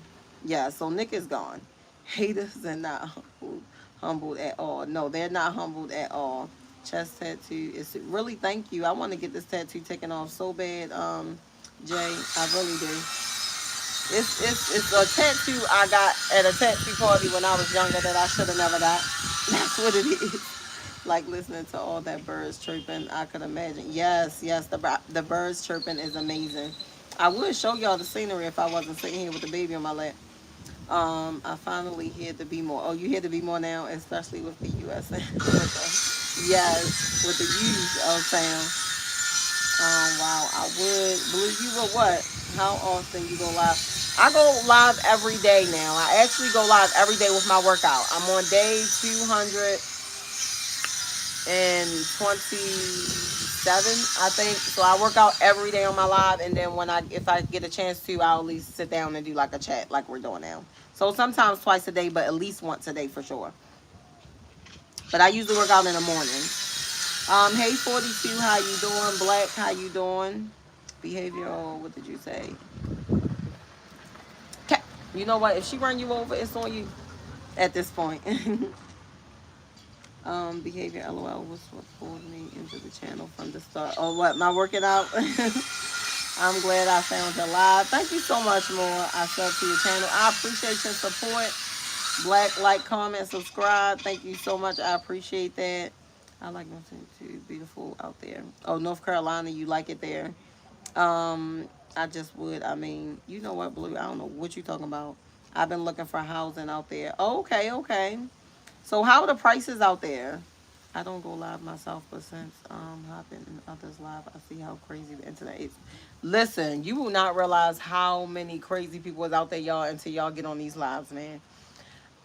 Yeah, so Nick is gone. Haters are not humbled at all. No, they're not humbled at all. Chest tattoo is really, thank you. I want to get this tattoo taken off so bad, Jay. I really do. It's a tattoo I got at a tattoo party when I was younger that I should have never got. That's what it is. Like listening to all that birds chirping, I could imagine. Yes, the birds chirping is amazing. I would show y'all the scenery if I wasn't sitting here with the baby on my lap. I finally hear to be more. Oh, you hear to be more now, especially with the U.S. Yes, with the U's of sound. Wow, I would believe you would what? How often you go live? I go live every day now. I actually go live every day with my workout. I'm on day 227, I think. So I work out every day on my live, and then if I get a chance to, I'll at least sit down and do like a chat like we're doing now. So sometimes twice a day, but at least once a day for sure. But I usually work out in the morning. Hey 42, how you doing? Black, how you doing? Behavioral, what did you say? Okay. You know what? If she run you over, it's on you at this point. Behavior, LOL, was what pulled me into the channel from the start. Oh, what? My working out? I'm glad I found you live. Thank you so much, more. I sub to your channel. I appreciate your support. Black, like, comment, subscribe. Thank you so much. I appreciate that. I like nothing too beautiful out there. Oh, North Carolina, you like it there? I just would. I mean, you know what, Blue? I don't know what you're talking about. I've been looking for housing out there. Okay, okay. So how are the prices out there? I don't go live myself, but since hopping in others live, I see how crazy the internet is. Listen, you will not realize how many crazy people is out there, y'all, until y'all get on these lives, man.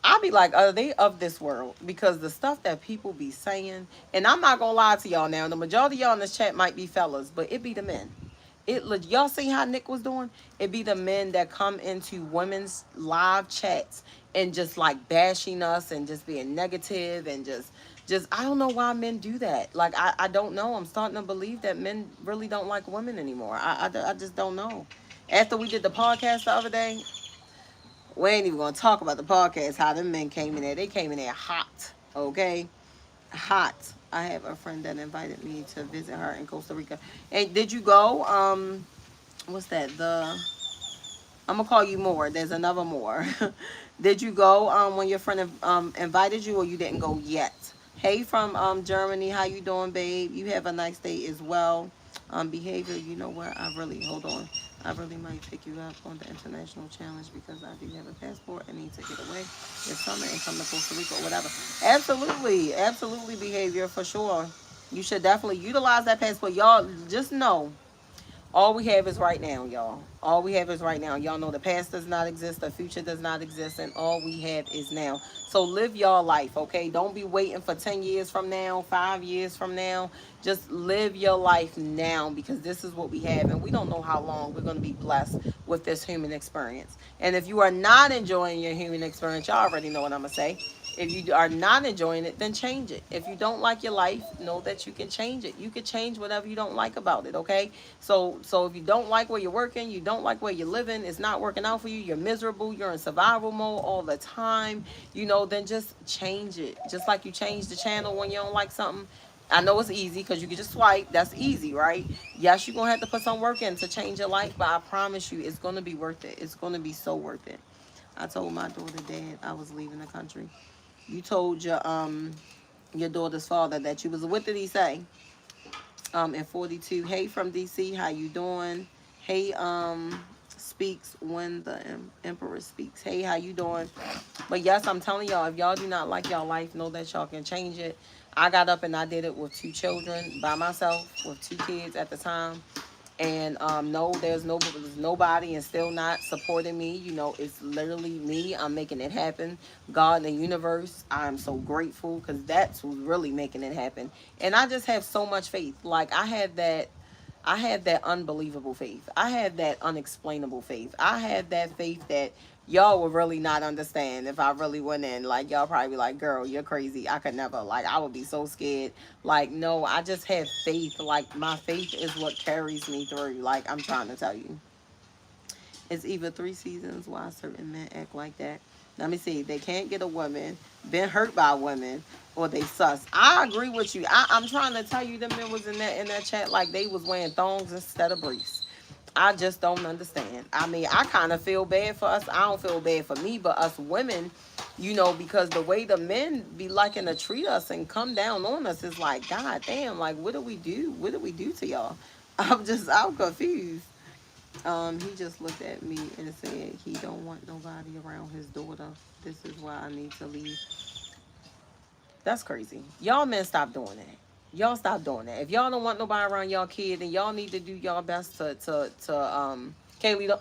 I be like, are they of this world? Because the stuff that people be saying, and I'm not gonna lie to y'all now, the majority of y'all in this chat might be fellas, but it be the men. Y'all see how Nick was doing? It be the men that come into women's live chats and just like bashing us and just being negative and just I don't know why men do that. Like I don't know. I'm starting to believe that men really don't like women anymore. I just don't know. After we did the podcast the other day, we ain't even gonna talk about the podcast. How them men came in there. They came in there hot. Okay, hot. I have a friend that invited me to visit her in Costa Rica. Hey, did you go? What's that? I'm gonna call you more. There's another more. Did you go when your friend invited you, or you didn't go yet? Hey, from Germany, how you doing, babe? You have a nice day as well. Behavior, you know what? I really hold on. I really might pick you up on the international challenge because I do have a passport. I need to get away this summer and come to Costa Rica or whatever. Absolutely, absolutely, behavior for sure. You should definitely utilize that passport. Y'all just know all we have is right now, y'all. All we have is right now. Y'all know the past does not exist, the future does not exist, and all we have is now. So live your life, okay? Don't be waiting for 10 years from now, 5 years from now. Just live your life now because this is what we have, and we don't know how long we're going to be blessed with this human experience. And if you are not enjoying your human experience, y'all already know what I'm going to say. If you are not enjoying it, then change it. If you don't like your life, know that you can change it. You can change whatever you don't like about it, okay? So if you don't like where you're working, you don't like where you're living, it's not working out for you, you're miserable, you're in survival mode all the time, then just change it. Just like you change the channel when you don't like something. I know it's easy because you can just swipe. That's easy, right? Yes, you're going to have to put some work in to change your life, but I promise you it's going to be worth it. It's going to be so worth it. I told my daughter, Dad, I was leaving the country. You told your daughter's father that you was. What did he say? In 42. Hey, from DC, how you doing? Hey, speaks when the emperor speaks. Hey, how you doing? But yes, I'm telling y'all, if y'all do not like y'all life, know that y'all can change it. I got up and I did it with 2 children by myself, with 2 kids at the time. And no, there's nobody and still not supporting me. It's literally me. I'm making it happen. God and the universe, I'm so grateful because that's who's really making it happen. And I just have so much faith. Like I had that unbelievable faith. I had that unexplainable faith. I had that faith that y'all would really not understand if I really went in. Like, y'all probably be like, girl, you're crazy. I could never. Like, I would be so scared. Like, no, I just have faith. Like, my faith is what carries me through. Like, I'm trying to tell you. It's either 3 seasons why certain men act like that. Let me see. They can't get a woman, been hurt by women, or they sus. I agree with you. I'm trying to tell you, them men was in that chat like they was wearing thongs instead of briefs. I just don't understand. I mean, I kind of feel bad for us. I don't feel bad for me, but us women, because the way the men be liking to treat us and come down on us is like, God damn, like, what do we do? What do we do to y'all? I'm confused. He just looked at me and said he don't want nobody around his daughter. This is why I need to leave. That's crazy. Y'all men stop doing that. Y'all stop doing that. If y'all don't want nobody around y'all kid, then y'all need to do y'all best to Kaylee,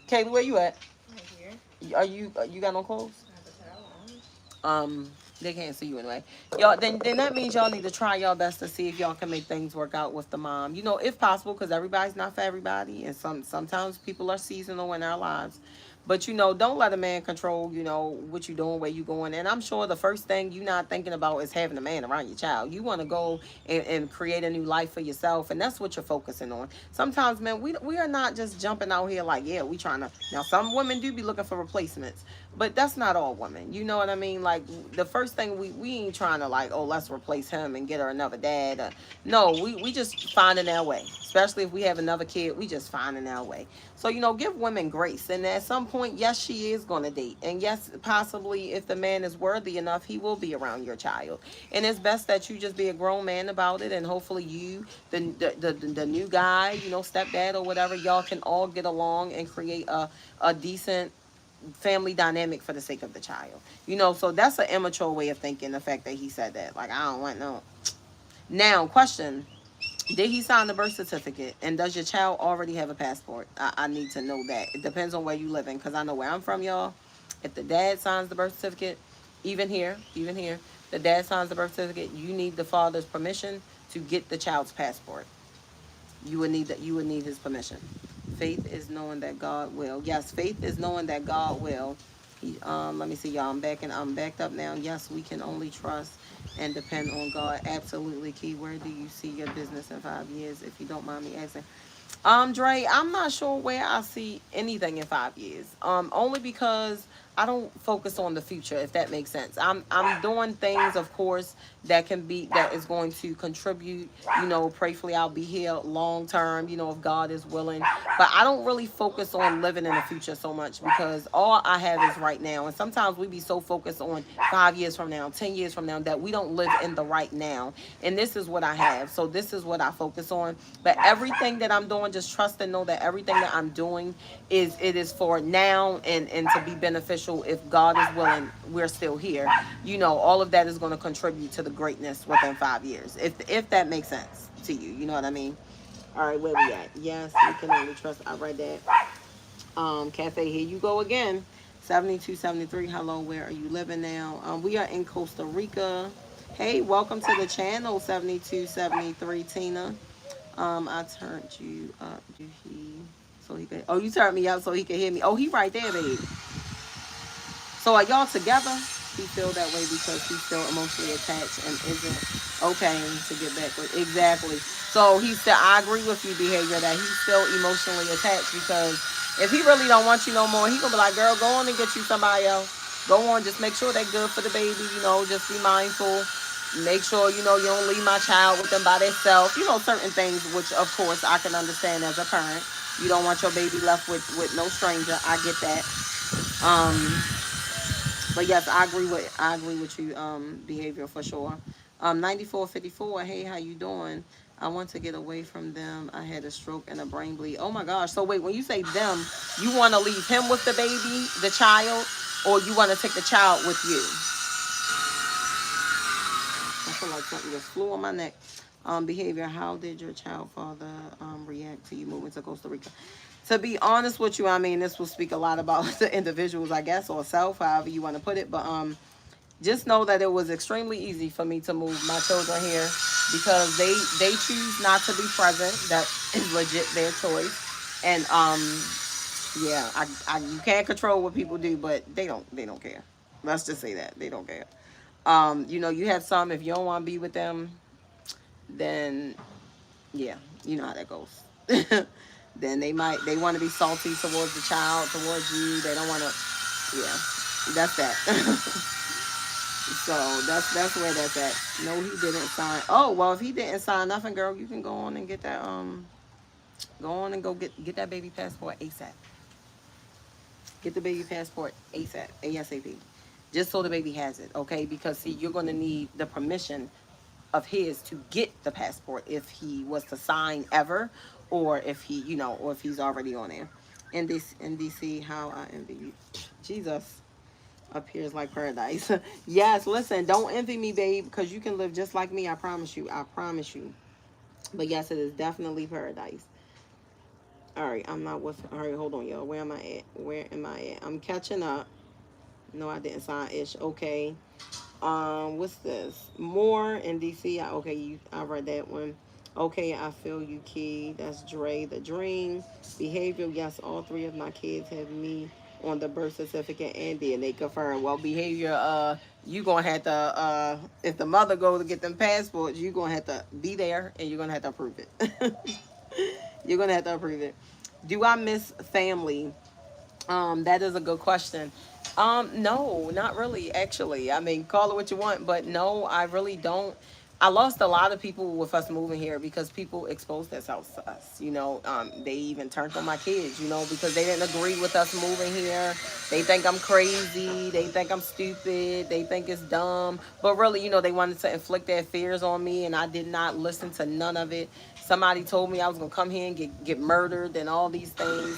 Kaylee, where you at? Right here. Are you got no clothes? I have a towel on. They can't see you anyway. Y'all, then that means y'all need to try y'all best to see if y'all can make things work out with the mom. If possible, because everybody's not for everybody, and sometimes people are seasonal in our lives. But don't let a man control, what you doing, where you going. And I'm sure the first thing you not thinking about is having a man around your child. You want to go and create a new life for yourself, and that's what you're focusing on. Sometimes, man, we are not just jumping out here like, yeah, we trying to. Now, some women do be looking for replacements, but that's not all women. You know what I mean? Like, the first thing we ain't trying to like, oh, let's replace him and get her another dad. No, we just finding our way. Especially if we have another kid, we just finding our way. So, give women grace. And at some point, yes, she is going to date. And yes, possibly if the man is worthy enough, he will be around your child. And it's best that you just be a grown man about it. And hopefully you, the new guy, stepdad or whatever, y'all can all get along and create a decent family dynamic for the sake of the child. So that's an immature way of thinking, the fact that he said that. Like, I don't want no. Now, question. Did he sign the birth certificate? And does your child already have a passport? I need to know that. It depends on where you live in, because I know where I'm from, y'all. If the dad signs the birth certificate, even here, the dad signs the birth certificate, you need the father's permission to get the child's passport. You would need his permission. Faith is knowing that God will. Yes, faith is knowing that God will. Let me see, y'all. I'm backed up now. Yes, we can only trust and depend on God. Absolutely. Key. Where do you see your business in 5 years? If you don't mind me asking. Dre, I'm not sure where I see anything in 5 years. Only because I don't focus on the future, if that makes sense. I'm doing things, of course, that is going to contribute. Prayfully I'll be here long term. If God is willing. But I don't really focus on living in the future so much, because all I have is right now. And sometimes we be so focused on 5 years from now, 10 years from now, that we don't live in the right now. And this is what I have. So this is what I focus on. But everything that I'm doing, just trust and know that everything that I'm doing is for now, and to be beneficial. If God is willing, we're still here. All of that is going to contribute to the greatness within 5 years. If that makes sense to you, you know what I mean? All right, where we at? Yes, we can only trust. I read that. Cafe, here you go again. 7273. Hello, where are you living now? We are in Costa Rica. Hey, welcome to the channel, 7273 Tina. I turned you up. So he could. Oh, you turned me up so he could hear me. Oh, he right there, baby. So are y'all together? He feel that way because he's still emotionally attached and isn't okay to get back with. Exactly. So he said, I agree with you, behavior, that he's still emotionally attached, because if he really don't want you no more, he gonna be like, girl, go on and get you somebody else. Go on, just make sure they're good for the baby. Just be mindful. Make sure you don't leave my child with them by themselves. Certain things, which of course I can understand as a parent. You don't want your baby left with no stranger. I get that. Um, but yes, I agree with you, behavior for sure. 9454. Hey, how you doing? I want to get away from them. I had a stroke and a brain bleed. Oh my gosh. So wait, when you say them, you want to leave him with the baby, the child, or you want to take the child with you? I feel like something just flew on my neck. Behavior. How did your child father react to you moving to Costa Rica? To be honest with you, I mean, this will speak a lot about the individuals, I guess, or self, however you want to put it. But just know that it was extremely easy for me to move my children here, because they choose not to be present. That is legit their choice. And yeah, you can't control what people do, but they don't care. Let's just say that they don't care. You have some, if you don't want to be with them, then yeah, you know how that goes. Then they want to be salty towards the child, towards you. They don't want to. Yeah, that's that. So that's where that's at. No, he didn't sign. Oh well, if he didn't sign nothing, girl, you can go on and get that. Go on and go get that baby passport ASAP. Get the baby passport ASAP, ASAP. Just so the baby has it, okay? Because see, you're gonna need the permission of his to get the passport if he was to sign ever, or if or if he's already on there. NDC, how I envy you. Jesus, appears like paradise. Yes, listen, don't envy me, babe, because you can live just like me. I promise you. I promise you. But yes, it is definitely paradise. All right, I'm not with. All right, hold on, y'all. Where am I at? Where am I at? I'm catching up. No, I didn't sign ish. Okay. What's this? More in DC. Okay, I read that one. Okay, I feel you, Key. That's Dre, the dream. Behavior. Yes, all three of my kids have me on the birth certificate and DNA confirmed. Well, behavior. You gonna have to. If the mother goes to get them passports, you gonna have to be there and you're gonna have to approve it. You're gonna have to approve it. Do I miss family? That is a good question. No, not really, actually. I mean, call it what you want, but no, I really don't. I lost a lot of people with us moving here because people exposed themselves to us. They even turned on my kids, because they didn't agree with us moving here. They think I'm crazy. They think I'm stupid. They think it's dumb. But really, they wanted to inflict their fears on me, and I did not listen to none of it. Somebody told me I was going to come here and get murdered and all these things.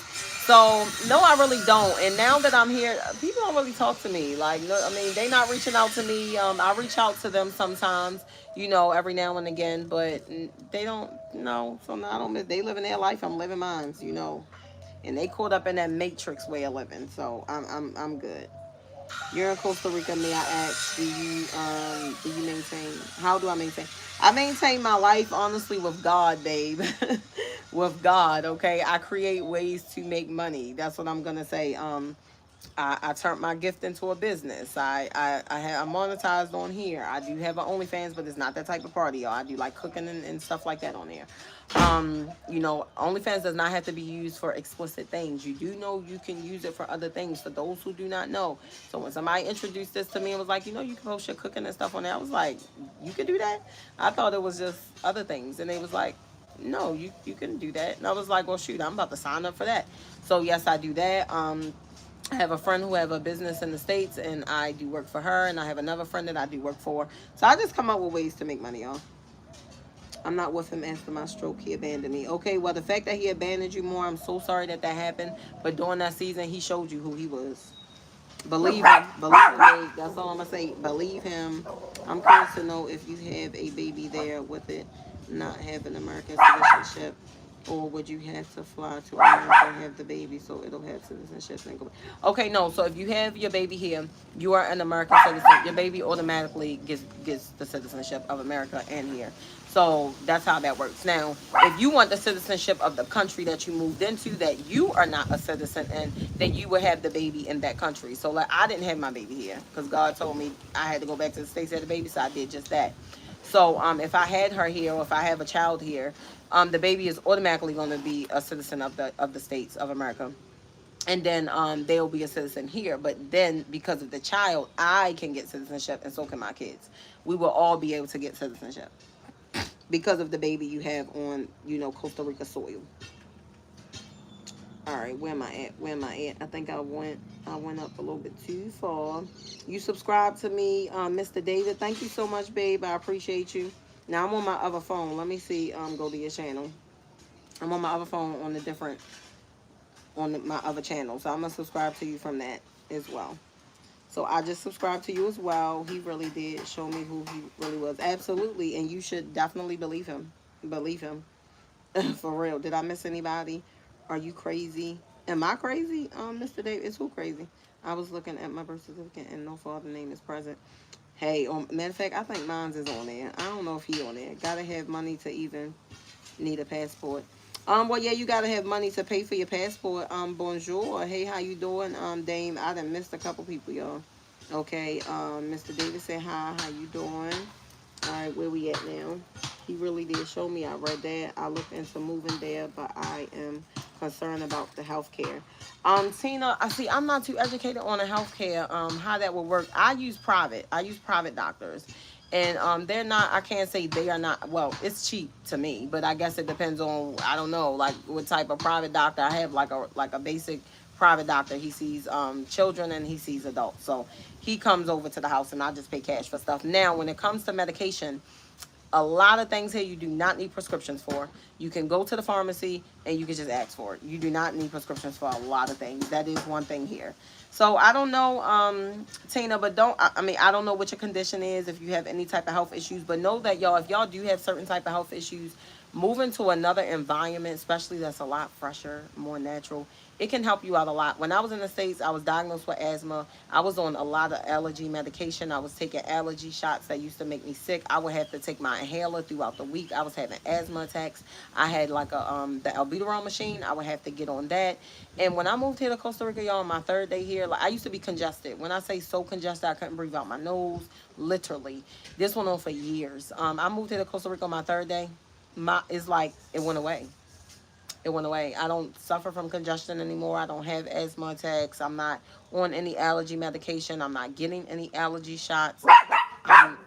So no, I really don't. And now that I'm here, people don't really talk to me. Like, no, I mean, they not reaching out to me. I reach out to them sometimes, every now and again, but they don't. No, so no, I don't. They living their life. I'm living mine. And they caught up in that matrix way of living. So I'm good. You're in Costa Rica. May I ask, do you maintain? How do I maintain? I maintain my life honestly with God, babe. With God, okay. I create ways to make money. That's what I'm gonna say. I turned my gift into a business. I'm monetized on here. I do have an OnlyFans, but it's not that type of party, y'all. I do like cooking and stuff like that on there. OnlyFans does not have to be used for explicit things. You do know you can use it for other things. For those who do not know, so when somebody introduced this to me and was like, you can post your cooking and stuff on there, I was like, you can do that? I thought it was just other things, and they was like, no, you can do that. And I was like, well, shoot, I'm about to sign up for that. So yes, I do that. I have a friend who have a business in the States, and I do work for her, and I have another friend that I do work for. So I just come up with ways to make money, y'all. I'm not with him after my stroke. He abandoned me. Okay, well, the fact that he abandoned you more, I'm so sorry that happened. But during that season, he showed you who he was. Believe him. Believe him, babe. That's all I'm going to say. Believe him. I'm curious to know if you have a baby there with it not having American citizenship. Or would you have to fly to America and have the baby so it'll have citizenship and go? Okay, no. So if you have your baby here, you are an American citizen. Your baby automatically gets the citizenship of America and here. So that's how that works. Now, if you want the citizenship of the country that you moved into that you are not a citizen in, then you would have the baby in that country. So like I didn't have my baby here because God told me I had to go back to the States to have the baby, so I did just that. So if I had her here or if I have a child here, the baby is automatically going to be a citizen of the states of America. And then they'll be a citizen here. But then because of the child, I can get citizenship and so can my kids. We will all be able to get citizenship because of the baby you have on, Costa Rica soil. All right, where am I at? Where am I at? I think I went up a little bit too far. You subscribe to me, Mr. David. Thank you so much, babe. I appreciate you. Now I'm on my other phone. Let me see. Go to your channel. I'm on my other phone on my other channel. So I'm gonna subscribe to you from that as well. So I just subscribed to you as well. He really did show me who he really was. Absolutely, and you should definitely believe him. Believe him. For real. Did I miss anybody? Are you crazy? Am I crazy? Mr. David, is who crazy? I was looking at my birth certificate and no father name is present. Hey, matter of fact, I think mine's is on there. I don't know if he on there. Gotta have money to even need a passport. Well, yeah, you gotta have money to pay for your passport. Bonjour. Hey, how you doing? Dame, I done missed a couple people, y'all. Okay, Mr. David said hi. How you doing? All right, where we at now? He really did show me. I read that. I looked into moving there, but I am concerned about the health care. Tina, I see. I'm not too educated on the health care. How that would work. I use private. I use private doctors, and they're not. I can't say they are not. Well, it's cheap to me, but I guess it depends on. I don't know, like what type of private doctor I have. Like a basic private doctor. He sees children and he sees adults. So he comes over to the house and I just pay cash for stuff. Now, when it comes to medication, a lot of things here you do not need prescriptions for. You can go to the pharmacy and you can just ask for it. You do not need prescriptions for a lot of things. That is one thing here. So I don't know, Tina, but I don't know what your condition is, if you have any type of health issues, but know that y'all, if y'all do have certain type of health issues, moving to another environment, especially that's a lot fresher, more natural, it can help you out a lot. When I was in the States, I was diagnosed with asthma. I was on a lot of allergy medication. I was taking allergy shots that used to make me sick. I would have to take my inhaler throughout the week. I was having asthma attacks. I had like the albuterol machine. I would have to get on that. And when I moved here to Costa Rica, y'all, on my third day here, like I used to be congested. When I say so congested, I couldn't breathe out my nose, literally. This went on for years. I moved here to Costa Rica on my third day. It's like it went away. It went away. I don't suffer from congestion anymore. I don't have asthma attacks. I'm not on any allergy medication. I'm not getting any allergy shots. I'm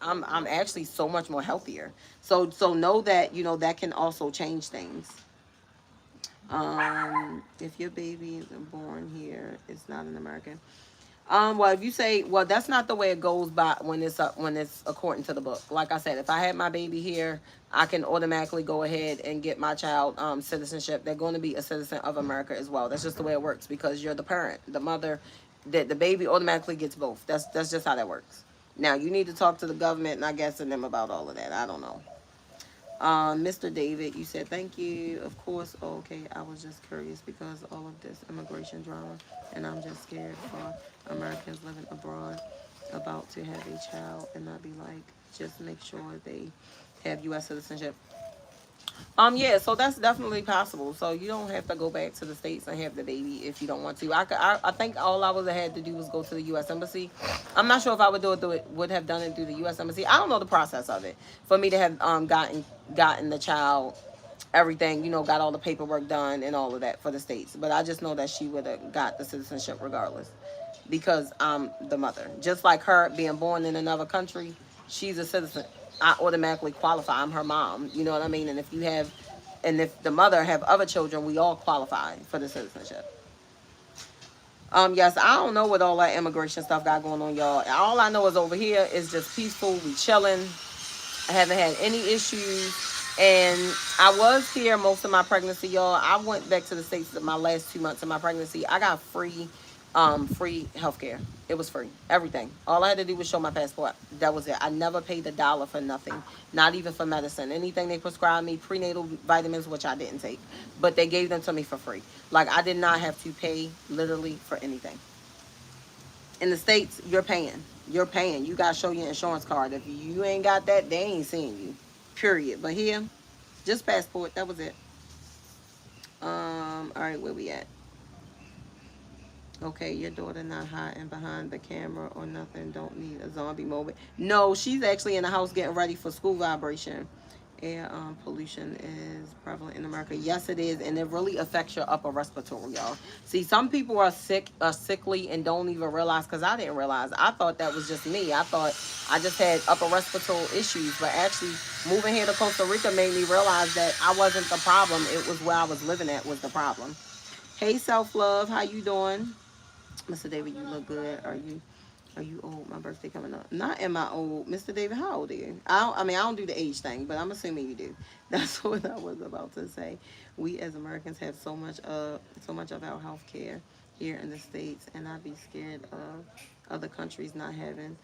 I'm actually so much more healthier. So know that that can also change things. If your baby is born here, it's not an American. Well, if you say, well, that's not the way it goes by when it's according to the book. Like I said, if I had my baby here, I can automatically go ahead and get my child citizenship. They're going to be a citizen of America as well. That's just the way it works because you're the parent, the mother. That the baby automatically gets both. That's just how that works. Now you need to talk to the government and I guess to them about all of that. I don't know. Mr. David, you said thank you. Of course, okay. I was just curious because all of this immigration drama, and I'm just scared for Americans living abroad about to have a child and not be like, just make sure they have U.S. citizenship. Yeah, so that's definitely possible. So you don't have to go back to the States and have the baby if you don't want to. I think all I would have had to do was go to the U.S. Embassy. I'm not sure if I would do it through it, would have done it through the U.S. Embassy. I don't know the process of it for me to have gotten the child everything, got all the paperwork done and all of that for the States. But I just know that she would have got the citizenship regardless because I'm the mother. Just like her being born in another country, she's a citizen. I automatically qualify. I'm her mom. You know what I mean? And if the mother have other children, we all qualify for the citizenship. Yes, I don't know what all that immigration stuff got going on, y'all. All I know is over here is just peaceful. We chilling. I haven't had any issues. And I was here most of my pregnancy, y'all. I went back to the States my last 2 months of my pregnancy. I got free healthcare. It was free. Everything. All I had to do was show my passport. That was it. I never paid $1 for nothing. Not even for medicine. Anything they prescribed me, prenatal vitamins, which I didn't take. But they gave them to me for free. Like I did not have to pay literally for anything. In the States, you're paying. You're paying. You gotta show your insurance card. If you ain't got that, they ain't seeing you. Period. But here, just passport. That was it. All right, where we at? Okay, your daughter not hiding behind the camera or nothing. Don't need a zombie moment. No, she's actually in the house getting ready for school vibration. Air pollution is prevalent in America. Yes, it is, and it really affects your upper respiratory, y'all. See, some people are sickly, and don't even realize. Cause I didn't realize. I thought that was just me. I thought I just had upper respiratory issues, but actually, moving here to Costa Rica made me realize that I wasn't the problem. It was where I was living at was the problem. Hey, self love, how you doing? Mr. David, you look good. Are you old? My birthday coming up. Not am I old, Mr. David? How old are you? I don't do the age thing, but I'm assuming you do. That's what I was about to say. We as Americans have so much of our health care here in the States, and I'd be scared of other countries not having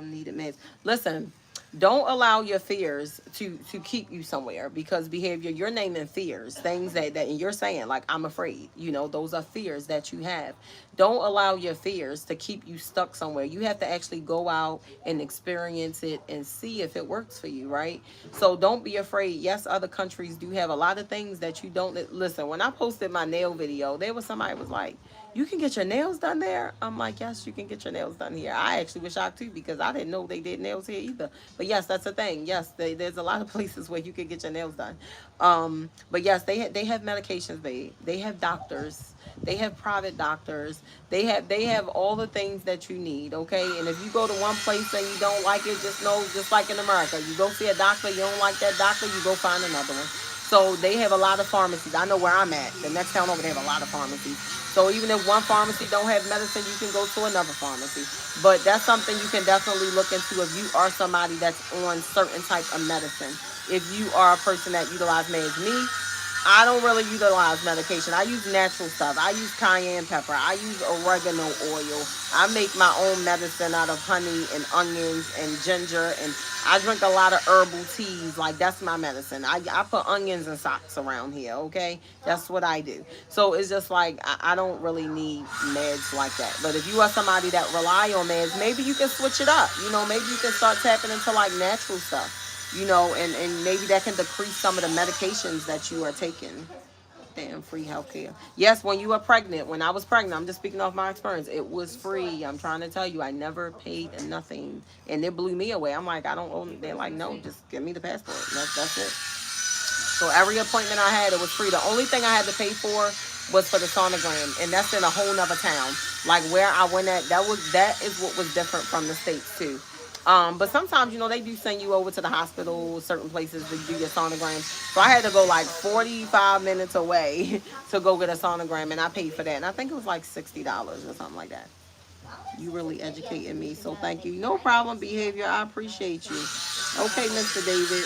needed meds. Listen, don't allow your fears to keep you somewhere because behavior you're naming fears, things that and you're saying like I'm afraid, those are fears that you have. Don't allow your fears to keep you stuck somewhere. You have to actually go out and experience it and see if it works for you, right? So don't be afraid. Yes, other countries do have a lot of things that you don't. Listen, when I posted my nail video, there was somebody was like, you can get your nails done there. I'm like, yes, you can get your nails done here. I actually was shocked too because I didn't know they did nails here either. But yes, that's the thing. Yes, there's a lot of places where you can get your nails done. But yes, they have medications. They have doctors. They have private doctors. They have all the things that you need. Okay, and if you go to one place and you don't like it, just know, just like in America, you go see a doctor, you don't like that doctor, you go find another one. So they have a lot of pharmacies. I know where I'm at. The next town over, they have a lot of pharmacies. So even if one pharmacy don't have medicine, you can go to another pharmacy. But that's something you can definitely look into if you are somebody that's on certain type of medicine. If you are a person that utilize meds. Me, I don't really utilize medication. I use natural stuff. I use cayenne pepper. I use oregano oil. I make my own medicine out of honey and onions and ginger. And I drink a lot of herbal teas. Like, that's my medicine. I put onions and socks around here, okay? That's what I do. So it's just like, I don't really need meds like that. But if you are somebody that rely on meds, maybe you can switch it up. Maybe you can start tapping into, like, natural stuff. And maybe that can decrease some of the medications that you are taking. Damn, free healthcare. Yes, when you are pregnant, when I was pregnant, I'm just speaking off my experience, it was free. I'm trying to tell you, I never paid nothing. And it blew me away. I'm like, I don't own it. They're like, no, just give me the passport. That's it. So every appointment I had, it was free. The only thing I had to pay for was for the sonogram, and that's in a whole nother town. Like where I went at, that is what was different from the States too. But sometimes, they do send you over to the hospital, certain places to do your sonogram. So I had to go like 45 minutes away to go get a sonogram, and I paid for that. And I think it was like $60 or something like that. You really educated me, so thank you. No problem, behavior. I appreciate you. Okay, Mr. David.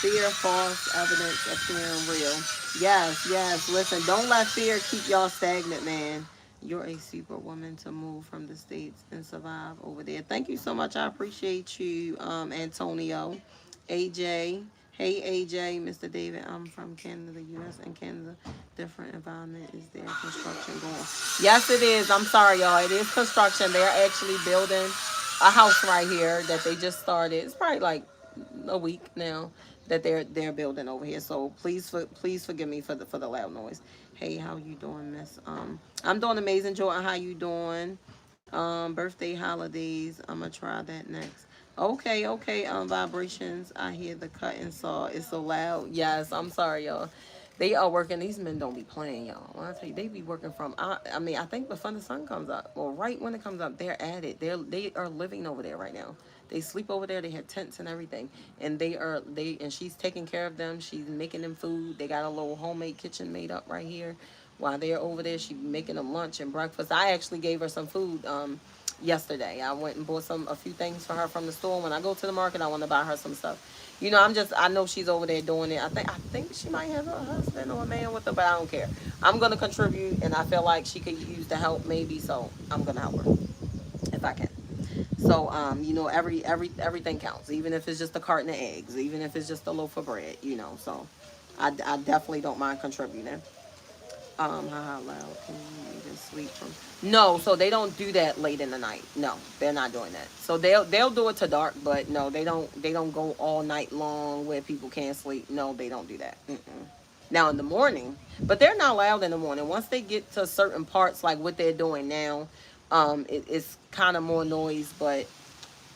Fear, false evidence appearing real. Yes, yes. Listen, don't let fear keep y'all stagnant, man. You're a superwoman to move from the States and survive over there. Thank you so much. I appreciate you, Antonio. AJ. Hey, AJ, Mr. David. I'm from Canada, US, and Canada. Different environment. Is there construction going on? Yes, it is. I'm sorry, y'all. It is construction. They're actually building a house right here that they just started. It's probably like a week now that they're building over here. So please forgive me for the loud noise. Hey, how you doing, Miss? I'm doing amazing, Jordan. How you doing? Birthday holidays. I'm gonna try that next. Okay, okay. Vibrations. I hear the cut and saw. It's so loud. Yes, I'm sorry, y'all. They are working. These men don't be playing, y'all. When I tell you, they be working from. I mean, I think before the sun comes up, or right when it comes up, they're at it. They are living over there right now. They sleep over there. They have tents and everything, and and she's taking care of them. She's making them food. They got a little homemade kitchen made up right here. While they're over there, she's making them lunch and breakfast. I actually gave her some food yesterday. I went and bought a few things for her from the store. When I go to the market, I want to buy her some stuff. I know she's over there doing it. I think she might have a husband or a man with her, but I don't care. I'm gonna contribute, and I feel like she could use the help maybe, so I'm gonna help her if I can. So, everything counts, even if it's just a carton of eggs, even if it's just a loaf of bread, So, I definitely don't mind contributing. How loud can you even sleep from? No, so they don't do that late in the night. No, they're not doing that. So they'll do it to dark, but no, they don't go all night long where people can't sleep. No, they don't do that. Mm-mm. Now in the morning, but they're not loud in the morning. Once they get to certain parts, like what they're doing now, it's kind of more noise. But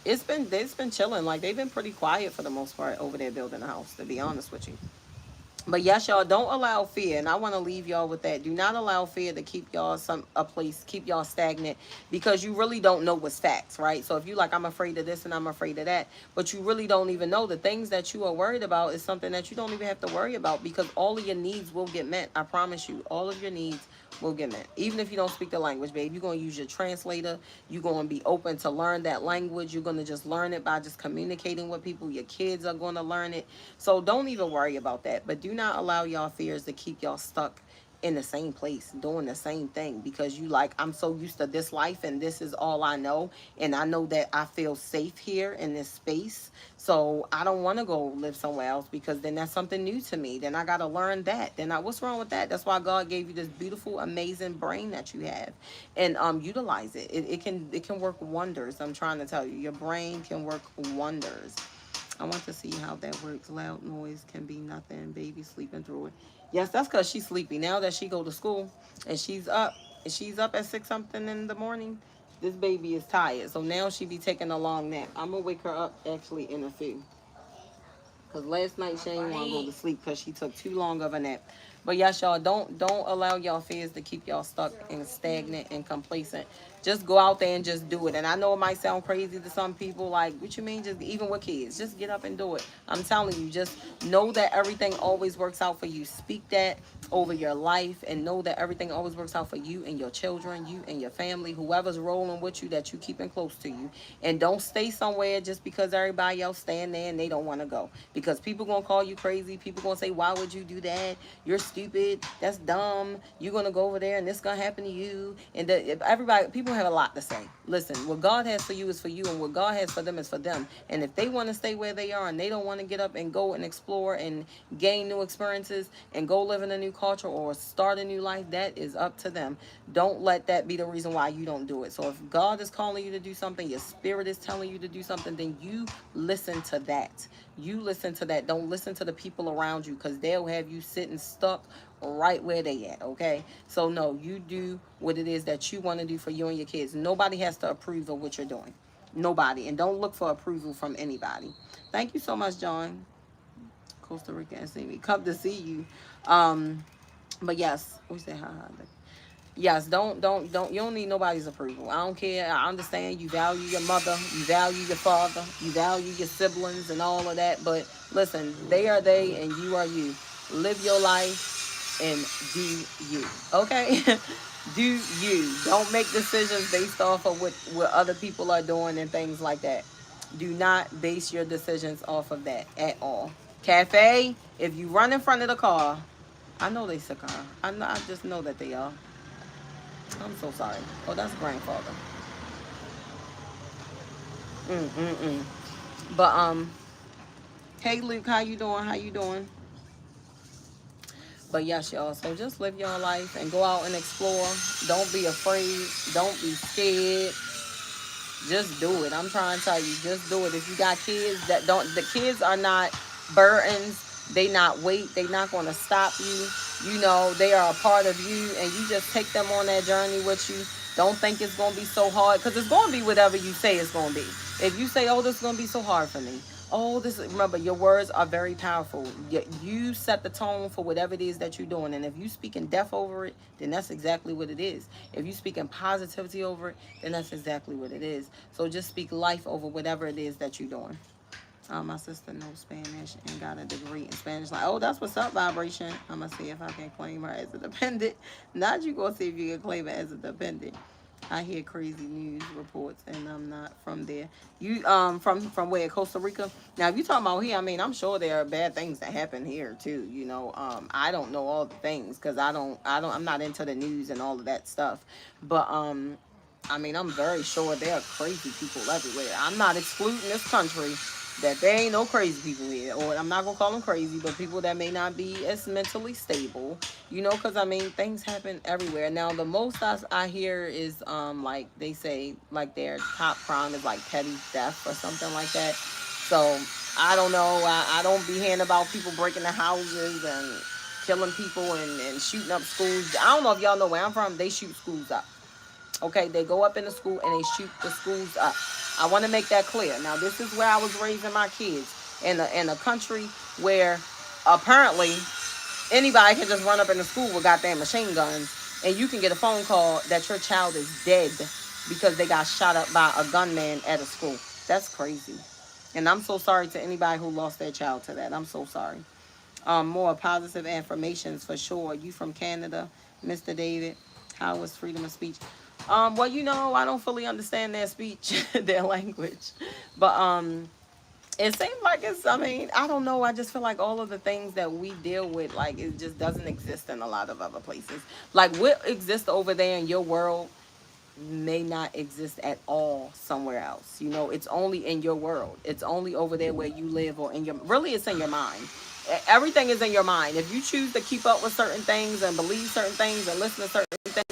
it's been chilling. Like they've been pretty quiet for the most part over there building a house. To be honest with you. But yes, y'all don't allow fear, and I want to leave y'all with that. Do not allow fear to keep y'all keep y'all stagnant, because you really don't know what's facts, right? So if you like, I'm afraid of this and I'm afraid of that, but you really don't even know the things that you are worried about is something that you don't even have to worry about, because all of your needs will get met. I promise you, all of your needs will get met. Even if you don't speak the language, babe, you're going to use your translator. You're going to be open to learn that language. You're going to just learn it by just communicating with people. Your kids are going to learn it. So don't even worry about that. But do not allow y'all fears to keep y'all stuck in the same place doing the same thing, because you like, I'm so used to this life and this is all I know, and I know that I feel safe here in this space, so I don't want to go live somewhere else, because then that's something new to me. Then I got to learn that. What's wrong with that? That's why God gave you this beautiful, amazing brain that you have, and utilize it. It can work wonders. I'm trying to tell you, your brain can work wonders. I want to see how that works. Loud noise can be nothing. Baby sleeping through it. Yes, that's because she's sleepy. Now that she go to school and she's up at 6 something in the morning, this baby is tired. So now she be taking a long nap. I'm going to wake her up actually in a few. Because last night she didn't want to go to sleep because she took too long of a nap. But yes, y'all, don't allow y'all fears to keep y'all stuck and stagnant and complacent. Just go out there and just do it. And I know it might sound crazy to some people, like, what you mean, just even with kids, just get up and do it. I'm telling you, just know that everything always works out for you. Speak that over your life, and know that everything always works out for you and your children, you and your family, whoever's rolling with you, that you keeping close to you. And don't stay somewhere just because everybody else staying there and they don't want to go, because people gonna call you crazy. People gonna say, why would you do that? You're stupid. That's dumb. You're gonna go over there and this gonna happen to you. And people have a lot to say. Listen, what God has for you is for you, and what God has for them is for them. And if they want to stay where they are and they don't want to get up and go and explore and gain new experiences and go live in a new culture or start a new life, that is up to them. Don't let that be the reason why you don't do it. So if God is calling you to do something, your spirit is telling you to do something, then you listen to that. You listen to that. Don't listen to the people around you, because they'll have you sitting stuck right where they at. Okay, so no, you do what it is that you want to do for you and your kids. Nobody has to approve of what you're doing. Nobody. And don't look for approval from anybody. Thank you so much, John. Costa Rica and see me. Come to see you. But yes, we say hi. Yes, don't. You don't need nobody's approval. I don't care. I understand you value your mother, you value your father, you value your siblings and all of that. But listen, they are they and you are you. Live your life and be you. Okay? Do you. Don't make decisions based off of what other people are doing and things like that. Do not base your decisions off of that at all. Cafe, if you run in front of the car, I know they sick car. I just know that they are. I'm so sorry. Oh, that's grandfather. Mm. But hey Luke, how you doing? How you doing? But yes, y'all. So just live your life and go out and explore. Don't be afraid. Don't be scared. Just do it. I'm trying to tell you, just do it. If you got kids that don't, the kids are not burdens. They not weight. They not going to stop you. You know, they are a part of you, and you just take them on that journey with you. Don't think it's going to be so hard, because it's going to be whatever you say it's going to be. If you say, oh, this is going to be so hard for me. Oh, remember, your words are very powerful. You set the tone for whatever it is that you're doing. And if you speaking death over it, then that's exactly what it is. If you speaking positivity over it, then that's exactly what it is. So just speak life over whatever it is that you're doing. My sister knows Spanish and got a degree in Spanish. Like, oh, that's what's up, vibration. I'm going to see if I can claim her as a dependent. Not you going to see if you can claim her as a dependent. I hear crazy news reports, and I'm not from there. You from where? Costa Rica. Now, if you talking about here, I mean, I'm sure there are bad things that happen here too. You know, I don't know all the things because I'm not into the news and all of that stuff. But I mean, I'm very sure there are crazy people everywhere. I'm not excluding this country that there ain't no crazy people here, or I'm not gonna call them crazy, but people that may not be as mentally stable, you know, because I mean things happen everywhere. Now the most I hear is like they say like their top crime is like petty theft or something like that. So I don't know. I don't be hearing about people breaking the houses and killing people and shooting up schools. I don't know if y'all know where I'm from. They shoot schools up. Okay, they go up in the school and they shoot the schools up. I want to make that clear. Now, this is where I was raising my kids in a country where apparently anybody can just run up in the school with goddamn machine guns, and you can get a phone call that your child is dead because they got shot up by a gunman at a school. That's crazy. And I'm so sorry to anybody who lost their child to that. I'm so sorry. More positive affirmations for sure. You from Canada, Mr. David? How was freedom of speech? Well, you know, I don't fully understand their speech, their language, but it seems like it's. I mean, I don't know. I just feel like all of the things that we deal with, like it just doesn't exist in a lot of other places. Like what exists over there in your world may not exist at all somewhere else. You know, it's only in your world. It's only over there where you live, or in your, really it's in your mind. Everything is in your mind. If you choose to keep up with certain things and believe certain things and listen to certain things,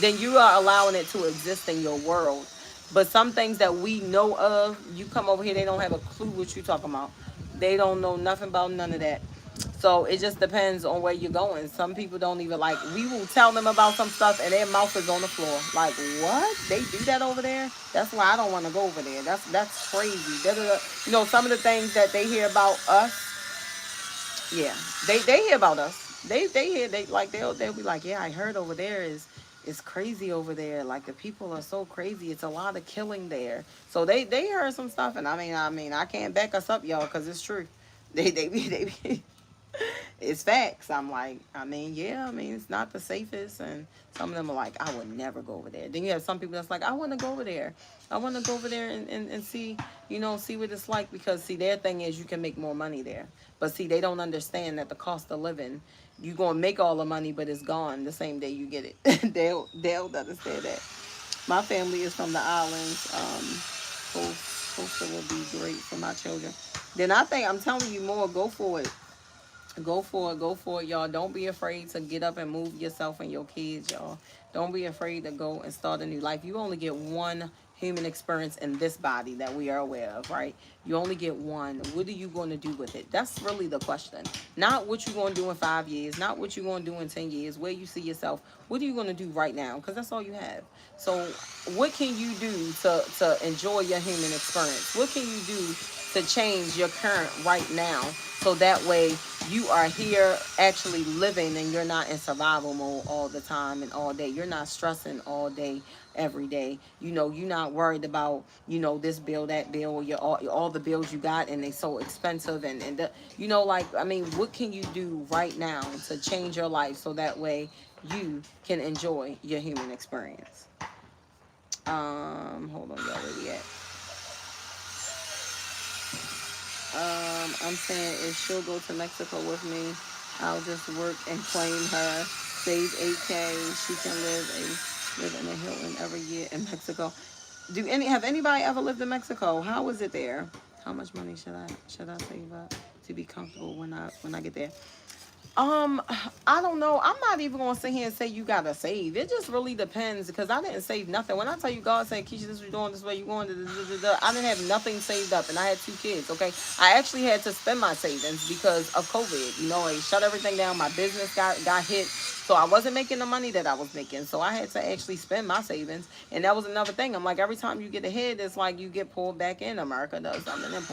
then you are allowing it to exist in your world. But some things that we know of, you come over here, they don't have a clue what you're talking about. They don't know nothing about none of that. So it just depends on where you're going. Some people don't even like, we will tell them about some stuff and their mouth is on the floor. Like, what? They do that over there? That's why I don't want to go over there. That's crazy. Da-da-da. You know, some of the things that they hear about us, yeah, they hear about us. They hear, they like they'll be like, yeah, I heard over there is it's crazy over there. Like the people are so crazy. It's a lot of killing there. So they heard some stuff, and I mean I can't back us up, y'all, because it's true. They it's facts. I'm like, I mean, yeah, I mean, it's not the safest. And some of them are like, I would never go over there. Then you have some people that's like, I want to go over there. I want to go over there and see, you know, see what it's like. Because, see, their thing is you can make more money there. But, see, they don't understand that the cost of living, you're going to make all the money, but it's gone the same day you get it. they'll understand that. My family is from the islands. Costa will be great for my children. Then I think, I'm telling you more, go for it. Go for it, y'all. Don't be afraid to get up and move yourself and your kids, y'all. Don't be afraid to go and start a new life. You only get one human experience in this body that we are aware of, right? You only get one. What are you going to do with it? That's really the question. Not what you're going to do in 5 years, not what you're going to do in 10 years, where you see yourself. What are you going to do right now? Because that's all you have. So what can you do to enjoy your human experience? What can you do to change your current right now, so that way you are here actually living and you're not in survival mode all the time and all day. You're not stressing all day, every day. You know, you're not worried about, you know, this bill, that bill, or all the bills you got, and they so expensive. And you know, like, I mean, what can you do right now to change your life so that way you can enjoy your human experience. Hold on, y'all, where we at? I'm saying if she'll go to Mexico with me, I'll just work and claim her, save 8K. She can live in a Hilton every year in Mexico. Have anybody ever lived in Mexico? How is it there? How much money should I save up to be comfortable when I get there? Um, I don't know. I'm not even gonna sit here and say you gotta save. It just really depends because I didn't save nothing. When I tell you God said, Keisha, this is what you're doing, this way you going, I didn't have nothing saved up, and I had 2 kids. Okay, I actually had to spend my savings because of COVID. You know, it shut everything down. My business got hit, so I wasn't making the money that I was making. So I had to actually spend my savings, and that was another thing. I'm like, every time you get ahead, it's like you get pulled back in. America does something and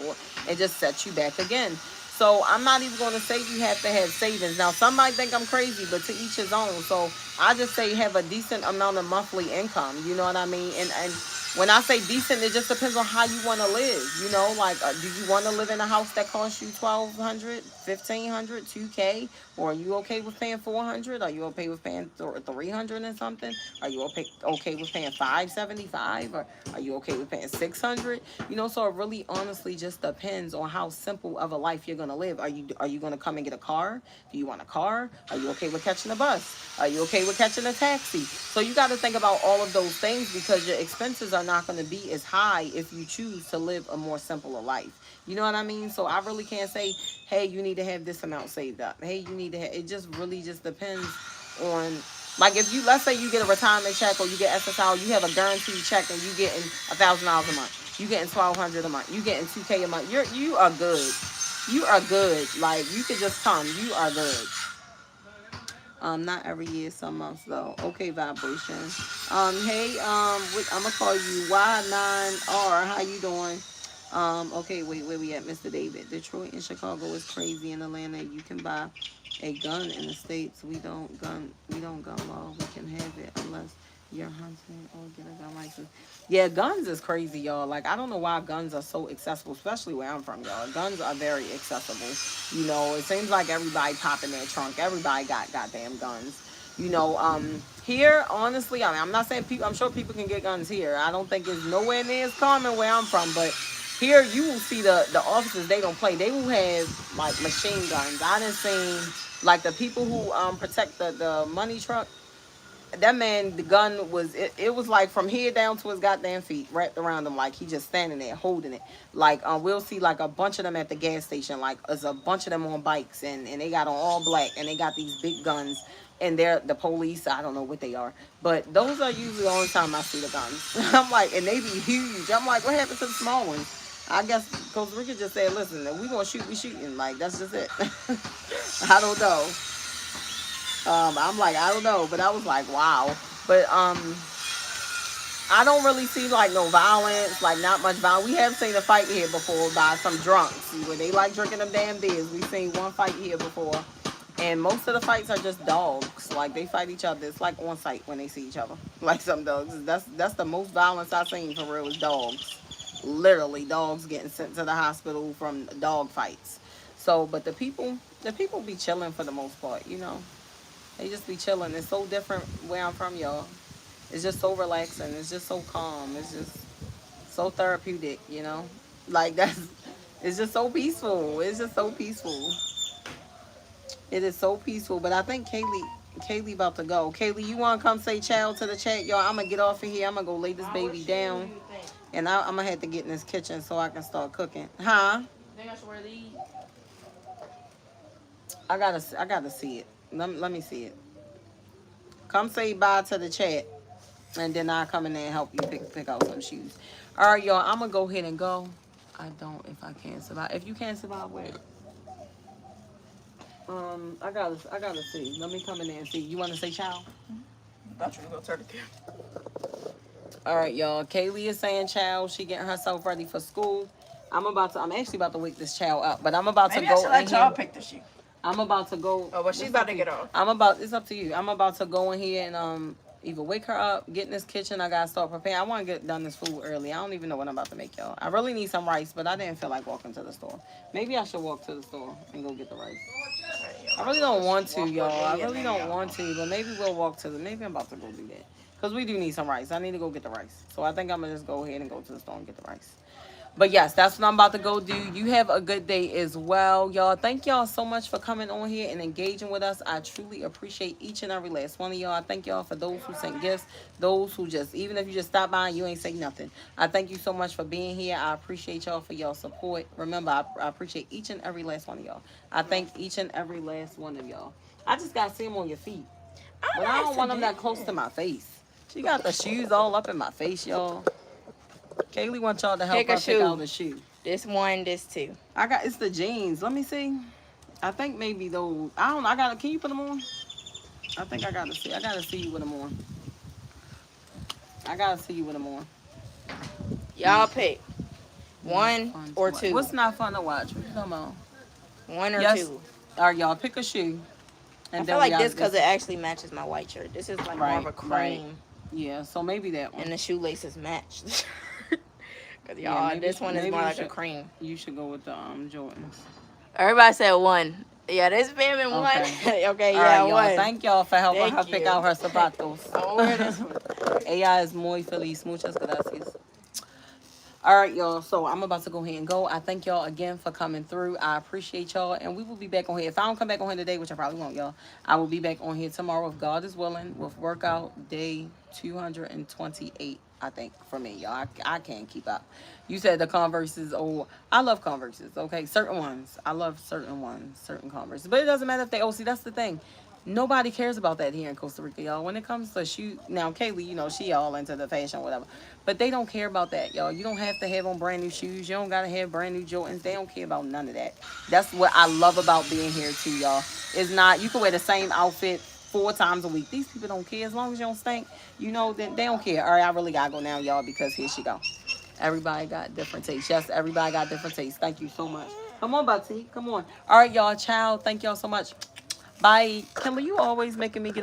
it just sets you back again. So I'm not even going to say you have to have savings. Now, some might think I'm crazy, but to each his own. So I just say have a decent amount of monthly income. You know what I mean? And when I say decent, it just depends on how you want to live. You know, like, do you want to live in a house that costs you $1,200, $1,500, $2K? Or are you okay with paying $400? Are you okay with paying $300 and something? Are you okay with paying $575? Or are you okay with paying $600? You know, so it really honestly just depends on how simple of a life you're gonna live. Are you gonna come and get a car? Do you want a car? Are you okay with catching a bus? Are you okay with catching a taxi? So you got to think about all of those things because your expenses are not going to be as high if you choose to live a more simpler life. You know what I mean? So I really can't say, hey, you need to have this amount saved up. Hey, you need to have, it just really just depends on, like, if you, let's say you get a retirement check or you get SSI, you have a guaranteed check and you getting $1,000 a month. You getting $1,200 a month. You getting $2K a month. You are good. You are good. Like, you could just come. You are good. Not every year, some months though. Okay, vibration. Hey, I'm gonna call you Y9R. How you doing? Okay, wait, where we at, Mr. David? Detroit and Chicago is crazy. In Atlanta, you can buy a gun. In the States, we don't gun law. We can have it unless you're hunting or get a gun license. Yeah, guns is crazy, y'all. Like, I don't know why guns are so accessible, especially where I'm from, y'all. Guns are very accessible. You know, it seems like everybody popping their trunk. Everybody got goddamn guns. You know, here, honestly, I mean, I'm not saying people, I'm sure people can get guns here. I don't think it's nowhere near as common where I'm from, but here you will see the officers, they don't play. They will have like machine guns. I done seen like the people who protect the money truck. That man, the gun was it was like from here down to his goddamn feet, wrapped around him, like he just standing there holding it. Like we'll see like a bunch of them at the gas station, like there's a bunch of them on bikes, and they got on all black, and they got these big guns, and they're the police. I don't know what they are, but those are usually the only time I see the guns. I'm like, and they be huge. I'm like, what happened to the small ones? I guess Costa Rica just said, listen, if we gonna shoot, we shooting. Like, that's just it. I don't know. I'm like, I don't know, but I was like, wow. But I don't really see like no violence, like not much violence. We have seen a fight here before by some drunks where they like drinking them damn beers. We've seen one fight here before, and most of the fights are just dogs. Like they fight each other. It's like on sight when they see each other. Like some dogs. That's the most violence I've seen for real is dogs. Literally, dogs getting sent to the hospital from dog fights. So, but the people be chilling for the most part, you know. They just be chilling. It's so different where I'm from, y'all. It's just so relaxing. It's just so calm. It's just so therapeutic, you know? Like it's just so peaceful. It's just so peaceful. It is so peaceful. But I think Kaylee about to go. Kaylee, you want to come say ciao to the chat? Y'all, I'm going to get off of here. I'm going to go lay this baby down. And I'm going to have to get in this kitchen so I can start cooking. Huh? Think I should wear these? I gotta see it. Let me see it. Come say bye to the chat. And then I'll come in there and help you pick out some shoes. All right, y'all. I'm gonna go ahead and go. I don't if I can't survive. If you can't survive, where? I gotta see. Let me come in there and see. You want to say ciao? I thought you were gonna turn the camera. All right, y'all. Kaylee is saying ciao. She getting herself ready for school. I'm actually about to wake this child up, but I'm about Maybe to go I should let in y'all here. pick the shoe. I'm about to go. Oh, well, she's about to get off. It's up to you. I'm about to go in here and either wake her up, get in this kitchen. I gotta start preparing. I want to get done this food early. I don't even know what I'm about to make, y'all. I really need some rice, but I didn't feel like walking to the store. Maybe I should walk to the store and go get the rice. All right, y'all. I really don't want to, Walk or y'all. I day in really there, don't y'all. want to, but maybe we'll walk to the. Maybe I'm about to go do that because we do need some rice. I need to go get the rice. So I think I'm gonna just go ahead and go to the store and get the rice. But yes, that's what I'm about to go do. You have a good day as well, y'all. Thank y'all so much for coming on here and engaging with us. I truly appreciate each and every last one of y'all. I thank y'all for those who sent gifts, those who just, even if you just stop by and you ain't say nothing. I thank you so much for being here. I appreciate y'all for y'all support. Remember, I appreciate each and every last one of y'all. I thank each and every last one of y'all. I just got to see them on your feet, but I don't want them that close to my face. She got the shoes all up in my face, y'all. Kaylee wants y'all to help Pick a her pick out shoe. a shoe. This one, this two. It's the jeans. Let me see. I think maybe those. I don't know. I gotta. Can you put them on? I think I gotta see. I gotta see you with them on. I gotta see you with them on. Y'all pick Not one fun to or watch. two. What's not fun to watch? What you talking about? One or Yes. two. All right, y'all pick a shoe, I and feel then we like got this because it actually matches my white shirt. This is like more of Right, a right. cream, Yeah. So maybe that one. and the shoelaces match. Cause Yeah. y'all, this one is Maybe more you like a should. cream. You should go with the Jordans. Everybody said one. Yeah, this family one. Okay. Okay, All yeah, right, y'all. one. Thank y'all for helping her Thank pick you. out her zapatos. I'll wear this one. Ella es muy feliz. Muchas gracias. All right, y'all. So I'm about to go ahead and go. I thank y'all again for coming through. I appreciate y'all. And we will be back on here. If I don't come back on here today, which I probably won't, y'all, I will be back on here tomorrow if God is willing with workout day 228, I think, for me, y'all. I can't keep up. You said the Converses. Oh, I love Converses, okay? Certain ones. I love certain ones, certain Converses. But it doesn't matter if they, see, that's the thing. Nobody cares about that here in Costa Rica, y'all. When it comes to shoe, now Kaylee, she all into the fashion, whatever. But they don't care about that, y'all. You don't have to have on brand new shoes. You don't gotta have brand new Jordans. They don't care about none of that. That's what I love about being here too, y'all. It's not you can wear the same outfit 4 times a week. These people don't care as long as you don't stink. Then they don't care. All right, I really gotta go now, y'all, because here she go. Everybody got different tastes. Yes, everybody got different tastes. Thank you so much. Come on, Butsy. Come on. All right, y'all. Ciao. Thank y'all so much. Bye. Kelly, you always making me get off.